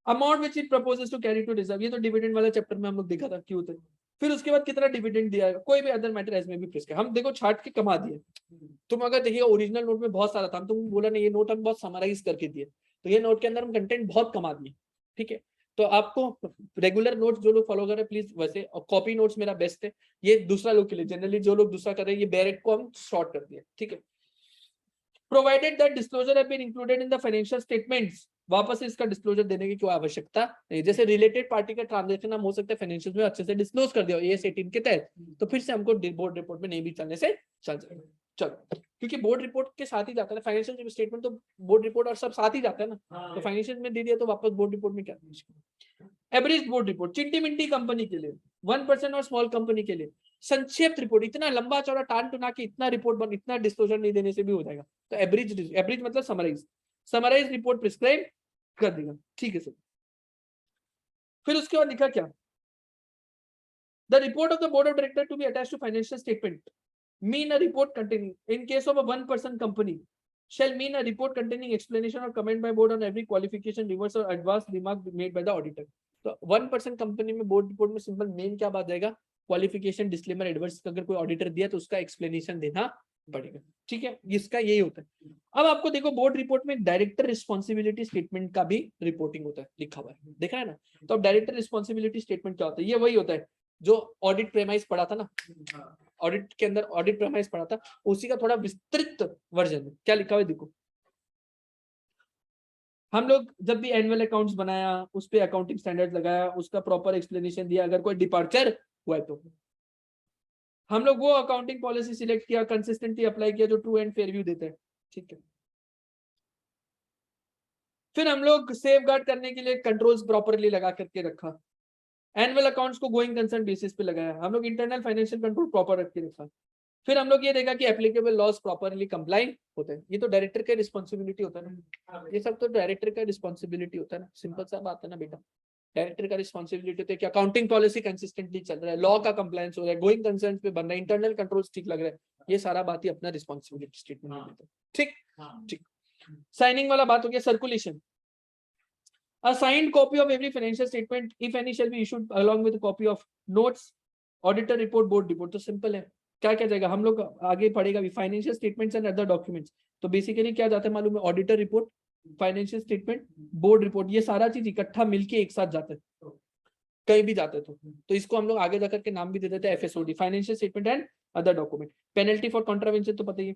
Amount which it proposes to carry to reserve, ये तो डिविडेंड वाला चैप्टर में हम लोग देखा था क्यों होता है। फिर उसके बाद कितना डिविडेंड दिया है, कोई भी अदर मैटर एज में भी प्रेस हम देखो छाट के कमा दिए। तुम अगर देखिए ओरिजिनल नोट में बहुत सारा था, हम तुम बोला नहीं ये नोट हम बहुत समराइज करके दिए, तो ये नोट के अंदर हम कंटेंट बहुत कमा दिए, ठीक है। तो आपको रेगुलर नोट्स जो लोग फॉलो कर रहे हैं प्लीज वैसे, और कॉपी नोट्स मेरा बेस्ट है, ये दूसरा लोग के लिए, जनरली जो लोग दूसरा कर रहे हैं ये बैरेट को हम शॉर्ट कर दिया, ठीक है। Provided that disclosure have been included in the financial statements, वापस से इसका डिस्क्लोजर देने की कोई आवश्यकता नहीं। जैसे रिलेटेड पार्टी का ट्रांजैक्शन हम हो सकता है फाइनेंशियल में अच्छे से डिस्क्लोज कर दिया AS 18 के तहत, तो फिर से हमको बोर्ड रिपोर्ट में नहीं भी चलने से चल जाएगा। चलो, क्योंकि बोर्ड रिपोर्ट के साथ ही जाता है, फाइनेंशियल स्टेटमेंट तो बोर्ड रिपोर्ट और सब साथ ही जाता है ना, तो फाइनेंशियल में दे दिया तो वापस बोर्ड रिपोर्ट में क्या। एवरेज बोर्ड रिपोर्ट चिंटी मिंटी कंपनी के लिए, 1% और स्मॉल कंपनी के लिए संक्षिप्त रिपोर्ट, इतना लंबा चौड़ा टान टुना के इतना रिपोर्ट बन, इतना डिस्क्लोजर नहीं देने से भी हो जाएगा। तो एवरेज मतलब समराइज रिपोर्ट प्रिस्क्राइब कर देगा, ठीक है सर। फिर उसके बाद लिखा क्या, the report of the board of director to be attached to financial statement mean a report containing in case of a 1% company shall mean a report containing explanation or comment by board on every qualification, reverse or adverse remark made by the auditor। तो 1% कंपनी में बोर्ड रिपोर्ट में सिंपल मेन क्या बात जाएगा, क्वालिफिकेशन, डिस्क्लेमर, एडवर्स, अगर कोई ऑडिटर दिया तो उसका एक्सप्लेनेशन देना पड़ेगा, ठीक है। इसका यही होता है। अब आपको देखो बोर्ड रिपोर्ट में डायरेक्टर रिस्पॉन्सिबिलिटी स्टेटमेंट का भी रिपोर्टिंग होता है, लिखा हुआ है, देखा है ना। तो अब डायरेक्टर रिस्पॉन्सिबिलिटी स्टेटमेंट क्या होता है, ये वही होता है जो ऑडिट प्रेमाइस पढ़ा था ना, ऑडिट के अंदर ऑडिट प्रेमाइस पढ़ा था, उसी का थोड़ा विस्तृत वर्जन है। क्या लिखा हुआ है देखो, हम लोग जब भी एनुअल अकाउंट्स बनाया, उस पे अकाउंटिंग स्टैंडर्ड लगाया, उसका प्रॉपर एक्सप्लेनेशन दिया, अगर कोई डिपार्चर हुआ है तो हम लोग वो अकाउंटिंग पॉलिसी सिलेक्ट किया, कंसिस्टेंटली अप्लाई किया जो ट्रू एंड फेयर व्यू देता है, ठीक है। फिर हम लोग सेफ गार्ड करने के लिए कंट्रोल्स प्रॉपरली लगा करके रखा, एनुअल अकाउंट्स को गोइंग कंसर्न बेसिस पे लगाया, हम लोग इंटरनल फाइनेंशियल कंट्रोल प्रॉपर रख के रखा। फिर हम लोग ये देखा कि एप्लीकेबल लॉज प्रॉपरली कंप्लाइन होते हैं। ये तो डायरेक्टर का रिस्पॉन्सिबिलिटी होता है ना, ये सब तो डायरेक्टर का रिस्पॉन्सिबिलिटी होता है ना, सिंपल सा बात है ना बेटा। डायरेक्टर का रिस्पॉन्सिबिलिटी होता है कि अकाउंटिंग पॉलिसी कंसिस्टेंटली चल रहा है, लॉ का कंप्लायंस हो रहा है, गोइंग कंसर्न पे बन रहा है, इंटरनल कंट्रोल्स ठीक लग रहा है, ये सारा बात ही अपना रिस्पॉन्सिबिलिटी स्टेटमेंट में देता है, ठीक ठीक। साइनिंग वाला बात हो गया, circulation. A signed copy of every financial statement, if any, shall be issued along with a copy of notes, auditor report, board report। तो सिंपल है, क्या क्या जाएगा, हम लोग आगे पढ़ेगा भी, financial statements and other documents. तो बेसिकली क्या जाता है मालूम है, auditor report, financial statement, board report, ये सारा चीज इकट्ठा मिलके एक साथ जाता है, कहीं भी जाते तो इसको हम लोग आगे जाकर के नाम भी दे देते हैं FSOD, financial statement and other document. Penalty for contravention तो पता ही है।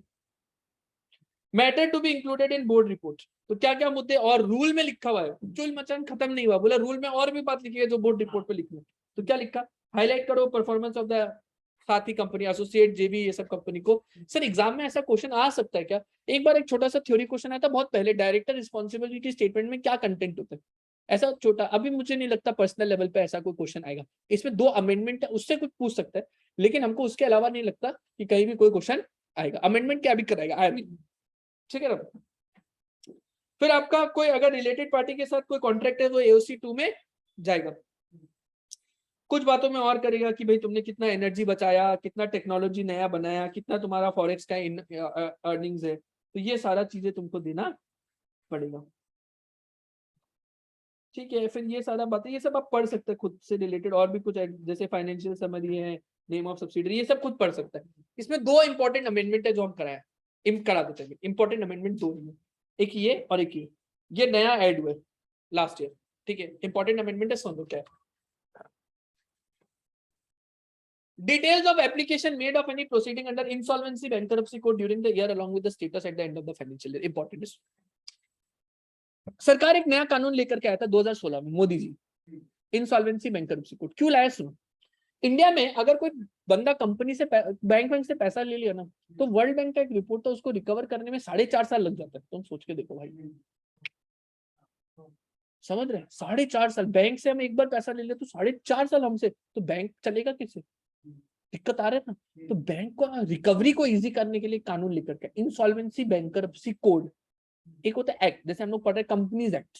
Matter to be included in board report, तो क्या क्या मुद्दे और रूल में लिखा हुआ है, चुल मचान खत्म नहीं हुआ, बोला रूल में और भी बात लिखी है जो बोर्ड रिपोर्ट पे लिखना है। तो क्या लिखा, हाईलाइट करो परफॉर्मेंस ऑफ द साथी कंपनी, एसोसिएट, जेबी, ये सब कंपनी को। सर एग्जाम में ऐसा क्वेश्चन आ सकता है क्या, एक बार एक छोटा सा थ्योरी क्वेश्चन आया था बहुत पहले, डायरेक्टर रिस्पॉन्सिबिलिटी स्टेटमेंट में क्या कंटेंट होता है, ऐसा छोटा, अभी मुझे नहीं लगता पर्सनल लेवल पे ऐसा कोई क्वेश्चन आएगा। इसमें 2 अमेंडमेंट है, उससे कुछ पूछ सकता है, लेकिन हमको उसके अलावा नहीं लगता कि कहीं भी कोई क्वेश्चन आएगा। अमेंडमेंट क्या भी कराएगा, आई मीन, ठीक है ना। फिर आपका कोई अगर रिलेटेड पार्टी के साथ कोई कॉन्ट्रैक्ट है वो AOC 2 में जाएगा। कुछ बातों में और करेगा कि भाई तुमने कितना एनर्जी बचाया, कितना टेक्नोलॉजी नया बनाया, कितना तुम्हारा फॉरेक्स का अर्निंग्स है, तो ये सारा चीजें तुमको देना पड़ेगा, ठीक है। फिर ये सारा बातें, ये सब आप पढ़ सकते हैं खुद से रिलेटेड, और भी कुछ जैसे फाइनेंशियल समरी है, नेम ऑफ सब्सिडरी, ये सब खुद पढ़ सकता है। इसमें 2 इंपॉर्टेंट अमेंडमेंट है जो हम कराया, करा देते हैं। इंपॉर्टेंट अमेंडमेंट 2 है, एक ये और एक ये नया ऐड हुआ है लास्ट ईयर, ठीक है। इंपॉर्टेंट अमेंडमेंट है, सुन लो क्या है। Details of application made of any proceeding under insolvency bankruptcy code during the year along with the status at the end of the financial year, important is। सरकार एक नया कानून लेकर के आया था 2016 में, Modi ji, insolvency bankruptcy code. क्यों लाया सुनो, इंडिया में अगर कोई बंदा कंपनी से बैंक से पैसा ले लिया ना, तो वर्ल्ड बैंक का एक रिपोर्ट था, उसको रिकवर करने में 4.5 साल लग जाता है। तुम सोच के देखो भाई, समझ रहे हैं? 4.5 साल। बैंक से हम एक बार पैसा ले ले तो 4.5 साल हमसे, तो बैंक चलेगा किससे? दिक्कत आ रहा है ना। तो बैंक को रिकवरी को इजी करने के लिए कानून लेकर के इंसॉल्वेंसी बैंकरप्सी कोड, एक होता है एक्ट, जैसे हम लोग पढ़ रहे हैं कंपनीज एक्ट,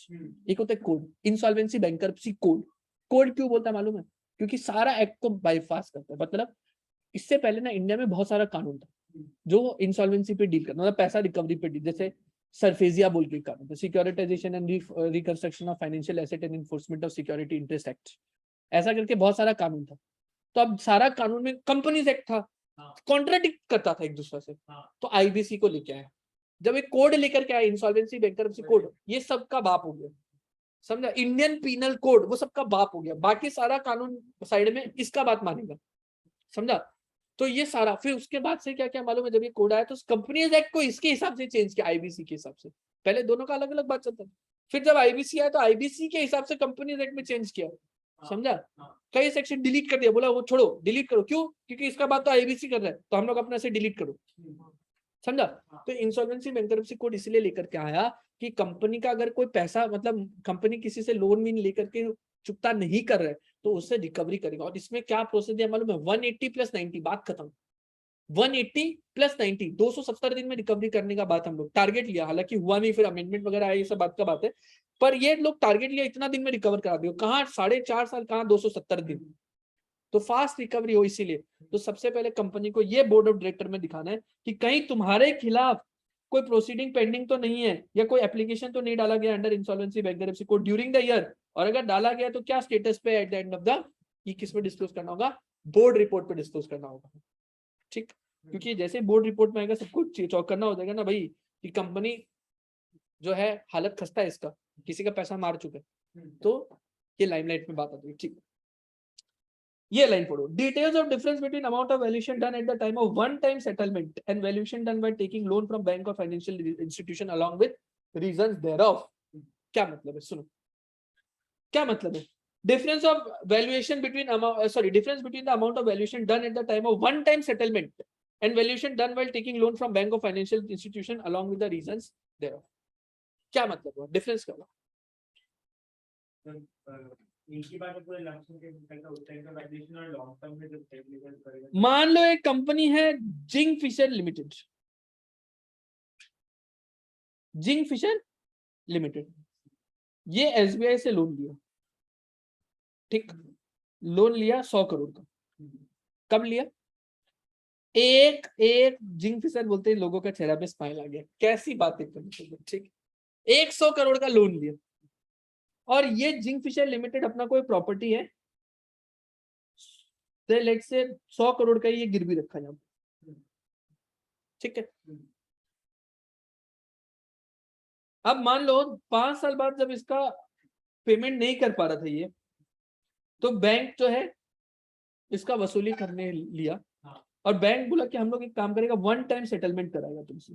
एक होता है code, insolvency bankruptcy code. Code क्यों बोलता है मालूम है? क्योंकि सारा एक्ट को बाईपास करता है। मतलब इससे पहले ना इंडिया में बहुत सारा कानून था जो इंसॉल्वेंसी पे डील करता, मतलब पैसा रिकवरी पे डील, जैसे सरफेजिया बोल के कानून, securitisation and reconstruction of financial asset and enforcement of security interest act, ऐसा करके बहुत सारा कानून था। तो अब सारा कानून में कंपनीज एक्ट था, कॉन्ट्राडिक्ट करता था एक दूसरे से, तो आईबीसी को लेके आया। जब एक कोड लेकर के आया इंसॉल्वेंसी बैंकरप्सी कोड, ये सबका बाप हो गया, समझा? इंडियन पीनल कोड वो सबका बाप हो गया, बाकी सारा कानून साइड में, इसका बात मानेगा, समझा? तो ये सारा फिर उसके बाद से क्या क्या मालूम है, जब ये कोड आया तो कंपनीज एक्ट को इसके हिसाब से चेंज किया, आईबीसी के हिसाब से। पहले दोनों का अलग अलग बात चलता था, फिर जब आईबीसी आया तो आईबीसी के हिसाब से कंपनीज एक्ट में चेंज किया, समझा? कई सेक्शन डिलीट कर दिया, बोला वो छोड़ो, डिलीट करो। क्यों? क्योंकि इसका बात तो आईबीसी कर रहा है, तो हम लोग अपने से डिलीट करो, समझा? तो इंसॉल्वेंसी बैंकरप्सी कोड इसलिए लेकर के आया कि कंपनी का अगर कोई पैसा, मतलब कंपनी किसी से लोन वीन लेकर के चुकता नहीं कर रहा है, तो उससे रिकवरी करेगा। और इसमें क्या प्रोसेस है मालूम है? 180 + 90, बात खत्म। 180 + 90, 270 दिन में रिकवरी करने का बात हम लोग टारगेट लिया, हालांकि हुआ नहीं, फिर अमेंडमेंट वगैरह आया, ये सब बात का बात है, पर ये लोग टारगेट लिया इतना दिन में रिकवर करा दियो। कहाँ 4.5 साल, कहाँ 270 दिन, तो फास्ट रिकवरी हो। इसीलिए तो सबसे पहले कंपनी को ये बोर्ड ऑफ डायरेक्टर में दिखाना है कि कहीं तुम्हारे खिलाफ कोई प्रोसीडिंग पेंडिंग तो नहीं है, या कोई एप्लीकेशन तो नहीं डाला गया under insolvency bankruptcy code during the year, और अगर डाला गया तो क्या स्टेटस पे at the end of the, ये किस पे डिस्क्लोज करना होगा? बोर्ड रिपोर्ट पे डिस्क्लोज करना होगा, ठीक? क्योंकि जैसे बोर्ड रिपोर्ट में आएगा सबको चौक करना हो जाएगा ना भाई कि कंपनी जो है हालत खस्ता है, इसका किसी का पैसा मार चुका है, तो ये लाइमलाइट में बात आती है, ठीक? ये लाइन पढ़ो, details of difference between amount of valuation done at the time of one time settlement and valuation done by taking loan from bank और financial institution along with reasons thereof. क्या मतलब है? सुनो क्या मतलब है। Difference of valuation between difference between the amount of valuation done at the time of one time settlement and valuation done while taking loan from bank or financial institution along with the reasons thereof। क्या मतलब हुआ? डिफरेंस क्या हुआ? इनकी बात पूरे लमसम के निकलता उस टाइम का वैल्यूएशन और लॉन्ग टर्म में जब टेक्निकल करेगा, मान लो एक कंपनी है जिंकफिशर लिमिटेड, जिंकफिशर लिमिटेड, ये एसबीआई से लोन लिया, ठीक? लोन लिया 100 करोड़ का। कब लिया? एक जिंकफिशर बोलते हैं, लोगों का चेहरा पे स्माइल आ गया, कैसी बातें करते, ठीक? 100 करोड़ का लोन लिया, और ये जिंकफिशर लिमिटेड अपना कोई प्रॉपर्टी है, तो लेट्स से 100 करोड़ का ये गिरवी रखा जाए, ठीक है? अब मान लो 5 साल बाद जब इसका पेमेंट नहीं कर पा रहा था ये, तो बैंक जो है इसका वसूली करने लिया, और बैंक बोला कि हम लोग एक काम करेगा, वन टाइम सेटलमेंट कराएगा तुमसे।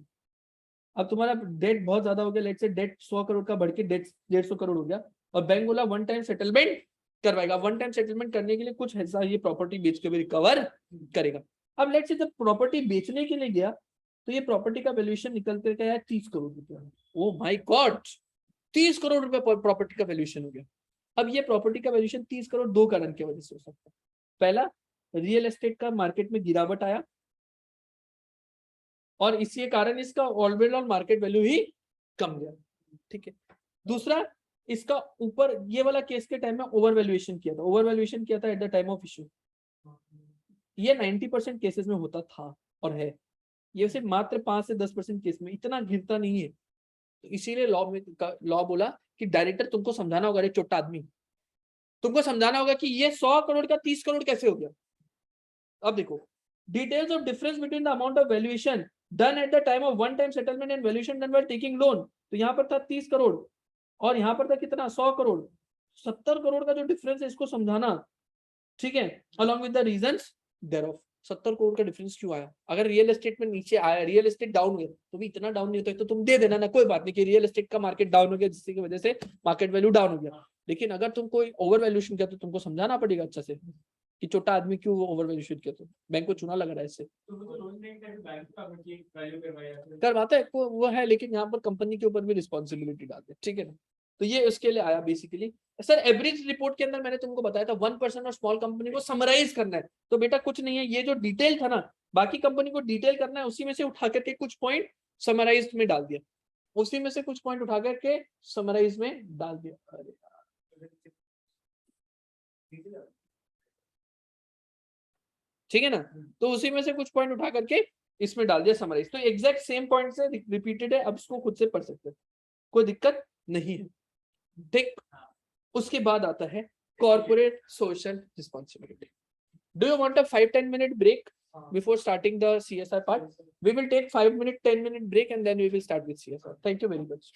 अब तुम्हारा डेट बहुत ज्यादा हो गया, लेट्स से डेट 100 करोड़ का बढ़ के डेट 150 करोड़ हो गया, और बैंक बोला वन टाइम सेटलमेंट करवाएगा। वन टाइम सेटलमेंट करने के लिए कुछ हिस्सा ये प्रॉपर्टी बेच के भी रिकवर करेगा। अब लेट्स से जब प्रॉपर्टी बेचने के लिए गया, तो ये प्रॉपर्टी का वैल्यूएशन निकल करके आया 30 करोड़ रुपया। ओ माय गॉड, 30 करोड़ रुपया प्रॉपर्टी का वैल्यूएशन हो गया। अब ये प्रॉपर्टी का वैल्यूएशन 30 करोड़ दो कारण की वजह से हो सकता है। पहला, रियल एस्टेट का मार्केट में गिरावट आया, और इसी कारण इसका ओवरऑल मार्केट वैल्यू ही कम गया, ठीक है? दूसरा, इसका ऊपर ये वाला केस के टाइम में ओवर वैल्यूएशन किया था eight the time of issue. ये 90% केसेस में होता था और है, ये सिर्फ मात्र 5 से 10% केस में, इतना गिरता नहीं है। तो इसीलिए लॉ बोला कि डायरेक्टर तुमको समझाना होगा, रे छोटा आदमी, तुमको समझाना होगा कि ये 100 करोड़ का 30 करोड़ कैसे हो गया। अब देखो, details of difference between the amount of valuation done at the time of one time settlement and valuation done while taking loan. तो यहाँ पर था 30 करोड़ और यहाँ पर था कितना, 100 करोड़। 70 करोड़ का जो डिफरेंस है इसको समझाना, ठीक है, along with the reasons thereof. 70 crore का डिफरेंस क्यों आया? अगर रियल एस्टेट में नीचे आया, रियल एस्टेट डाउन गया, तो भी इतना डाउन नहीं होता, तो तुम दे देना ना, कोई बात नहीं कि रियल एस्टेट का मार्केट डाउन हो गया जिसकी वजह से मार्केट वैल्यू डाउन हो गया। लेकिन अगर तुम कोई ओवर वैल्यूएशन किया तो तुमको समझाना पड़ेगा अच्छा से, कि छोटा आदमी क्यों ओवर वैल्यूएट किया, तो बैंक को चुना लग रहा है इससे। करवाता है वो है, लेकिन यहाँ पर कंपनी के ऊपर भी रिस्पॉन्सिबिलिटी डालते हैं, ठीक है ना। तो ये उसके लिए आया बेसिकली। सर एवरेज रिपोर्ट के अंदर मैंने तुमको बताया था 1% और स्मॉल कंपनी को समराइज करना है, तो बेटा कुछ नहीं है, ये जो डिटेल था ना, बाकी कंपनी को डिटेल करना है, उसी में से उठा करके कुछ पॉइंट समराइज में डाल दिया, उसी में से कुछ पॉइंट उठा करके समराइज में डाल दिया। अरे ठीक है ना, तो उसी में से कुछ पॉइंट उठा करके इसमें डाल दिया समराइज। तो एग्जैक्ट सेम पॉइंट से रिपीटेड है, अब इसको खुद से पढ़ सकते हैं, कोई दिक्कत नहीं है, ठीक। उसके बाद आता है corporate social responsibility. Do you want a 5-10 minute break before starting the CSR part? We will take 5-10 minute break and then we will start with CSR. Thank you very much.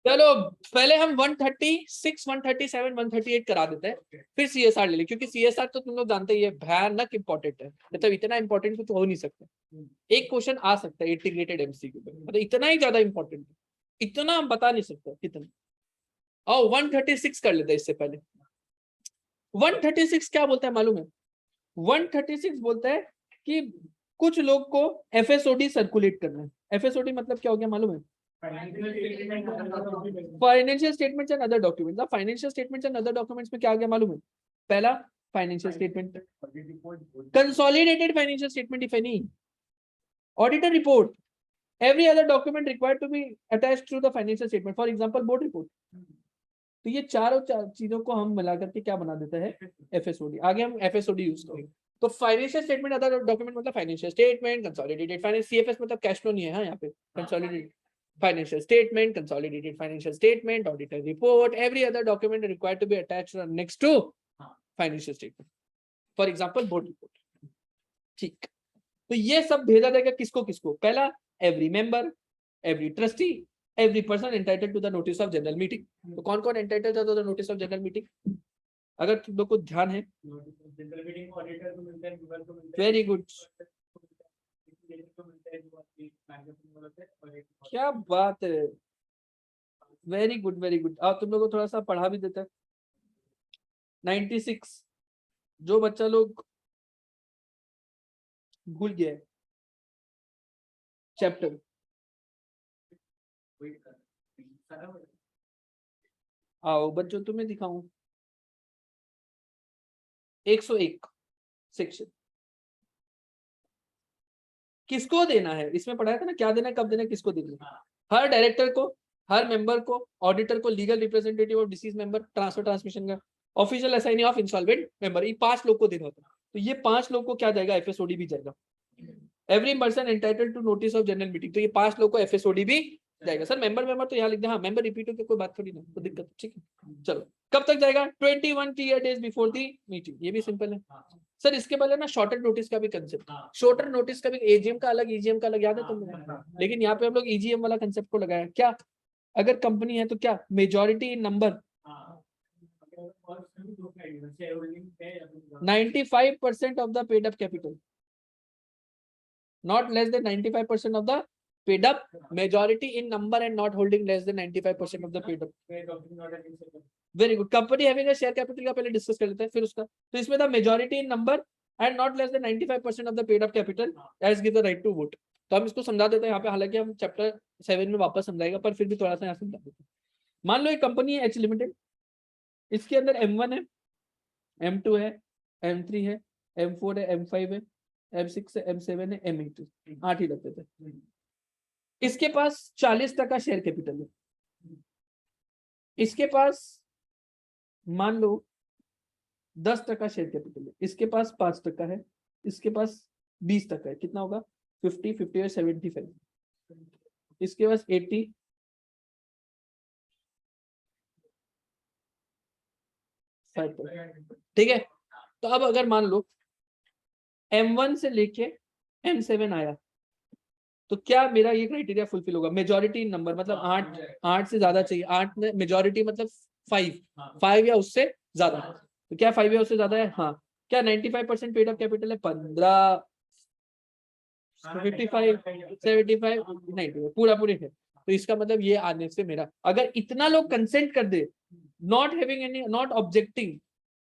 चलो पहले हम 136, 137, 138 करा देते हैं, फिर CSR ले लें, क्योंकि CSR तो तुम लोग जानते ही है भयानक इंपॉर्टेंट है, मतलब इतना इंपॉर्टेंट कुछ हो नहीं सकता। एक क्वेश्चन आ सकता है इंटीग्रेटेड MCQ पे, मतलब इतना ही ज्यादा इंपॉर्टेंट है, इतना हम बता नहीं सकते कितना। और 136 कर लेते हैं इससे पहले। 136 क्या बोलता है मालूम है? 136 बोलता है कि कुछ लोग को FSOD सर्कुलेट करना है। FSOD मतलब क्या हो गया मालूम है? Financial statements and other documents. Financial statements and other documents में क्या आ गया मालूम है? पहला financial statement, consolidated financial statement if any, auditor report, every other document required to be attached to the financial statement, for example board report. तो ये चारों चीजों को हम मिला करके क्या बना देता है? FSOD। आगे हम FSOD यूज करेंगे। तो फाइनेंशियल स्टेटमेंट अदर डॉक्यूमेंट मतलब financial statement, consolidated finance, CFS मतलब कैश फ्लो नहीं है, हाँ यहाँ पे consolidated financial statement, consolidated financial statement, auditor report, every other document required to be attached or next to financial statement, for example board report। ठीक, तो ये सब भेजा जाएगा किसको किसको? पहला every member, every trustee, every person entitled to the notice of general meeting। तो कौन कौन entitled to the notice of general meeting? अगर तुम लोग को ध्यान है, वेरी गुड, क्या बात है, वेरी गुड वेरी गुड। आप तुम लोग को थोड़ा सा पढ़ा भी देता है। 96 जो बच्चा लोग भूल गया है चैप्टर, आओ बच्चों तुम्हें दिखाऊं। 101 सेक्शन किसको देना है, इसमें पढ़ाया था ना, क्या देना है, कब देना है, किसको देना है? हर डायरेक्टर को, हर मेंबर को, ऑडिटर को, legal representative of deceased member, transfer transmission का, official assignee of insolvent member, ये 5 लोग को देना होता है। तो ये 5 लोग को क्या जाएगा? FSOD भी जाएगा। Every person entitled to notice of general meeting, तो ये 5 लोग को FSOD भी जाएगा। सर मेंबर तो यहाँ लिख दे, हाँ मेंबर रिपीट हो कोई बात थोड़ी ना, तो दिक्कत, ठीक है। चलो कब तक जाएगा? 21 clear days before the meeting, ये भी सिंपल है। सर इसके पहले ना शॉर्टर नोटिस का भी कंसेप्ट, शॉर्टर नोटिस का भी, AGM का अलग, EGM का अलग, याद है तुमको? लेकिन यहाँ पे हम लोग EGM वाला कंसेप्ट को लगाया। क्या अगर कंपनी है तो क्या majority in number 95% of the paid up capital, not less than 95% of the paid up, majority in number and not holding less than 95% of the paid up। Very good. Company having a share capital का पहले डिस्कस कर लेते हैं, फिर उसका। तो इसमें था majority in number and not less than 95% of the paid up capital as give the right to vote. तो हम इसको समझा देते हैं यहाँ पे, हालांकि हम चैप्टर 7 में वापस समझाएगा, पर फिर भी थोड़ा सा यहाँ समझा देते हैं। मान लो एक कंपनी है H लिमिटेड, इसके अंदर M1 है, M2 है, M3 है, M4 है, M5 है, M6 है, M7 है, M8 है, 8 ही लगते थे। इसके पास 40% शेयर कैपिटल है, इसके पास मान लो 10% शेयर कैपिटल है, इसके पास 5% है, इसके पास 20% है, कितना होगा? 50, 50 और 75, इसके पास 80, ठीक है। तो अब अगर मान लो M1 से लेके M7 आया, तो क्या मेरा ये क्राइटेरिया फुलफिल होगा? मेजॉरिटी इन नंबर मतलब 8 से ज्यादा चाहिए, 8 में मेजॉरिटी मतलब 5 या उससे ज्यादा। तो क्या 5 या उससे ज्यादा है? हाँ। क्या 95% पेड अप कैपिटल है? 15, 55, 75, 90 पूरा है। तो इसका मतलब ये आने से मेरा, अगर इतना लोग कंसेंट कर दे, not having any, not objecting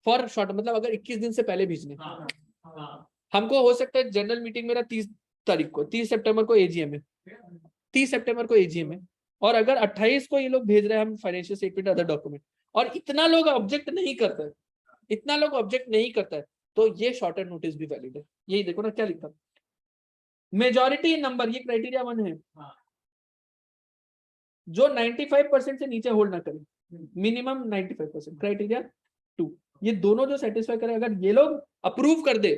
for short, मतलब अगर 21 दिन से पहले भेजने, हाँ, हाँ, हमको हो सकता है जनरल मीटिंग मेरा 30 तारीख को, 30 सितंबर को एजीएम है, 30 सितंबर को एजीएम है, और अगर 28 को ये लोग भेज रहे हैं हम फाइनेंशियल स्टेटमेंट अदर डॉक्यूमेंट, और इतना लोग ऑब्जेक्ट नहीं करता है, इतना लोग ऑब्जेक्ट नहीं करता है, तो ये शॉर्टर नोटिस भी वैलिड है। यही देखो ना क्या लिखा, मेजॉरिटी नंबर, ये क्राइटेरिया 1 है, जो 95% से नीचे होल्ड ना करे, मिनिमम 95%, क्राइटेरिया 2, ये दोनों जो सेटिस्फाई करे, अगर ये लोग अप्रूव कर दे,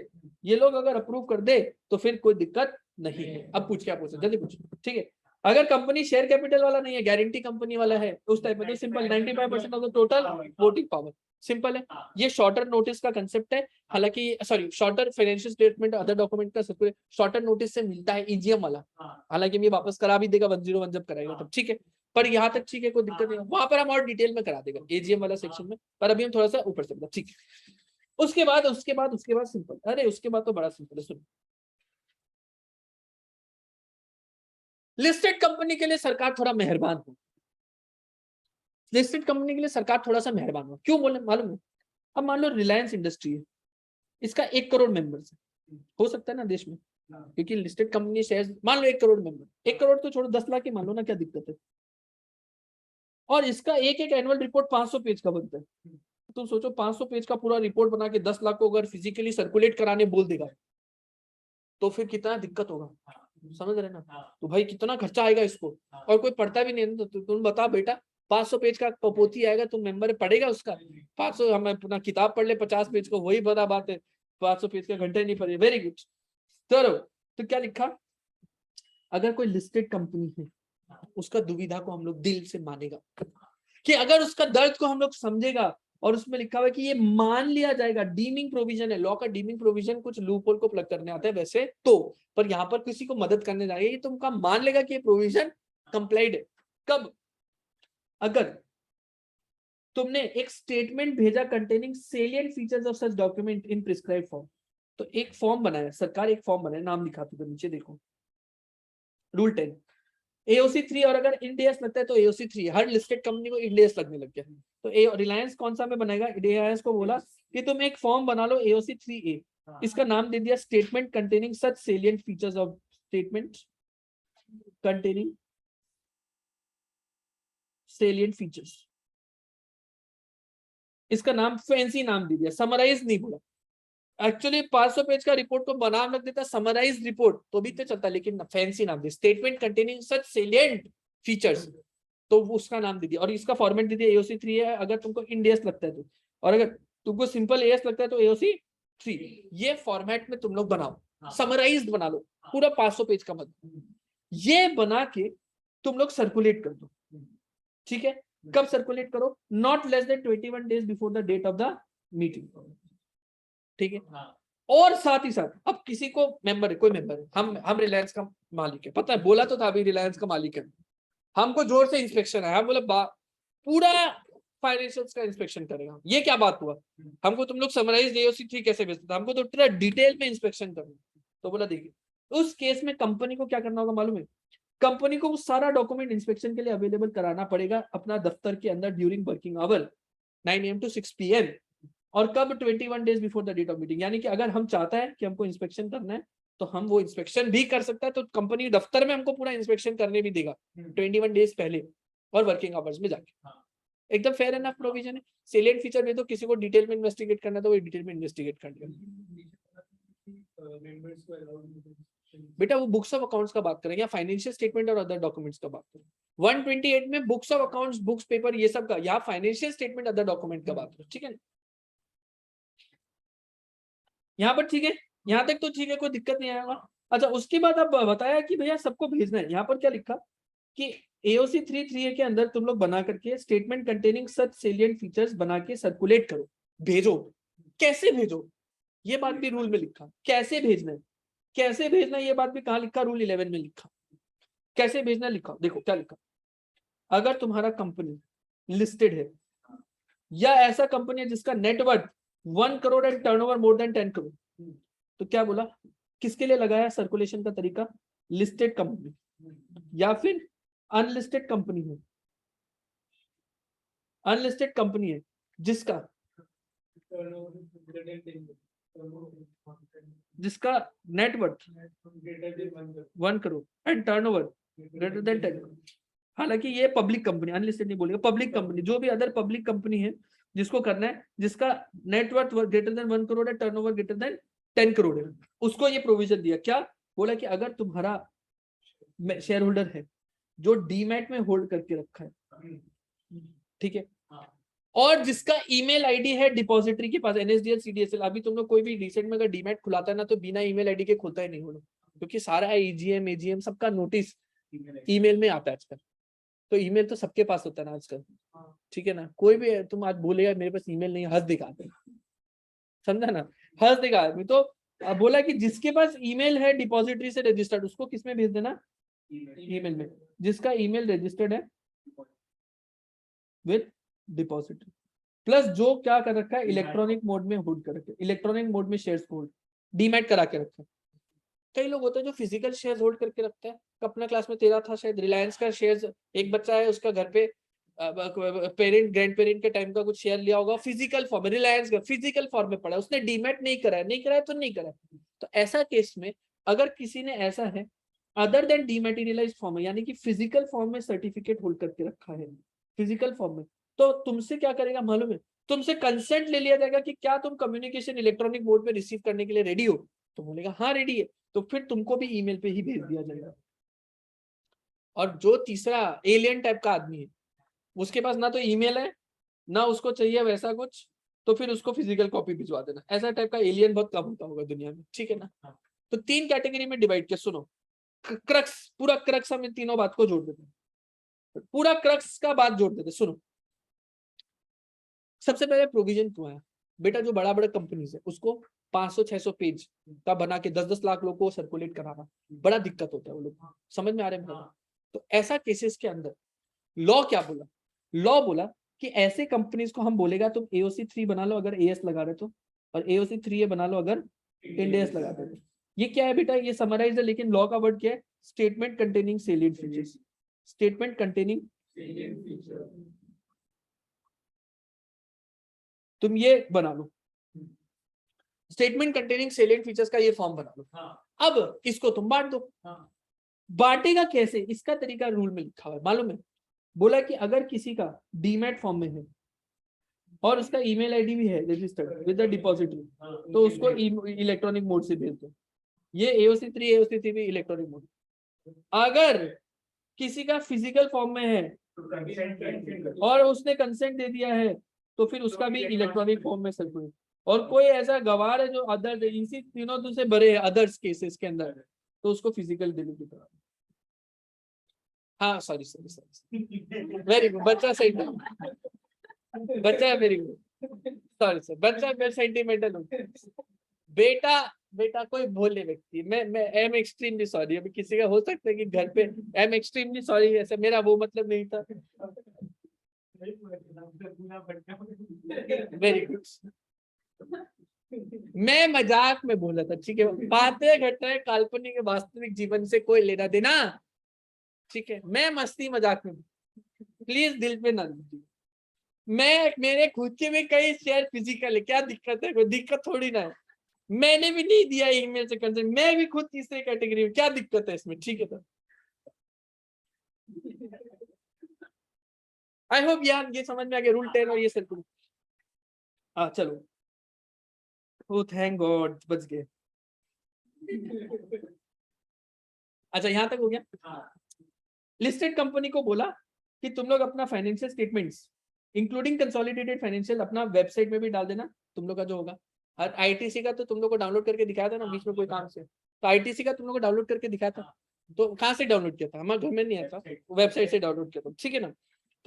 ये लोग अगर अप्रूव कर दे तो फिर कोई दिक्कत नहीं है। अब पूछ क्या पूछ, जल्दी पूछ, ठीक है। अगर कंपनी शेयर कैपिटल वाला नहीं है, गारंटी कंपनी वाला है, उस टाइप में तो simple 95% of the total voting power, simple है। ये शॉर्टर नोटिस का कंसेप्ट है, हालांकि sorry shorter financial statement other document का शॉर्टर नोटिस से मिलता है ईजीएम वाला, हालांकि ये वापस करा भी देगा 101 जब कराएगा तब, ठीक है, पर यहाँ तक ठीक है, कोई दिक्कत नहीं, वहां पर हम और डिटेल में करा देगा एजीएम वाला सेक्शन में, पर अभी हम थोड़ा सा ऊपर से बोला, ठीक है। उसके बाद सिंपल, अरे उसके बाद तो बड़ा सिंपल है, सुनो। लिस्टेड कंपनी के लिए सरकार थोड़ा मेहरबान हो, लिस्टेड कंपनी के लिए सरकार थोड़ा सा मेहरबान हो, क्यों बोले मालूम है? अब मान लो रिलायंस इंडस्ट्री है, इसका 1 करोड़ मेंबर्स है, हो सकता है ना देश में, क्योंकि लिस्टेड कंपनी शेयर, मान लो 1 करोड़ मेंबर, 1 करोड़ तो छोड़ो 10 लाख ही मान लो ना, क्या दिक्कत है? और इसका एक एनुअल रिपोर्ट 500 पेज का बनता है, तुम सोचो 500 पेज का पूरा रिपोर्ट बना के 10 लाख को अगर फिजिकली सर्कुलेट कराने बोल देगा तो फिर कितना दिक्कत होगा, समझ रहे ना? तो भाई कितना खर्चा आएगा इसको, और कोई पढ़ता भी नहीं, तो तुम बताओ बेटा 500 पेज का पोथी आएगा, तुम मेंबर पढ़ेगा उसका? 500 हम अपना किताब पढ़ ले 50 पेज को, वही बड़ा बात है, 500 पेज का घंटे नहीं पढ़े। वेरी गुड, चलो तो क्या लिखा, अगर कोई लिस्टेड कंपनी है उसका दुविधा को हम लोग दिल से मानेगा, कि अगर उसका दर्द को हम लोग समझेगा, और उसमें लिखा हुआ है कि ये मान लिया जाएगा, डीमिंग प्रोविजन है, लॉ का डीमिंग प्रोविजन कुछ लूपहोल को प्लग करने आता है वैसे तो, पर यहाँ पर किसी को मदद करने जाएगा, ये तुमका मान लेगा कि ये प्रोविजन कंप्लाइड है। कब? अगर तुमने एक स्टेटमेंट भेजा containing salient features of such document in prescribe form, तो एक फॉर्म बनाया सरकार, एक फॉर्म बनाया, नाम लिखा था नीचे देखो, रूल 10 AOC 3, और अगर इंडियस लगता है तो AOC 3, हर लिस्टेड कंपनी को इंडियस लगने लग गया, तो रिलायंस कौन सा में बनेगा, रिलायंस को बोला कि तुम एक फॉर्म बना लो AOC 3A, इसका नाम दे दिया statement containing such salient features of, statement containing salient features, इसका नाम फैंसी नाम दे दिया, समराइज नहीं बोला। एक्चुअली 500 पेज का रिपोर्ट को बनाम रख देता समराइज रिपोर्ट तो भी तो चलता, लेकिन फैंसी नाम दिया स्टेटमेंट कंटेनिंग सच सेलिएंट फीचर्स, तो उसका नाम दे दिया, और इसका फॉर्मेट दे दिया AOC 3 है अगर तुमको इंडियस लगता है तो, और अगर तुमको सिंपल AS लगता है तो AOC 3। ये फॉर्मेट में तुम लोग बनाओ, समराइज्ड बना लो पूरा 500 पेज का मत, ये बना के तुम लोग सर्कुलेट कर दो, ठीक है? कब सर्कुलेट करो? Not less than 21 days before the date of the meeting, ठीक है? और साथ ही साथ अब किसी को मेंबर है, कोई मेंबर है, हम रिलायंस का मालिक है, पता है बोला तो था अभी रिलायंस का मालिक है, हमको जोर से इंस्पेक्शन है, हम बोले पूरा फाइनेंशियल्स का इंस्पेक्शन करेगा, ये क्या बात हुआ? हमको तुम लोग समराइज AOC 3 कैसे भेजते थे, हमको तो पूरा डिटेल में इंस्पेक्शन करना, तो बोला देखिए उस केस में कंपनी को क्या करना होगा मालूम है? कंपनी को वो सारा डॉक्यूमेंट इंस्पेक्शन के लिए अवेलेबल कराना पड़ेगा अपना दफ्तर के अंदर during working hour 9 AM to 6 PM, और कब? 21 days before the date of meeting, यानी कि अगर हम चाहता है कि हमको इंस्पेक्शन करना है तो हम वो इंस्पेक्शन भी कर सकता है, तो कंपनी दफ्तर में हमको पूरा इंस्पेक्शन करने भी देगा 21 डेज पहले और वर्किंग आवर्स में जाके। एकदम फेयर एनफ प्रोविजन है। सेलिएंट फीचर में तो किसी को डिटेल में इन्वेस्टिगेट करना तो वो डिटेल में इन्वेस्टिगेट कर लेगा। बेटा वो बुक्स ऑफ अकाउंट्स का बात करें या फाइनेंशियल स्टेटमेंट और अदर डॉक्यूमेंट्स का बात करें? 128 में books of accounts, books paper ये सब का, यहाँ फाइनेंशियल स्टेटमेंट अदर डॉक्यूमेंट का बात करें, ठीक है? यहाँ पर ठीक है, यहाँ तक तो ठीक है, कोई दिक्कत नहीं आएगा। अच्छा उसके बाद अब बताया कि भैया सबको भेजना है, यहाँ पर क्या लिखा कि AOC 3 के अंदर तुम लोग बना करके स्टेटमेंट कंटेनिंग सच सेलिएंट फीचर्स बना के सर्कुलेट करो, भेजो। कैसे भेजो ये बात भी रूल में लिखा, कैसे भेजना है, कैसे भेजना है ये बात भी कहाँ लिखा? रूल 11 में लिखा, कैसे भेजना लिखा। देखो क्या लिखा, अगर तुम्हारा कंपनी लिस्टेड है या ऐसा कंपनी है जिसका net worth 1 crore and turnover more than 10 crore, तो क्या बोला, किसके लिए लगाया सर्कुलेशन का तरीका? लिस्टेड कंपनी या फिर अनलिस्टेड कंपनी है, अनलिस्टेड कंपनी है जिसका जिसका net worth 1 crore and turnover greater than 10 crore. हालांकि ये पब्लिक कंपनी, अनलिस्टेड नहीं बोलेगा, पब्लिक कंपनी, जो भी अदर पब्लिक कंपनी है जिसको करना है, जिसका नेटवर्थ ग्रेटर देन 1 करोड़ है, टर्नओवर ग्रेटर देन 10 करोड़ है, उसको ये प्रोविजन दिया। क्या बोला कि अगर तुम्हारा शेयर होल्डर है जो डीमैट में होल्ड करके रखा है, ठीक है, और जिसका ईमेल आईडी है डिपॉजिटरी के पास, एनएसडीएल सीडीएसएल, अभी तुम लोग कोई भी रिसेंट में अगर डीमैट खुलाता है ना तो बिना ईमेल आईडी के खुलता ही नहीं हो, क्योंकि सारा ईजीएम एजीएम सबका नोटिस ईमेल में आता है आजकल। तो ईमेल तो सबके पास होता है ना आजकल, ठीक है ना। कोई भी तुम आज बोलेगा मेरे पास ईमेल नहीं, हंस दिखाते, समझा ना, हंस दिखा आदमी। तो बोला कि जिसके पास ईमेल है डिपॉजिटरी से रजिस्टर्ड, उसको किसमें भेज देना, ईमेल में, जिसका ईमेल रजिस्टर्ड है विद डिपॉजिटरी, प्लस जो क्या कर रखा है, इलेक्ट्रॉनिक मोड में होल्ड कर रखा है, इलेक्ट्रॉनिक मोड में शेयर्स होल्ड डीमैट करा के रखा है। कई लोग होते हैं जो फिजिकल शेयर्स होल्ड करके रखते हैं। अपना क्लास में तेरा था शायद, रिलायंस का शेयर्स, एक बच्चा है उसका घर पे पेरेंट ग्रैंड पेरेंट के टाइम का कुछ शेयर लिया होगा फिजिकल फॉर्म में, रिलायंस का फिजिकल फॉर्म में पड़ा, उसने डीमैट नहीं कराया, नहीं कराया तो नहीं कराया। तो ऐसा केस में अगर किसी ने ऐसा है अदर देन डीमैटेरियलाइज्ड फॉर्म में, यानी कि फिजिकल फॉर्म में सर्टिफिकेट होल्ड करके रखा है फिजिकल फॉर्म में, तो तुमसे क्या करेगा मालूम है, तुमसे कंसेंट ले लिया जाएगा कि क्या तुम कम्युनिकेशन इलेक्ट्रॉनिक मोड में रिसीव करने के लिए रेडी हो, तो बोलेगा हाँ रेडी है, तो फिर तुमको भी ईमेल पे ही भेज दिया जाएगा। और जो तीसरा एलियन टाइप का आदमी है, उसके पास ना तो ईमेल है ना उसको चाहिए वैसा कुछ, तो फिर उसको फिजिकल कॉपी भिजवा देना। ऐसा टाइप का एलियन बहुत कम होता होगा दुनिया में, ठीक है ना। तो 3 कैटेगरी में डिवाइड किया, सुनो क्रक्स, पूरा क्रक्स हम इन तीनों बात को जोड़ देते हैं, पूरा क्रक्स का बात जोड़ देते, सुनो। सबसे पहले प्रोविजन क्यों है बेटा, जो बड़ा बड़ा कंपनीज है उसको 500-600 पेज का बना के 10-10 लाख लोगों को सर्कुलेट कराना बड़ा दिक्कत होता है, वो लोग समझ में आ रहे हैं। तो ऐसा केसेस के अंदर लॉ क्या बोला, लॉ बोला कि ऐसे कंपनीज को हम बोलेगा तुम AOC 3 बना लो अगर AS लगा रहे तो, और AOC 3A बना लो अगर इंडेस लगा रहे तो। ये क्या है बेटा, ये समराइज है, लेकिन लॉ का वर्ड क्या है, statement containing salient features, statement containing, तुम ये बना लो, स्टेटमेंट कंटेनिंग सेलिएंट फीचर्स का ये फॉर्म बना लो। अब इसको तुम बांट दो। बांटेगा कैसे, इसका तरीका रूल में लिखा हुआ है मालूम है। बोला कि अगर किसी का डीमैट फॉर्म में है और उसका ईमेल आईडी भी है रजिस्टर्ड विद द डिपॉजिटरी, तो उसको इलेक्ट्रॉनिक मोड से भेज दो। ये AOC 3 AOC 3 भी इलेक्ट्रॉनिक मोड। अगर किसी का फिजिकल फॉर्म में है और उसने कंसेंट दे दिया है तो फिर उसका भी इलेक्ट्रॉनिक फॉर्म में सर्कुलेट। और कोई ऐसा गवाह है जो अदर इसी तीनों से बड़े अदर्स केसेस के अंदर, तो उसको फिजिकल डिलीवरी करा। हाँ सॉरी वेरी गुड, बच्चा सही था, बच्चा है वेरी गुड, सॉरी सर, बच्चा मैं सेंटिमेंटल हूँ। बेटा कोई भोले व्यक्ति, मैं एम एक्सट्रीमली सॉरी, अभी किसी का हो सकता है कि घर पे एम एक्सट्रीमली सॉरी, ऐसा मेरा वो मतलब नहीं था। वेरी गुड, मैं मजाक में बोला था, ठीक है। बातें घटनाएं काल्पनिक वास्तविक जीवन से कोई लेना देना, ठीक है। मैं मस्ती मजाक में, प्लीज दिल पे ना लीजिए। मैं मेरे खुद के में कई शेयर फिजिकल है, क्या दिक्कत है, कोई दिक्कत थोड़ी ना है। मैंने भी नहीं दिया ईमेल से कंसेंट, मैं भी खुद तीसरे कैटेगरी में, क्या दिक्कत है इसमें, ठीक है। तो आई होप यार ये समझ में आ गया रूल 10 और ये सर्कुलर। हाँ चलो, ओ थैंक गॉड बच गए। अच्छा यहाँ तक हो गया। लिस्टेड कंपनी को बोला कि तुम लोग अपना financial statements including consolidated financial अपना वेबसाइट में भी डाल देना, तुम लोग का जो होगा। और ITC का तो तुम लोग को डाउनलोड करके दिखाया था ना बीच में कोई काम से, तो ITC का तुम लोग को डाउनलोड करके दिखाया था, तो कहाँ से डाउनलोड किया था, हमारे घर में नहीं आया था, वेबसाइट से डाउनलोड किया था, ठीक है ना।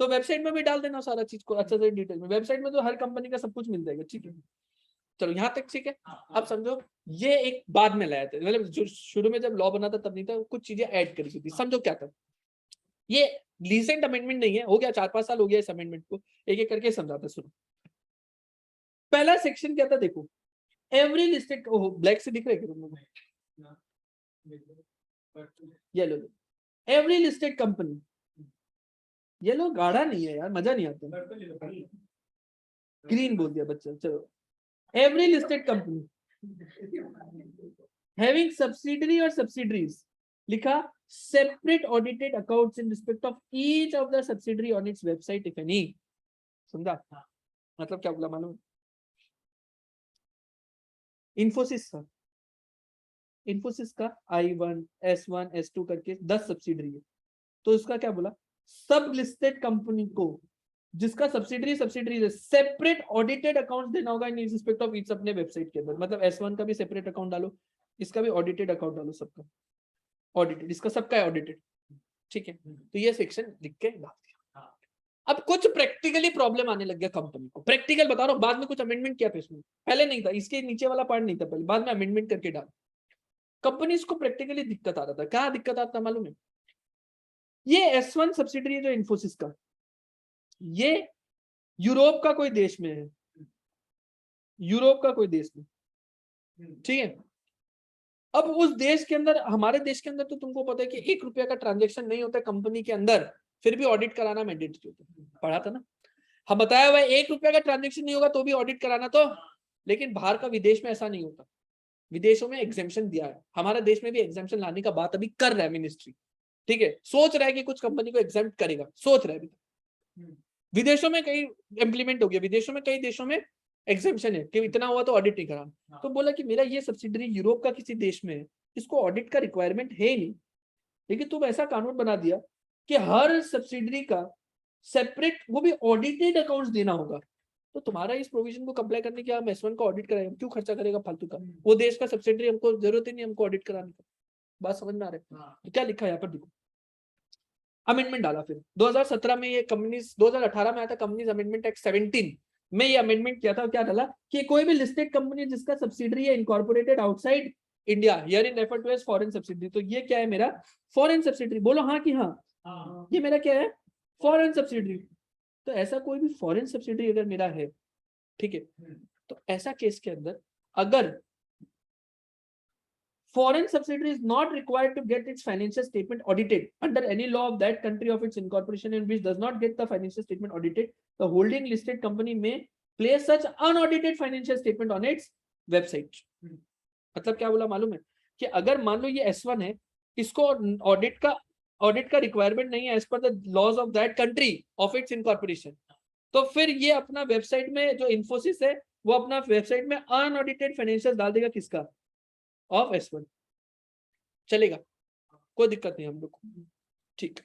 तो वेबसाइट में भी डाल देना सारा चीज को अच्छे से डिटेल में, वेबसाइट में तो हर कंपनी का सब कुछ मिल जाएगा, ठीक है। चलो यहाँ तक ठीक है। अब समझो ये एक बाद में लाया था, मतलब जो शुरू में जब लॉ बना था तब नहीं था, कुछ चीजें ऐड करी थी। समझो क्या था, ये रिसेंट अमेंडमेंट नहीं है, हो गया 4-5 साल हो गया इस अमेंडमेंट को, एक एक करके समझाता। सुनो पहला सेक्शन क्या था, देखो एवरी लिस्टेड, ब्लैक से दिख रहा है तुम लोगों को, yellow, every listed company, yellow गाढ़ा नहीं है यार, मजा नहीं आता, ग्रीन बोल दिया बच्चा, चलो every listed company having subsidiary और सब्सिडरीज, लिखा separate audited accounts in respect of each of the subsidiary on its website if any. समझा? मतलब क्या बोला मालूम? इन्फोसिस का I1, S1, S2 करके 10 सब्सिडरी है, तो उसका क्या बोला, सब लिस्टेड कंपनी को जिसका सब्सिडरी है सेपरेट ऑडिटेड अकाउंट देना होगा इन रिस्पेक्ट ऑफ ईच अपने वेबसाइट के अंदर। मतलब S1 का भी सेपरेट अकाउंट डालो, इसका भी ऑडिटेड अकाउंट डालो, सबका ऑडिटेड, इसका सबका है ऑडिटेड। ठीक है, तो ये सेक्शन लिख के डाल दिया। अब कुछ प्रैक्टिकली प्रॉब्लम आने लग गया कंपनी को, प्रैक्टिकल बता रहा हूं, बाद में कुछ अमेंडमेंट किया था इसमें, पहले नहीं था, इसके नीचे वाला पार्ट नहीं था पहले, बाद में अमेंडमेंट करके डाल। कंपनीज को प्रैक्टिकली दिक्कत आ रहा था, क्या दिक्कत आता मालूम है? ये S1 सब्सिडरी जो इन्फोसिस का, ये यूरोप का कोई देश में है, यूरोप का कोई देश में, ठीक है। अब उस देश के अंदर, हमारे देश के अंदर तो तुमको पता है कि 1 रुपया का ट्रांजेक्शन नहीं होता कंपनी के अंदर, फिर भी ऑडिट कराना मैंडेटरी होता है, पढ़ा था ना हम, बताया हुआ 1 रुपया का ट्रांजेक्शन नहीं होगा तो भी ऑडिट कराना। तो लेकिन बाहर का विदेश में ऐसा नहीं होता, विदेशों में एग्जेम्पशन दिया है, हमारे देश में भी एग्जेम्पशन लाने का बात अभी कर रहा है मिनिस्ट्री, ठीक है, सोच रहा है कि कुछ कंपनी को एग्जेम्प्ट करेगा, सोच रहा है अभी। विदेशों में कई इम्प्लीमेंट हो गया, विदेशों में कई देशों में एग्जेम्पशन है कि इतना हुआ तो ऑडिट नहीं कराना। तो बोला कि मेरा ये सब्सिडरी यूरोप का किसी देश में है, इसको ऑडिट का रिक्वायरमेंट है ही नहीं, लेकिन तुम ऐसा कानून बना दिया कि हर सब्सिडरी का सेपरेट, वो भी ऑडिटेड अकाउंट्स देना होगा। तो तुम्हारा इस प्रोविजन को कंप्लाई करने के हम S1 को ऑडिट कराएंगे, क्यों खर्चा करेगा फालतू का, वो देश का सब्सिडरी, हमको जरूरत ही नहीं हमको ऑडिट कराने का। बात समझ में आ रहा है? तो क्या लिखा है यहाँ पर देखो, अमेंडमेंट डाला फिर 2017 में, ये कंपनीज 2018 में आया था कंपनीज अमेंडमेंट एक्ट 17 में, ये अमेंडमेंट किया था। क्या डाला कि कोई भी लिस्टेड कंपनी जिसका सब्सिडरी है incorporated outside India, here in refer to as foreign subsidiary, तो ये क्या है मेरा फॉरेन सब्सिडरी, बोलो हाँ कि हाँ, ये मेरा क्या है फॉरेन सब्सिडरी। तो ऐसा कोई भी फॉरेन सब्सिडरी अगर मेरा है, ठीक है, तो ऐसा केस के अंदर अगर foreign subsidiary is not required to get its financial statement audited under any law of that country of its incorporation, and which does not get the financial statement audited, the holding listed company may place such unaudited financial statement on its website। मतलब क्या बोला मालूम है कि अगर मान लो ये S1 है, इसको ऑडिट का रिक्वायरमेंट नहीं है as per the laws of that country of its incorporation, तो फिर ये अपना वेबसाइट में, जो इन्फोसिस है वो अपना वेबसाइट में अनऑडिटेड फाइनेंशियल डाल देगा, किसका, ऑफ S1, चलेगा, कोई दिक्कत नहीं हम लोग को, ठीक।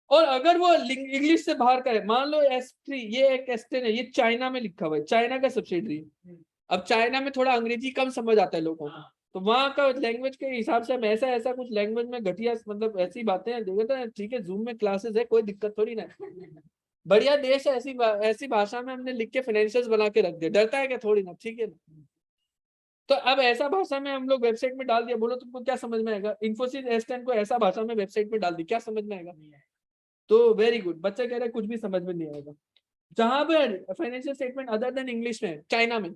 और अगर वो इंग्लिश से बाहर का है, मान लो S3, ये एक S10 है, ये चाइना में लिखा हुआ है, चाइना का सब्सिडरी है। अब चाइना में थोड़ा अंग्रेजी कम समझ आता है लोगों को, तो वहां का लैंग्वेज के हिसाब से हम ऐसा कुछ लैंग्वेज में घटिया, मतलब ऐसी बातें देखते, ठीक है, जूम में क्लासेस है, कोई दिक्कत थोड़ी ना, बढ़िया देश है, ऐसी भाषा में हमने लिख के फाइनेंशियल्स बना के रख दिया, डरता है क्या थोड़ी ना, ठीक है ना। तो अब ऐसा भाषा में हम लोग वेबसाइट में डाल दिया, बोलो तुमको क्या समझ में आएगा, इन्फोसिस S10 को ऐसा भाषा में वेबसाइट में डाल दी, क्या समझ में आएगा? तो वेरी गुड, बच्चा कह रहा है कुछ भी समझ में नहीं आएगा। जहां पर financial statement other than English में, चाइना में,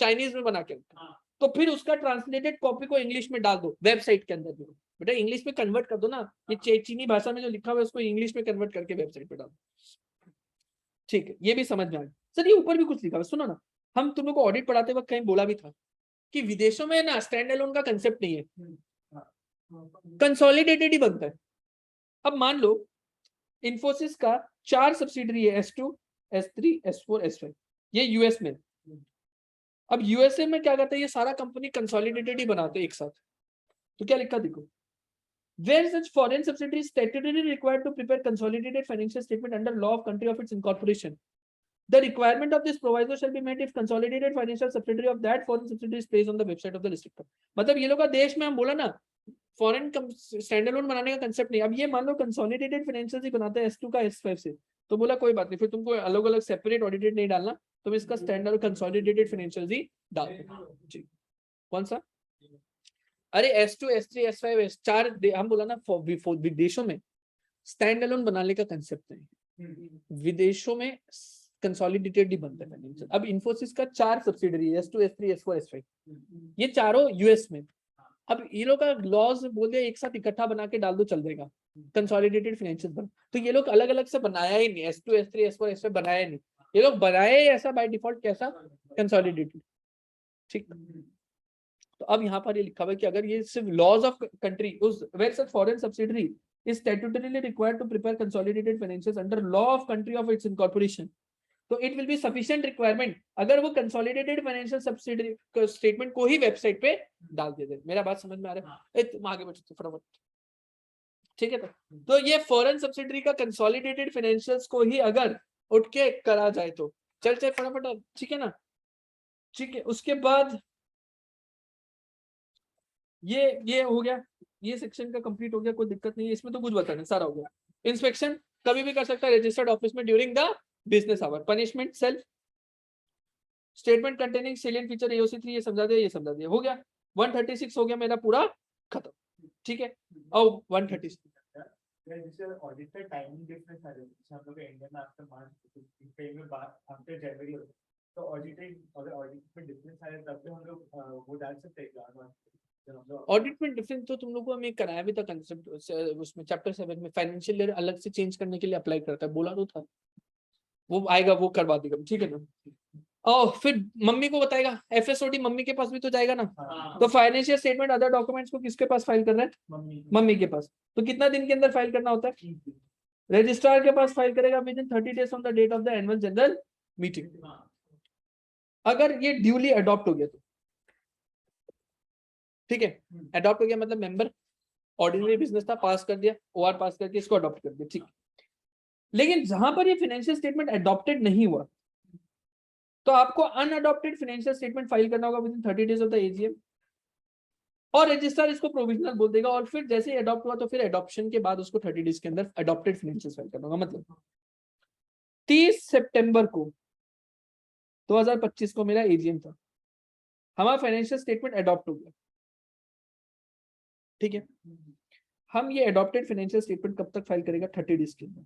चाइनीज में बना के, तो फिर उसका ट्रांसलेटेड कॉपी को इंग्लिश में डाल दो वेबसाइट के अंदर, बेटा इंग्लिश में कन्वर्ट कर दो ना, ये चीनी भाषा में जो लिखा हुआ है उसको इंग्लिश में कन्वर्ट करके वेबसाइट पे डालो, ठीक है, ये भी समझ में आएगा। सर ये ऊपर भी कुछ लिखा हुआ, सुनो ना, हम तुम लोग को ऑडिट पढ़ाते वक्त कहीं बोला भी था कि विदेशों में ना स्टैंड अलोन का कंसेप्ट नहीं है, कंसोलिडेटेड ही बनता है। अब मान लो इन्फोसिस का 4 सब्सिडरी है, S2, S3, S4, S5, ये यूएस में। अब यूएसए में क्या करता है, ये सारा कंपनी कंसोलिडेटेड ही बनाते हैं एक साथ, तो क्या लिखा देखो, where such foreign subsidiary is statutorily required to prepare consolidated financial statement under law of country of its incorporation, the requirement of this proviso shall be met if consolidated financial subsidiary of that foreign subsidiary is placed on the website of the listed company। मतलब ये लोग का देश में हम बोला ना फॉरेन स्टैंडअलोन बनाने का कंसेप्ट नहीं, अब ये मान लो कंसोलिडेटेड फाइनेंशियल ही बनाते हैं S2 का S5 से, तो बोला कोई बात नहीं, फिर तुमको अलग अलग सेपरेट ऑडिटेड नहीं डालना, तुम इसका स्टैंडर्ड कंसोलिडेटेड फाइनेंशियल ही डाल दो, जी। कौन सा, अरे S2, S3, S5, S4 हम बोला ना, विदेशों में स्टैंड अलोन बनाने का कंसेप्ट नहीं, विदेशों में कंसोलिडेटेड ही बनता है फाइनेंशियल। अब इन्फोसिस का 4 सब्सिडरी है, S2, S3, S4, S5, ये चारों यूएस में। अब ये लोग का लॉज बोल दिया एक साथ इकट्ठा बना के डाल दो, चल देगा, कंसोलिडेटेड फाइनेंशियल बन, तो ये लोग अलग अलग से बनाया ही नहीं, S2, S3, S4, S5 बनाया नहीं, ये लोग बनाए ऐसा बाय डिफॉल्ट, कैसा कंसोलिडेटेड। ठीक, तो अब यहाँ पर ये लिखा हुआ है कि अगर ये सिर्फ लॉज ऑफ कंट्री उस where such foreign subsidiary is statutorily required to prepare consolidated financials under law of country of its incorporation, तो it will be sufficient requirement अगर वो कंसोलिडेटेड फाइनेंशियल सब्सिडरी स्टेटमेंट को ही वेबसाइट पे डाल दे। मेरा बात समझ में आ रहा है? तुम आगे बढ़ो फटाफट। ठीक है, तो ये फॉरेन सब्सिडरी का कंसोलिडेटेड फाइनेंशियल्स को ही अगर उठ के करा जाए तो चल फटाफट। ठीक है ना? ठीक है, उसके बाद ये हो गया, ये सेक्शन का कंप्लीट हो गया, कोई दिक्कत नहीं है इसमें, तो कुछ बताना सारा हो गया। इंस्पेक्शन कभी भी कर सकता है रजिस्टर्ड ऑफिस में during the business hour. Punishment self statement containing salient feature AOC 3 ये समझा दिया, ये समझा दिया, हो गया। 136 हो गया मेरा पूरा खत्म। ठीक है, और 136 जैसे ऑडिट का टाइमिंग डिफरेंस आ रहा है, जैसे हम लोग इंडियन में आफ्टर मार्च पे में आफ्टर जनवरी, तो ऑडिटिंग अगर ऑडिट में डिफरेंस आ रहा है तब भी हम लोग वो डाल सकते हैं। ऑडिट में डिफरेंस तो तुम लोग को हमें कराया भी था कंसेप्ट उसमें चैप्टर 7 में, फाइनेंशियल ईयर अलग से चेंज करने के लिए अप्लाई करता है, बोला तो था, वो आएगा, वो करवा देगा। ठीक है ना? और फिर मम्मी को बताएगा, FSOD मम्मी के पास भी तो जाएगा ना। तो फाइनेंशियल स्टेटमेंट अदर डॉक्यूमेंट्स को किसके पास फाइल करना है? मम्मी के पास। तो कितना दिन के अंदर फाइल करना होता है? रजिस्ट्रार के पास फाइल करेगा within 30 days on the date of the annual general meeting. अगर ये ड्यूली अडॉप्ट हो गया तो ठीक है, अडॉप्ट हो गया मतलब मेंबर ऑर्डिनरी बिजनेस था, पास कर दिया, OR पास करके इसको अडॉप्ट कर दिया। ठीक, लेकिन जहां पर ये फाइनेंशियल स्टेटमेंट अडॉप्टेड नहीं हुआ तो आपको अनअडॉप्टेड फाइनेंशियल स्टेटमेंट फाइल करना होगा with in 30 days of the AGM, और रजिस्ट्रार इसको प्रोविजनल बोल देगा, और फिर जैसे ही अडॉप्ट हुआ तो फिर अडॉप्शन के बाद उसको 30 days के अंदर अडॉप्टेड फाइनेंशियल फाइल करना होगा। मतलब 30 सितंबर को 2025 को मेरा AGM था, हमारा फाइनेंशियल स्टेटमेंट अडॉप्ट हो गया। ठीक है, हम ये अडॉप्टेड फाइनेंशियल स्टेटमेंट कब तक फाइल करेगा? 30 days के अंदर।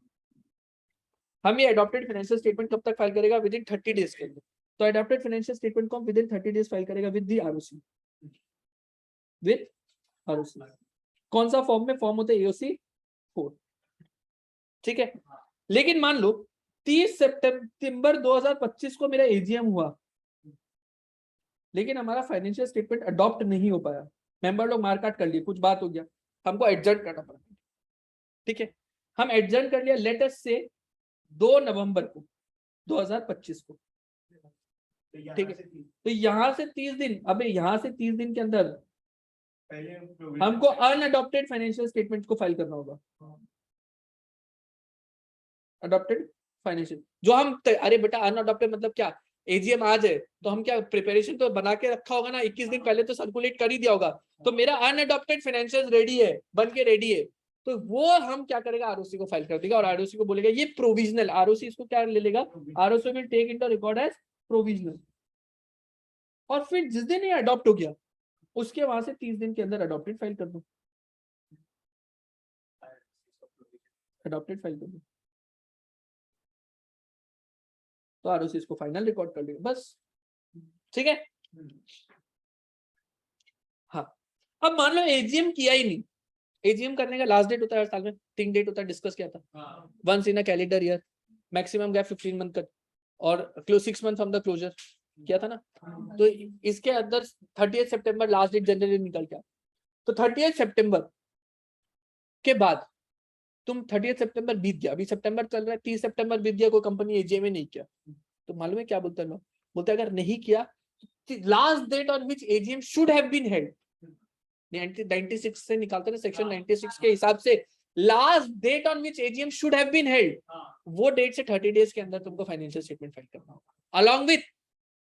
हम ये अडॉप्टेड फाइनेंशियल स्टेटमेंट कब तक फाइल करेगा? विद इन 30 days के अंदर। तो अडॉप्टेड फाइनेंशियल स्टेटमेंट को विद इन 30 days फाइल करेगा with the ROC, with ROC। कौन सा फॉर्म में? फॉर्म होता है AOC 4। ठीक है, लेकिन मान लो 30 सितंबर 2025 को मेरा AGM हुआ, लेकिन हमारा फाइनेंशियल स्टेटमेंट अडॉप्ट नहीं हो पाया, मेंबर लोग मार्कआउट कर लिए, कुछ बात हो गया, हमको एडजर्न करना पड़ा। ठीक है, हम एडजर्न कर लिया लेट अस से 2 नवंबर को 2025 को। ठीक है, तो यहाँ से 30 दिन, अबे यहाँ से 30 दिन के अंदर हमको अनअडॉप्टेड फाइनेंशियल स्टेटमेंट को फाइल करना होगा। अडॉप्टेड फाइनेंशियल जो हम अरे बेटा अनअडॉप्टेड मतलब क्या? AGM आज है तो हम क्या प्रिपरेशन तो बना के रखा होगा ना, 21 दिन पहले तो सर्कुलेट कर ही दिया होगा, तो मेरा अनअडॉप्टेड फाइनेंशियल रेडी है, बन के रेडी है, तो वो हम क्या करेगा? ROC को फाइल कर देगा, और ROC को बोलेगा ये प्रोविजनल। ROC इसको क्या ले लेगा? ROC will take into record as provisional, और फिर जिस दिन ये अडॉप्ट हो गया उसके वहां से 30 दिन के अंदर अडॉप्टेड फाइल कर दो, अडॉप्टेड फाइल कर दो, तो ROC इसको फाइनल रिकॉर्ड कर लेगा, बस। ठीक है, हाँ। अब मान लो AGM किया ही नहीं, AGM करने का लास्ट डेट होता है हर साल में, 3 डेट होता है, डिस्कस किया था, once in a calendar year, maximum gap 15 month का, और 6 मंथ फ्रॉम द क्लोजर किया था ना। तो इसके अंदर 30 सितंबर लास्ट डेट जनरली निकल गया, तो 30 सितंबर के बाद तुम 30 सितंबर बीत गया, अभी सितंबर चल रहा है, 30 सितंबर बीत गया, कोई कंपनी AGM नहीं किया, तो मालूम है क्या बोलते हैं लोग? बोलते हैं अगर नहीं किया, last date on which AGM should have been held, 96 से निकालते हैं सेक्शन 96 के हिसाब से, last date on which AGM should have been held, वो डेट से 30 डेज के अंदर तुमको फाइनेंशियल स्टेटमेंट फाइल करना होगा, along with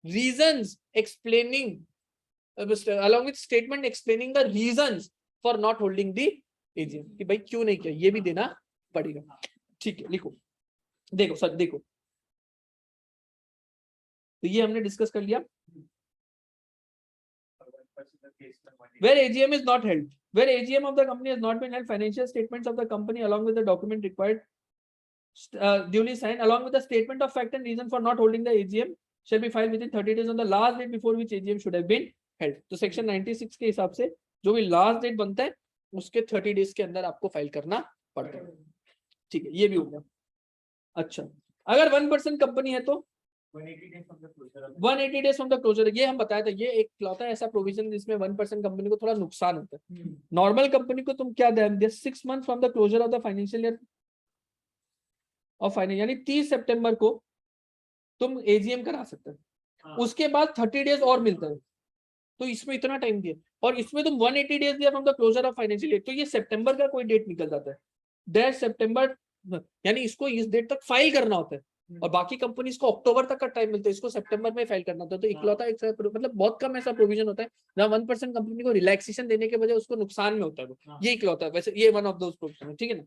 reasons explaining, along with statement explaining the reasons for not holding the AGM, कि भाई क्यों नहीं किया, ये भी देना पड़ेगा। ठीक है, लिखो, देखो सर, देखो, तो ये हमने डिस्कस कर लिया। Where AGM is not held, where AGM of the company has not been held, financial statements of the company along with the document required duly signed along with the statement of fact and reason for not holding the AGM shall be filed within 30 days on the last date before which AGM should have been held। तो सेक्शन 96 के हिसाब से जो भी लास्ट डेट बनता है उसके 30 डेज के अंदर आपको फाइल करना पड़ता है। ठीक है, ये भी हो गया। अच्छा, अगर 1% कंपनी है तो 180 days from the closure of 180 days from the closure, ये हम बताया था, ये एक लौता ऐसा प्रोविजन जिसमें 1% कंपनी को थोड़ा नुकसान होता है। नॉर्मल कंपनी को तुम क्या ध्यान दिया, 6 month from the closure of the financial year of finance, यानी 30 सितंबर को तुम एजीएम करा सकते हो, हाँ। उसके बाद 30 डेज और मिलता है, तो इसमें इतना टाइम दिया, और इसमें तुम 180 डेज दिया from the closure of financial year, तो ये सितंबर का कोई डेट निकल जाता है, डेट सितंबर, यानी इसको इस डेट तक फाइल करना होता है, और बाकी कंपनीज को अक्टूबर तक का टाइम मिलता है, इसको सितंबर में फाइल करना होता है। तो इकलौता एक मतलब बहुत कम ऐसा प्रोविजन होता है जहाँ 1% कंपनी को रिलैक्सेशन देने के बजाय उसको नुकसान में होता है, वो ये इकलौता है। वैसे ये वन ऑफ दोस प्रोविजन है, ठीक है ना।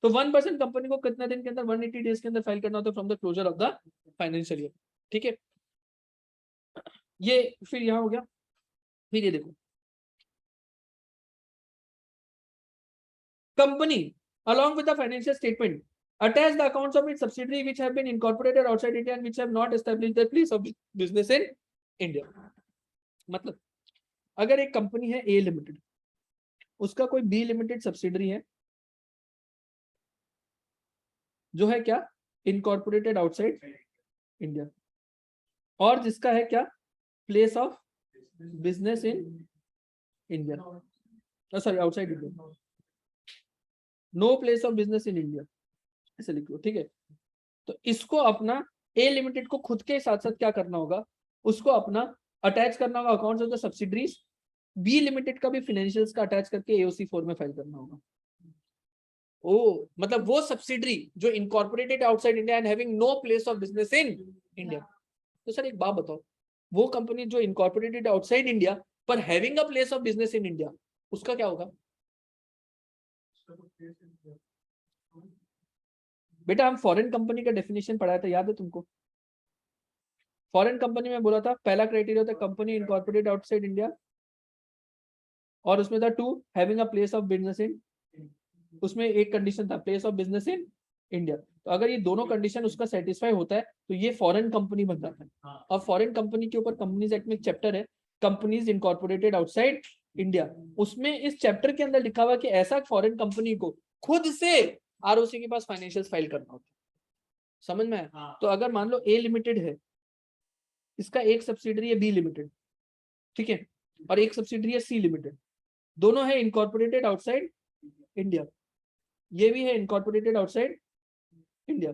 तो 1% कंपनी को कितना दिन के अंदर, 180 डेज के अंदर फाइल करना होता है from the closure of the financial year, ठीक है। ये फिर यहाँ हो गया, फिर ये देखो, company along with the financial statement attach the accounts of its subsidiary which have been incorporated outside India and which have not established their place of business in India। मतलब अगर एक कंपनी है A लिमिटेड, उसका कोई B लिमिटेड सब्सिडरी है जो है क्या, इनकॉर्पोरेटेड आउटसाइड इंडिया, और जिसका है क्या, place of business in India, sorry outside India, no place of business in India, ऐसे लिख लो, ठीक है। तो इसको अपना ए लिमिटेड को खुद के साथ साथ क्या करना होगा, उसको अपना अटैच करना होगा accounts of the subsidiaries, B limited का भी फाइनेंशियल्स का अटैच करके एओसी 4 में फाइल करना होगा। ओ मतलब वो सब्सिडरी जो incorporated outside India and having no place of business in India. तो सर एक बात बताओ, वो कंपनी जो इनकॉर्पोरेटेड आउटसाइड इंडिया पर having a place of business in India, उसका क्या होगा बेटा? हम फॉरेन कंपनी का डेफिनेशन पढ़ाया था, याद है तुमको? फॉरेन कंपनी में बोला था पहला क्राइटेरिया होता है कंपनी इनकॉर्पोरेटेड आउटसाइड इंडिया, और उसमें था 2 having a place of business इन, उसमें एक कंडीशन था place of business in India. तो अगर ये दोनों कंडीशन उसका सेटिस्फाई होता है तो ये फॉरेन कंपनी बन जाता है। और फॉरेन कंपनी के ऊपर कंपनीज एक्ट में एक चैप्टर है कंपनीज इनकॉर्पोरेटेड आउटसाइड इंडिया, उसमें इस चैप्टर के अंदर लिखा हुआ कि ऐसा फॉरेन कंपनी को खुद से आरओसी के पास फाइनेंशियल्स फाइल करना होता है। समझ में आया? तो अगर मान लो ए लिमिटेड है, इसका एक सब्सिडरी है बी लिमिटेड, ठीक है, और एक सब्सिडरी है सी लिमिटेड, दोनों है इनकॉर्पोरेटेड आउटसाइड इंडिया, ये भी है इनकॉर्पोरेटेड आउटसाइड इंडिया,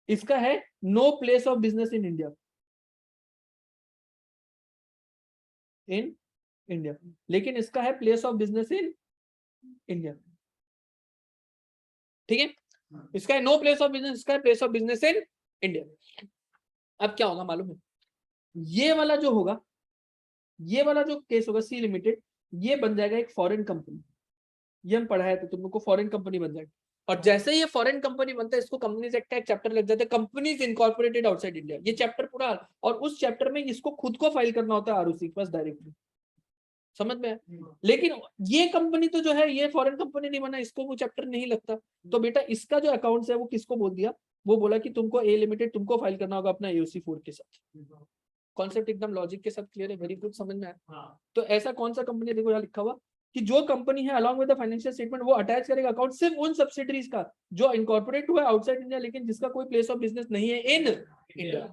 इसका है no place of business in India, in India, लेकिन इसका है place of business in India, ठीक है। इसका है नो प्लेस ऑफ बिजनेस, इसका है place of business in India. अब क्या होगा मालूम है? ये वाला जो होगा, ये वाला जो केस होगा सी लिमिटेड, ये बन जाएगा एक फॉरेन कंपनी, ये हम पढ़ाया था तुम लोग को, फॉरेन कंपनी बन जाएगी। और जैसे ये फॉरेन कंपनी बनता है, इसको कंपनीज एक्ट का एक चैप्टर लग जाता है कंपनीज इनकॉर्पोरेटेड आउटसाइड इंडिया, ये चैप्टर पूरा, और उस चैप्टर में इसको खुद को फाइल करना होता है आरओसी के पास डायरेक्टली। समझ में? लेकिन ये कंपनी तो जो है ये फॉरेन कंपनी नहीं बना, इसको वो चैप्टर नहीं लगता। तो बेटा इसका जो अकाउंट्स है वो किसको बोल दिया, वो बोला कि तुमको ए लिमिटेड तुमको फाइल करना होगा अपना एओसी 4 के साथ। कॉन्सेप्ट एकदम लॉजिक के साथ क्लियर है, वेरी गुड, समझ में आया? तो ऐसा कौन सा कंपनी, देखो यहाँ लिखा हुआ कि जो कंपनी है along with the financial statement वो अटैच करेगा अकाउंट सिर्फ उन सब्सिडरीज का जो इनकॉर्पोरेट हुआ है आउटसाइड इंडिया, लेकिन जिसका कोई प्लेस ऑफ बिजनेस नहीं है इन इंडिया।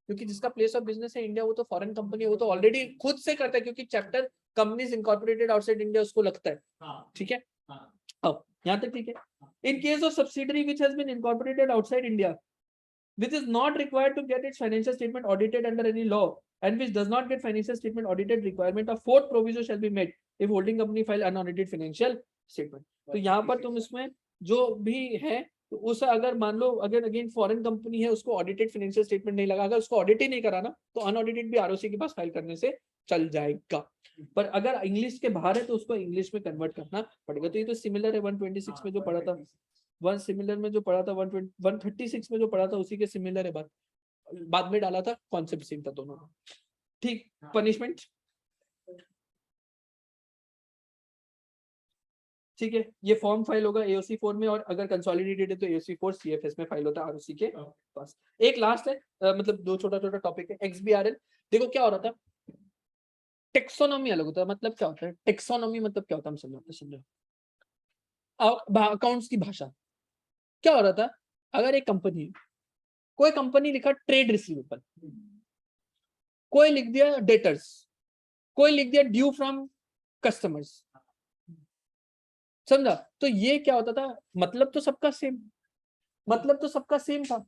क्योंकि जिसका प्लेस ऑफ बिजनेस है इंडिया वो तो फॉरेन कंपनी है, वो तो ऑलरेडी खुद से करता है, क्योंकि chapter companies incorporated outside India उसको लगता है, ठीक है। अब यहाँ तक ठीक है। In case of subsidiary which has been incorporated outside India which is not required to get its financial statement audited under any law and which does not get financial statement audited, requirement of fourth proviso shall be met if holding company file unaudited financial statement। तो यहाँ पर तुम इसमें जो भी है तो उस अगर मान लो अगर अगेन फॉरेन कंपनी है उसको ऑडिटेड फाइनेंशियल स्टेटमेंट नहीं लगा, अगर उसको ऑडिट ही नहीं कराना तो अनऑडिटेड भी आरओसी के पास फाइल करने से चल जाएगा। पर अगर इंग्लिश के बाहर है तो उसको इंग्लिश में कन्वर्ट करना पड़ेगा। तो ये तो सिमिलर है 126 में जो पढ़ा था, वन सिमिलर में जो पढ़ा था 136 में जो पढ़ा था उसी के सिमिलर है, बाद में डाला था, कॉन्सेप्ट सेम था दोनों का, ठीक। पनिशमेंट ठीक है, ये फॉर्म फाइल होगा एओसी 4 में, और अगर कंसोलिडेटेड है तो एओसी 4 सीएफएस में फाइल होता है आरओसी के पास। एक लास्ट है मतलब दो छोटा छोटा टॉपिक है, एक्सबीआरएल। देखो क्या हो रहा था, टेक्सोनॉमी अलग होता है। मतलब क्या होता है टेक्सोनॉमी, मतलब क्या होता है हम समझो, अकाउंट्स की भाषा। क्या हो रहा था, अगर एक कंपनी कोई कंपनी लिखा ट्रेड रिसीवेबल, कोई लिख दिया डेटर्स, कोई लिख दिया ड्यू फ्रॉम कस्टमर्स, समझा? तो ये क्या होता था, मतलब तो सबका सेम, मतलब तो सबका सेम था,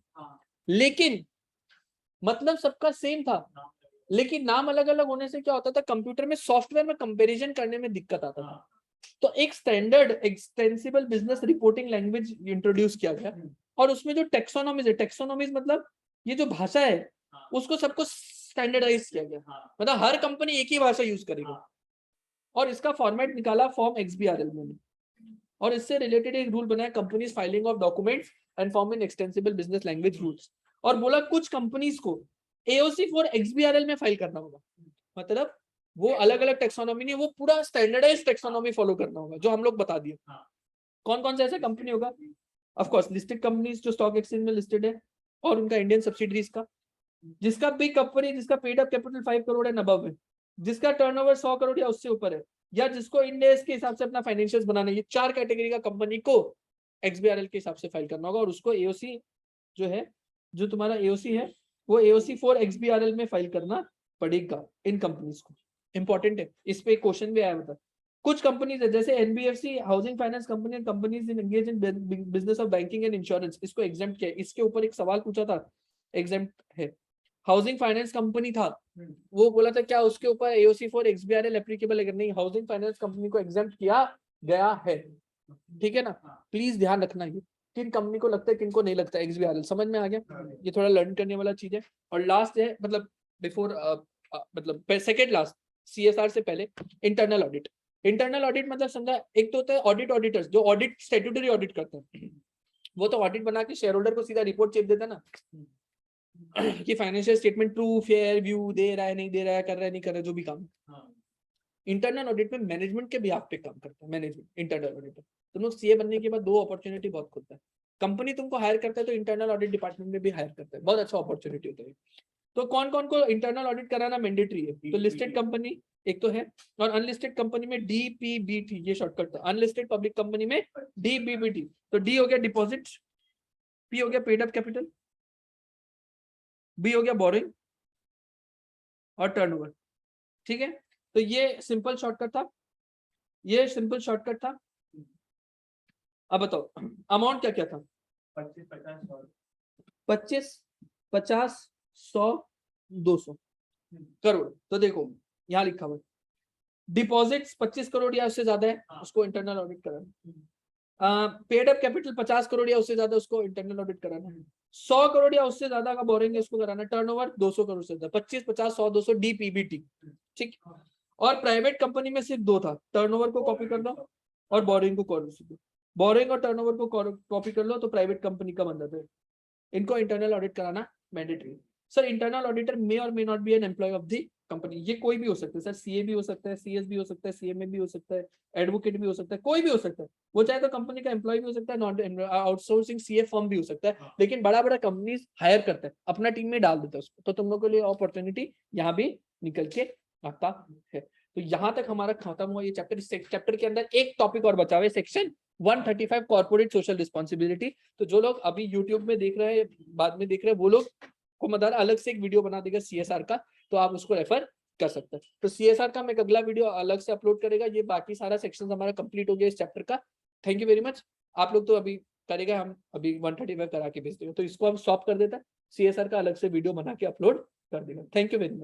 लेकिन मतलब सबका सेम था, लेकिन नाम अलग अलग होने से क्या होता था, कंप्यूटर में सॉफ्टवेयर में कंपैरिजन करने में दिक्कत आता था। तो एक standard extensible business reporting language introduce किया गया, और उसमें जो टेक्सोनॉमीज है, टेक्सोनॉमीज मतलब ये जो भाषा है उसको सबको स्टैंडर्डाइज किया गया, मतलब हर कंपनी एक ही भाषा यूज करेगी, और इसका फॉर्मेट निकाला फॉर्म XBRL में, और इससे रिलेटेड एक रूल बनाया, companies filing of documents and form in extensible business language rules, और बोला कुछ कंपनीज को AOC for XBRL में फाइल करना होगा, मतलब वो अलग अलग टेक्सोनॉमी नहीं, वो पूरा स्टैंडर्डाइज टेक्सोनॉमी फॉलो करना होगा, जो हम लोग बता दिए। कौन कौन से ऐसे कंपनी होगा? ऑफ कोर्स लिस्टेड कंपनीज जो स्टॉक एक्सचेंज में लिस्टेड है, और उनका इंडियन सब्सिडरीज का, जिसका बिग कंपनी, जिसका paid up capital 5 crore and above है, जिसका टर्नओवर 100 करोड़ या उससे ऊपर है, या जिसको इंडेस के हिसाब से अपना फाइनेंशियल्स बनाना है, ये 4 कैटेगरी का कंपनी को XBRL के हिसाब से फाइल करना होगा, और उसको AOC जो है, जो तुम्हारा AOC है, वो AOC for XBRL में फाइल करना पड़ेगा इन कंपनीज को। इंपॉर्टेंट है, इस पे क्वेश्चन भी आया था। कुछ कंपनीज है जैसे NBFC, housing finance company, companies in engage in business of banking and insurance, इसको एग्जेम्प्ट किया है। इसके ऊपर एक सवाल पूछा था, एग्जेम्प्ट है। हाउसिंग फाइनेंस कंपनी था, वो बोला था क्या उसके ऊपर AOC for XBRL एप्लीकेबल है? नहीं, हाउसिंग फाइनेंस कंपनी को एग्जेम्प्ट किया गया है, ठीक है ना? प्लीज ध्यान रखना, ये किन कंपनी को लगता है, किन को नहीं लगता है XBRL, समझ में आ गया? ये थोड़ा लर्न करने वाला चीज है। और लास्ट है, मतलब बिफोर मतलब सेकंड लास्ट, CSR से पहले इंटरनल ऑडिट। इंटरनल ऑडिट मतलब समझा, एक तो होता है ऑडिट ऑडिटर्स, जो ऑडिट स्टैट्यूटरी ऑडिट करते हैं, वो तो ऑडिट बना के शेयर होल्डर को सीधा रिपोर्ट चेप देता है ना कि financial statement true fair view दे रहा है, नहीं दे रहा है, कर रहा है, नहीं कर रहा है, जो भी काम। इंटरनल ऑडिट में मैनेजमेंट के बिहाफ पे काम करता है मैनेजमेंट, इंटरनल ऑडिटर। तुम लोग CA बनने के बाद 2 अपॉर्चुनिटी बहुत खुलता है, कंपनी तुमको हायर करता है तो इंटरनल ऑडिट डिपार्टमेंट में भी हायर करता है, बहुत अच्छा अपॉर्चुनिटी होता है। तो कौन कौन को इंटरनल ऑडिट कराना मैंडेटरी है? तो लिस्टेड कंपनी एक तो है, और अनलिस्टेड कंपनी में DPBT, ये शॉर्टकट था, अनलिस्टेड पब्लिक कंपनी में DPBT। तो D हो गया डिपॉजिट, P हो गया पेड अप कैपिटल, B हो गया बोरिंग, और टर्नओवर, ठीक है? तो ये सिंपल शॉर्टकट था, ये सिंपल शॉर्टकट था। अब बताओ अमाउंट क्या क्या था? 25, 50, 100। 25, 50, 100, 200 करोड़। तो देखो यहाँ लिखा हुआ डिपॉजिट्स 25 करोड़ या उससे ज्यादा है, उसको इंटरनल ऑडिट कराना। पेड अप कैपिटल 50 करोड़ या उससे ज्यादा, उसको इंटरनल ऑडिट कराना है। 100 करोड़ या उससे ज्यादा का बोरिंग है, उसको कराना। टर्नओवर 200 करोड़ से ज्यादा, 25, 50, 100, 200 DPBT, ठीक। और प्राइवेट कंपनी में सिर्फ 2 था, टर्नओवर को कॉपी कर लो और बोरिंग को कॉपी, बोरिंग और टर्नओवर को कॉपी कर लो तो प्राइवेट कंपनी का बन जाता है। इनको इंटरनल ऑडिट कराना mandatory. Sir internal auditor may और may not be an employee of the company, ये कोई भी हो सकता है सर, CA भी हो सकता है, CS भी हो सकता है, CMA भी हो सकता है, एडवोकेट भी हो सकता है, कोई भी हो सकता है। वो चाहे तो कंपनी का एम्प्लॉय भी हो सकता है, नॉट आउटसोर्सिंग CA फर्म भी हो सकता है, लेकिन बड़ा बड़ा कंपनीज हायर करता है, अपना टीम में डाल देता है उसको। तो तुम लोगों के लिए अपॉर्चुनिटी यहाँ भी निकल के आता है। तो यहाँ तक हमारा खत्म हुआ ये चैप्टर। इस चैप्टर के अंदर एक टॉपिक और बचा हुआ है, सेक्शन 135 कॉर्पोरेट सोशल रिस्पॉन्सिबिलिटी। तो जो लोग अभी यूट्यूब में देख रहे हैं, बाद में देख रहे हैं, वो लोग को मदार अलग से एक वीडियो बना देगा CSR का, तो आप उसको रेफर कर सकते हैं। तो CSR का हम एक अगला वीडियो अलग से अपलोड करेगा। ये बाकी सारा सेक्शन हमारा कंप्लीट हो गया इस चैप्टर का। Thank you very much. आप लोग तो अभी करेगा, हम अभी 135 करा के भेज देंगे, तो इसको हम स्टॉप कर देते हैं, CSR का अलग से वीडियो बना के अपलोड कर देगा। Thank you very much.